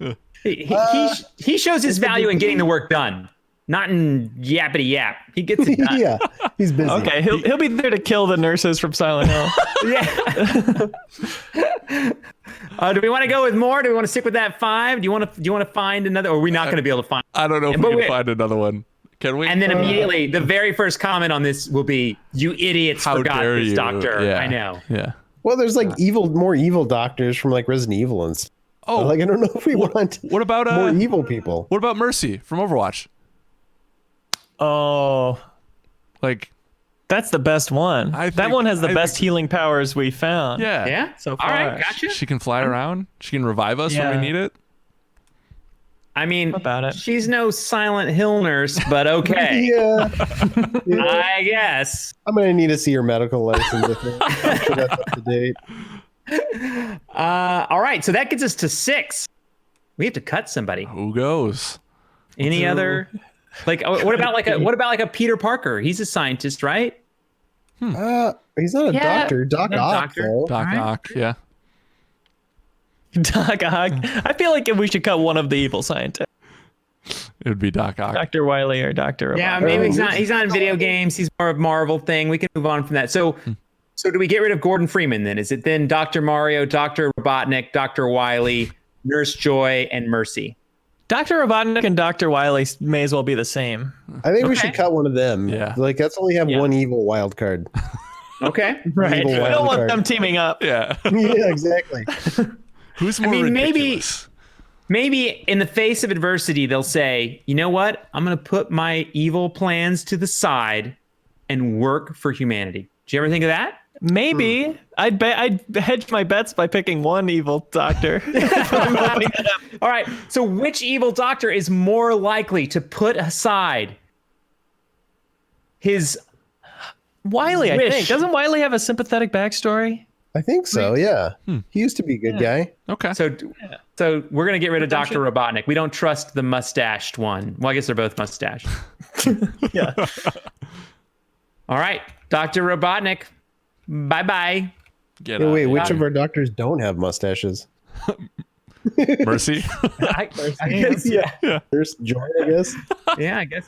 he shows his value in getting the work done, not in yappity yap. He gets it done. Yeah, he's busy. Okay, he'll be there to kill the nurses from Silent Hill. Yeah. Do we want to go with more? Do we want to stick with that 5? Do you want to find another? Or are we not going to be able to find? I don't know if But we wait. can find another one. Can we? And then immediately, the very first comment on this will be, "You idiots How forgot dare this you? doctor." Yeah. I know. Yeah. Well, there's like more evil doctors from like Resident Evil and stuff. Oh, Like I don't know if we want what about more evil people. what about Mercy from Overwatch? Oh, Like, that's the best one. I That think- one has the I best think- healing powers we found. yeah. Yeah. So All right. far. Gotcha. She can fly around. She can revive us when Yeah. we need it. I mean, about it. she's no Silent Hill nurse, but okay. Yeah, I guess. I'm gonna need to see your medical license. I think. I'm sure that's up to date. All right. So that gets us to 6. We have to cut somebody. Who goes? Any other? Like, what about like a Peter Parker? He's a scientist, right? He's not a Yeah, doctor. Doc not a Ock, doctor. though. Doc Alright. Ock. Yeah. Doc Ock. I feel like we should cut one of the evil scientists. It would be Doc Ock. Dr. Wiley or Dr. Yeah, Robotnik. maybe he's not in video games. He's more of a Marvel thing. We can move on from that. So do we get rid of Gordon Freeman then? Is it then Dr. Mario, Dr. Robotnik, Dr. Wiley, Nurse Joy, and Mercy? Dr. Robotnik and Dr. Wiley may as well be the same. I think we Okay. should cut one of them. Yeah. Like let's only have Yeah. one evil wild card. Okay. Right. Evil We don't wild want card. them teaming up. Yeah. Yeah, exactly. Who's more mean, ridiculous? Maybe in the face of adversity, they'll say, you know what? I'm going to put my evil plans to the side and work for humanity. Did you ever think of that? Maybe. I'd hedge my bets by picking one evil doctor. I'm hoping that happens. All right. So which evil doctor is more likely to put aside his Wiley, I Wish. think. Doesn't Wiley have a sympathetic backstory? I think so. Yeah. He used to be a good guy. Okay. So we're gonna get rid of Dr. Robotnik. We don't trust the mustached one. Well, I guess they're both mustached. Yeah. All right, Dr. Robotnik. Bye bye. Get Wait, out. which of our doctors don't have mustaches? Mercy. I guess, yeah. There's Joy, I guess. Yeah, I guess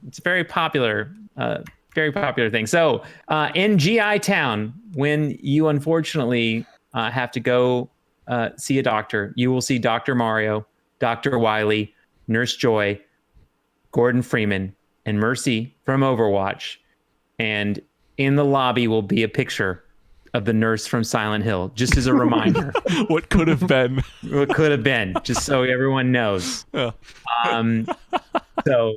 it's a very popular thing. So in GI Town, when you unfortunately have to go see a doctor, you will see Dr. Mario, Dr. Wily, Nurse Joy, Gordon Freeman, and Mercy from Overwatch. And in the lobby will be a picture of the nurse from Silent Hill, just as a reminder. What could have been. What could have been, just so everyone knows. Yeah. So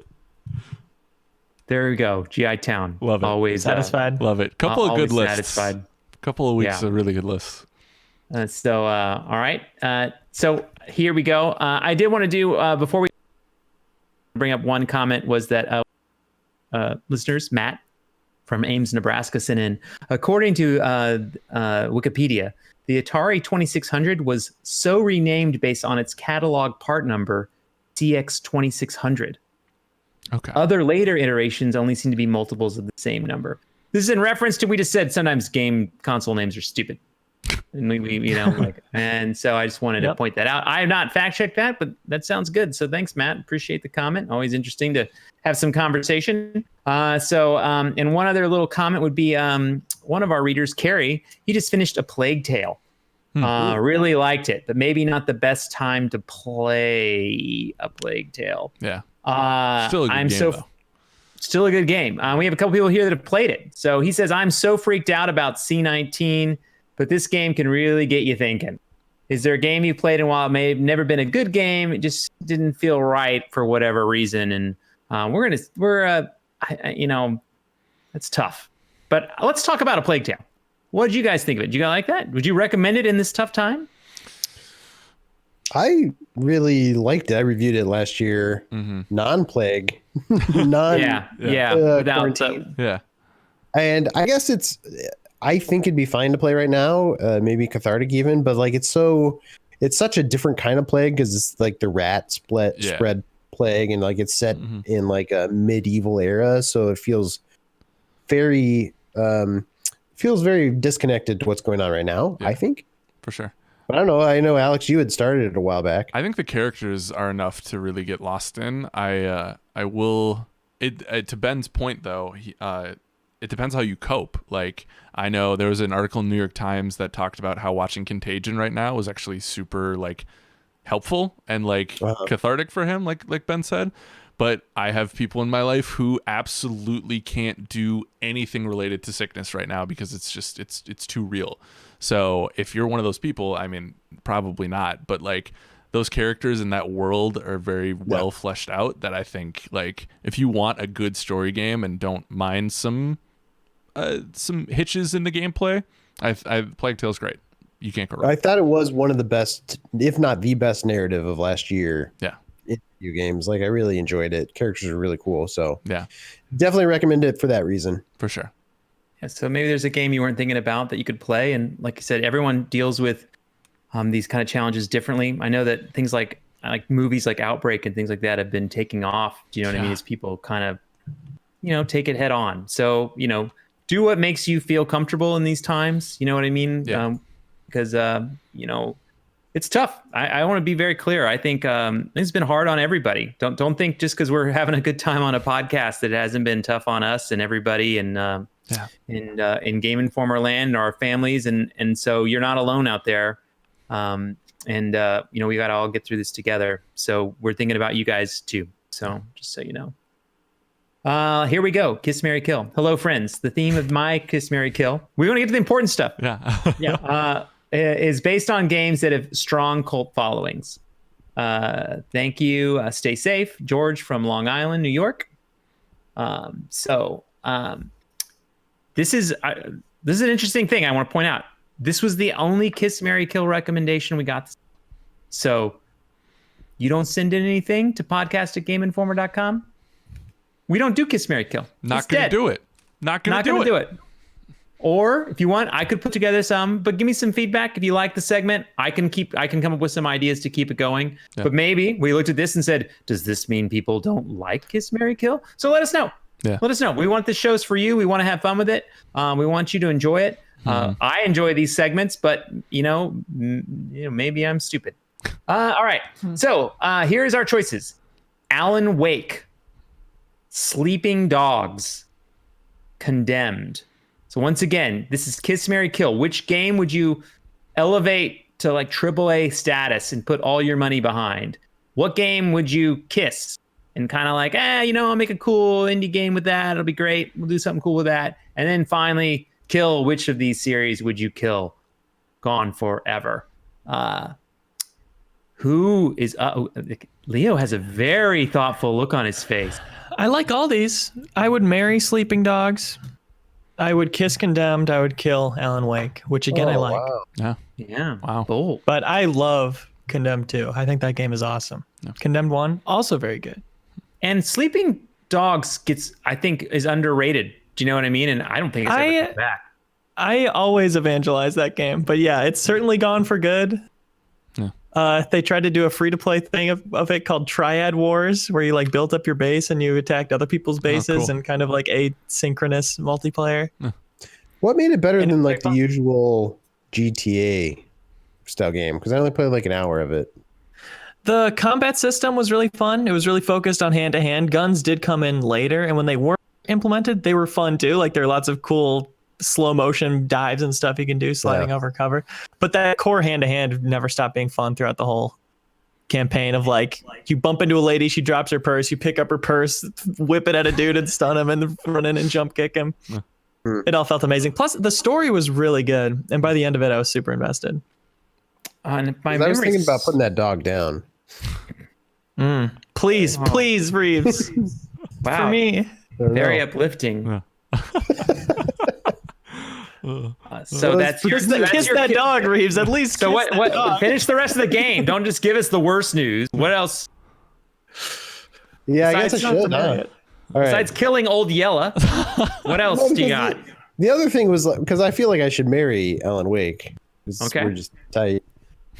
there we go. GI Town. Love it. Always Satisfied. Love it. Couple of good always lists. satisfied. Couple of weeks Yeah. of really good lists. All right. So here we go. I did want to do, before we bring up one comment, was that listeners, Matt from Ames, Nebraska, sent in, according to Wikipedia, the Atari 2600 was so renamed based on its catalog part number, CX2600. Okay. Other later iterations only seem to be multiples of the same number. This is in reference to, we just said sometimes game console names are stupid. And and so I just wanted to point that out. I have not fact checked that, but that sounds good. So thanks, Matt. Appreciate the comment. Always interesting to have some conversation. And one other little comment would be one of our readers, Carrie, he just finished A Plague Tale. Really liked it, but maybe not the best time to play A Plague Tale. Yeah. Still a good game, though. Still a good game. We have a couple people here that have played it. So he says, I'm so freaked out about C19, but this game can really get you thinking. Is there a game you played, and while it may have never been a good game, it just didn't feel right for whatever reason? And it's tough. But let's talk about A Plague Tale. What did you guys think of it? Did you guys like that? Would you recommend it in this tough time? I really liked it. I reviewed it last year. Non-plague. Without Yeah. And I guess I think it'd be fine to play right now, maybe cathartic even, but like it's such a different kind of plague because it's like the rat spread plague, and like it's set in like a medieval era, so it feels very disconnected to what's going on right now. I think, for sure. But I don't know. I know, Alex, you had started it a while back. I think the characters are enough to really get lost in. I will. To Ben's point though, it depends how you cope. Like, I know there was an article in the New York Times that talked about how watching Contagion right now was actually super like helpful and like cathartic for him, like Ben said. But I have people in my life who absolutely can't do anything related to sickness right now because it's too real. So if you're one of those people, I mean, probably not, but like those characters in that world are very well fleshed out, that I think, like, if you want a good story game and don't mind some hitches in the gameplay, Plague Tale's great. You can't go wrong. I thought it was one of the best, if not the best, narrative of last year. Yeah. In video games. Like, I really enjoyed it. Characters are really cool. So yeah, definitely recommend it for that reason. For sure. Yeah, so maybe there's a game you weren't thinking about that you could play. And like you said, everyone deals with these kind of challenges differently. I know that things like movies like Outbreak and things like that have been taking off. Do you know what I mean? As people kind of, take it head on. So, do what makes you feel comfortable in these times. You know what I mean? Yeah. Because, it's tough. I want to be very clear. I think it's been hard on everybody. Don't think just because we're having a good time on a podcast that it hasn't been tough on us and everybody in Game Informer land and our families. And so you're not alone out there. We got to all get through this together. So we're thinking about you guys too. So just so you know. Here we go. Kiss, Marry, Kill. Hello, friends. The theme of my Kiss, Marry, Kill. We want to get to the important stuff. Yeah. Is based on games that have strong cult followings. Thank you. Stay safe. George from Long Island, New York. This is an interesting thing I want to point out. This was the only Kiss, Marry, Kill recommendation we got. So you don't send in anything to podcast@gameinformer.com. We don't do Kiss, Marry, Kill. Not going to do it. Not going to do it. Or if you want, I could put together some, but give me some feedback. If you like the segment, I can come up with some ideas to keep it going. Yeah. But maybe we looked at this and said, does this mean people don't like Kiss, Marry, Kill? So let us know. Yeah. Let us know. We want this show's for you. We want to have fun with it. We want you to enjoy it. I enjoy these segments, but maybe I'm stupid. All right. So here's our choices: Alan Wake, Sleeping Dogs, Condemned. So once again, this is Kiss, Marry, Kill. Which game would you elevate to like AAA status and put all your money behind? What game would you kiss and kind of like, I'll make a cool indie game with that. It'll be great. We'll do something cool with that. And then finally kill. Which of these series would you kill? Gone forever. Who is Leo has a very thoughtful look on his face. I like all these. I would marry Sleeping Dogs. I would kiss Condemned. I would kill Alan Wake, which again I like. Wow. Yeah. Wow. Bold. But I love Condemned 2. I think that game is awesome. Yeah. Condemned 1, also very good. And Sleeping Dogs is underrated. Do you know what I mean? And I don't think it's ever come back. I always evangelize that game, but yeah, it's certainly gone for good. Yeah. They tried to do a free-to-play thing of it called Triad Wars, where you like built up your base and you attacked other people's bases and kind of like asynchronous multiplayer. Yeah. What made it better than like the usual GTA style game? Because I only played like an hour of it. The combat system was really fun. It was really focused on hand-to-hand. Guns did come in later, and when they weren't implemented, they were fun too. Like there are lots of cool slow motion dives and stuff you can do sliding over cover. But that core hand-to-hand never stopped being fun throughout the whole campaign of like you bump into a lady, she drops her purse, you pick up her purse, whip it at a dude and stun him and then run in and jump kick him. It all felt amazing. Plus the story was really good, and by the end of it I was super invested. I was thinking about putting that dog down. Please Reeves. Wow. For me. Very uplifting. So that's your kiss that dog, Reeves. At least. So what? Finish the rest of the game. Don't just give us the worst news. What else? Yeah, I guess I should. Besides killing Old Yella, what else do you got? The other thing was because I feel like I should marry Alan Wake. Okay. We're just tight.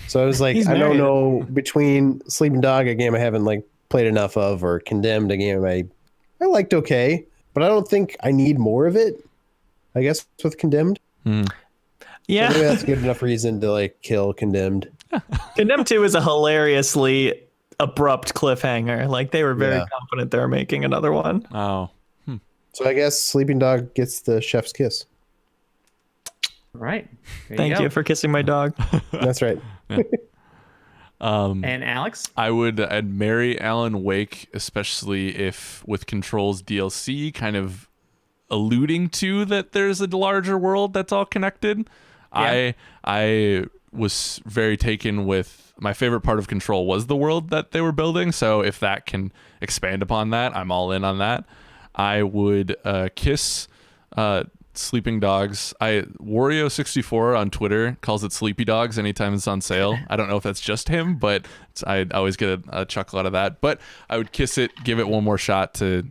So I was like, I don't know between Sleeping Dog, a game I haven't like played enough of, or Condemned, a game I liked okay, but I don't think I need more of it. I guess with Condemned. Yeah, so maybe that's good enough reason to like kill Condemned. Condemned 2 is a hilariously abrupt cliffhanger. Like they were very confident they were making another one. Oh, so I guess Sleeping Dog gets the chef's kiss. All right. Thank you for kissing my dog. That's right. And Alex? I'd marry Alan Wake, especially if with Control's DLC kind of alluding to that there's a larger world that's all connected. Yeah. I was very taken with my favorite part of Control was the world that they were building. So if that can expand upon that, I'm all in on that. I would kiss Sleeping Dogs. Wario64 on Twitter calls it Sleepy Dogs anytime it's on sale. I don't know if that's just him, but I always get a chuckle out of that. But I would kiss it, give it one more shot to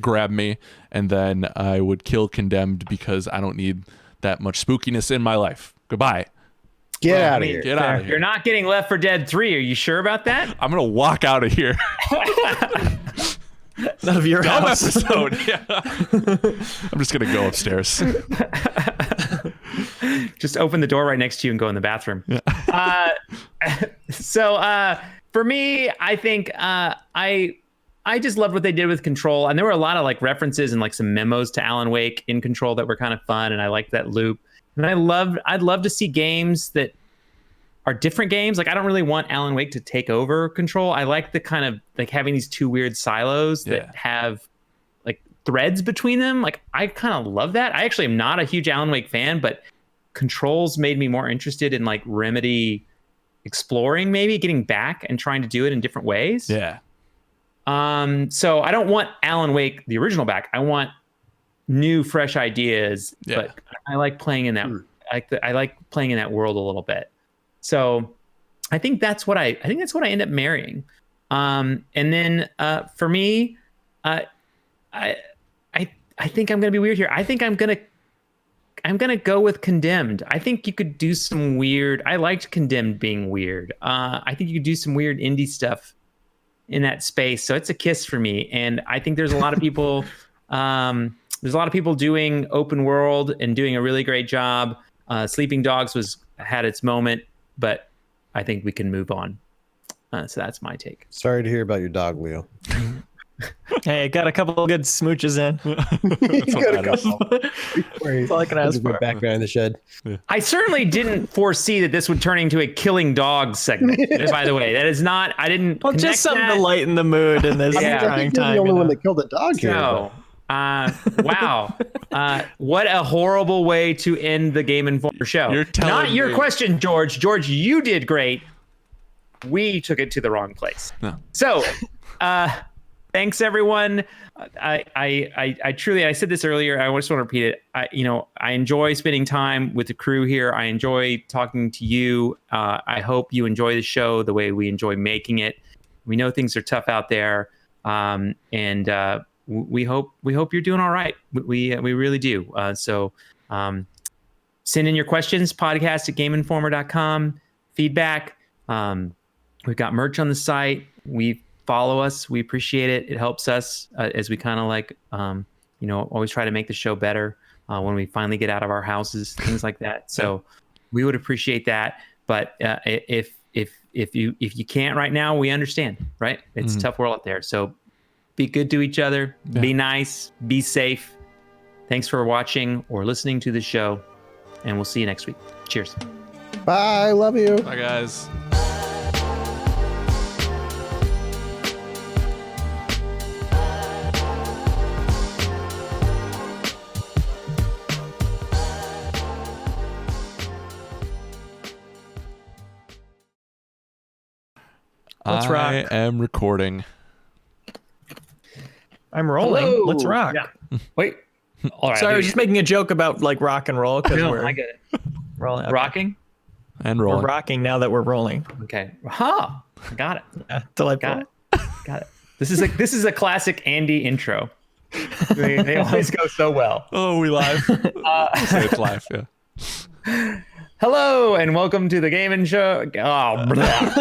grab me, and then I would kill Condemned because I don't need that much spookiness in my life. Goodbye. Get out of here. Get out of here. You're not getting Left 4 Dead 3. Are you sure about that? I'm gonna walk out of here. None of your Dumb house. Episode. Yeah. I'm just gonna go upstairs. Just open the door right next to you and go in the bathroom. Yeah. So for me, I think I just loved what they did with Control, and there were a lot of like references and like some memos to Alan Wake in Control that were kind of fun, and I liked that loop. And I'd love to see games that are different games. Like I don't really want Alan Wake to take over Control. I like the kind of like having these two weird silos that have like threads between them. Like I kind of love that. I actually am not a huge Alan Wake fan, but Control's made me more interested in like Remedy exploring, maybe getting back and trying to do it in different ways. Yeah. So I don't want Alan Wake, the original, back. I want new, fresh ideas. Yeah. But I like playing in that. I like playing in that world a little bit. So I think that's what I end up marrying. And then for me, I think I'm gonna be weird here. I think I'm gonna I'm gonna go with Condemned. I think you could do some weird. I liked Condemned being weird. I think you could do some weird indie stuff in that space. So it's a kiss for me. And I think there's a lot of people. There's a lot of people doing open world and doing a really great job. Sleeping Dogs had its moment, but I think we can move on. So that's my take. Sorry to hear about your dog, Leo. Hey, got a couple of good smooches in. You got a couple. That's all I can ask for. Back behind the shed. I certainly didn't foresee that this would turn into a killing dogs segment. By the way, that is not. I didn't. Well, just something to lighten the mood in this Yeah. trying You're time. the only one that killed a dog here. No. Wow. What a horrible way to end the Game Informer show. You're telling Not your me. question, George. George, you did great. We took it to the wrong place. No. So, thanks everyone. I truly, I said this earlier. I just want to repeat it. I enjoy spending time with the crew here. I enjoy talking to you. I hope you enjoy the show the way we enjoy making it. We know things are tough out there, and we hope you're doing all right. We really do. So send in your questions. podcast@gameinformer.com. Feedback. We've got merch on the site. Follow us. We appreciate it. It helps us as we kind of always try to make the show better when we finally get out of our houses, things like that. So we would appreciate that. But if you can't right now, we understand, right? It's a tough world out there. So be good to each other. Yeah. Be nice. Be safe. Thanks for watching or listening to the show. And we'll see you next week. Cheers. Bye. Love you. Bye, guys. Let's rock. I am recording. I'm rolling. Hello. Let's rock. Yeah. Wait. All right. Sorry, I was just making a joke about like rock and roll because I get it. rolling. Okay. Rocking? And We're rolling. rocking now that we're rolling. Okay. Huh. Got it. Yeah, delightful. Got it. Got it. This is a classic Andy intro. They always go so well. Oh, we live. Say it's live, yeah. Hello and welcome to the Game and Show. Oh, blah.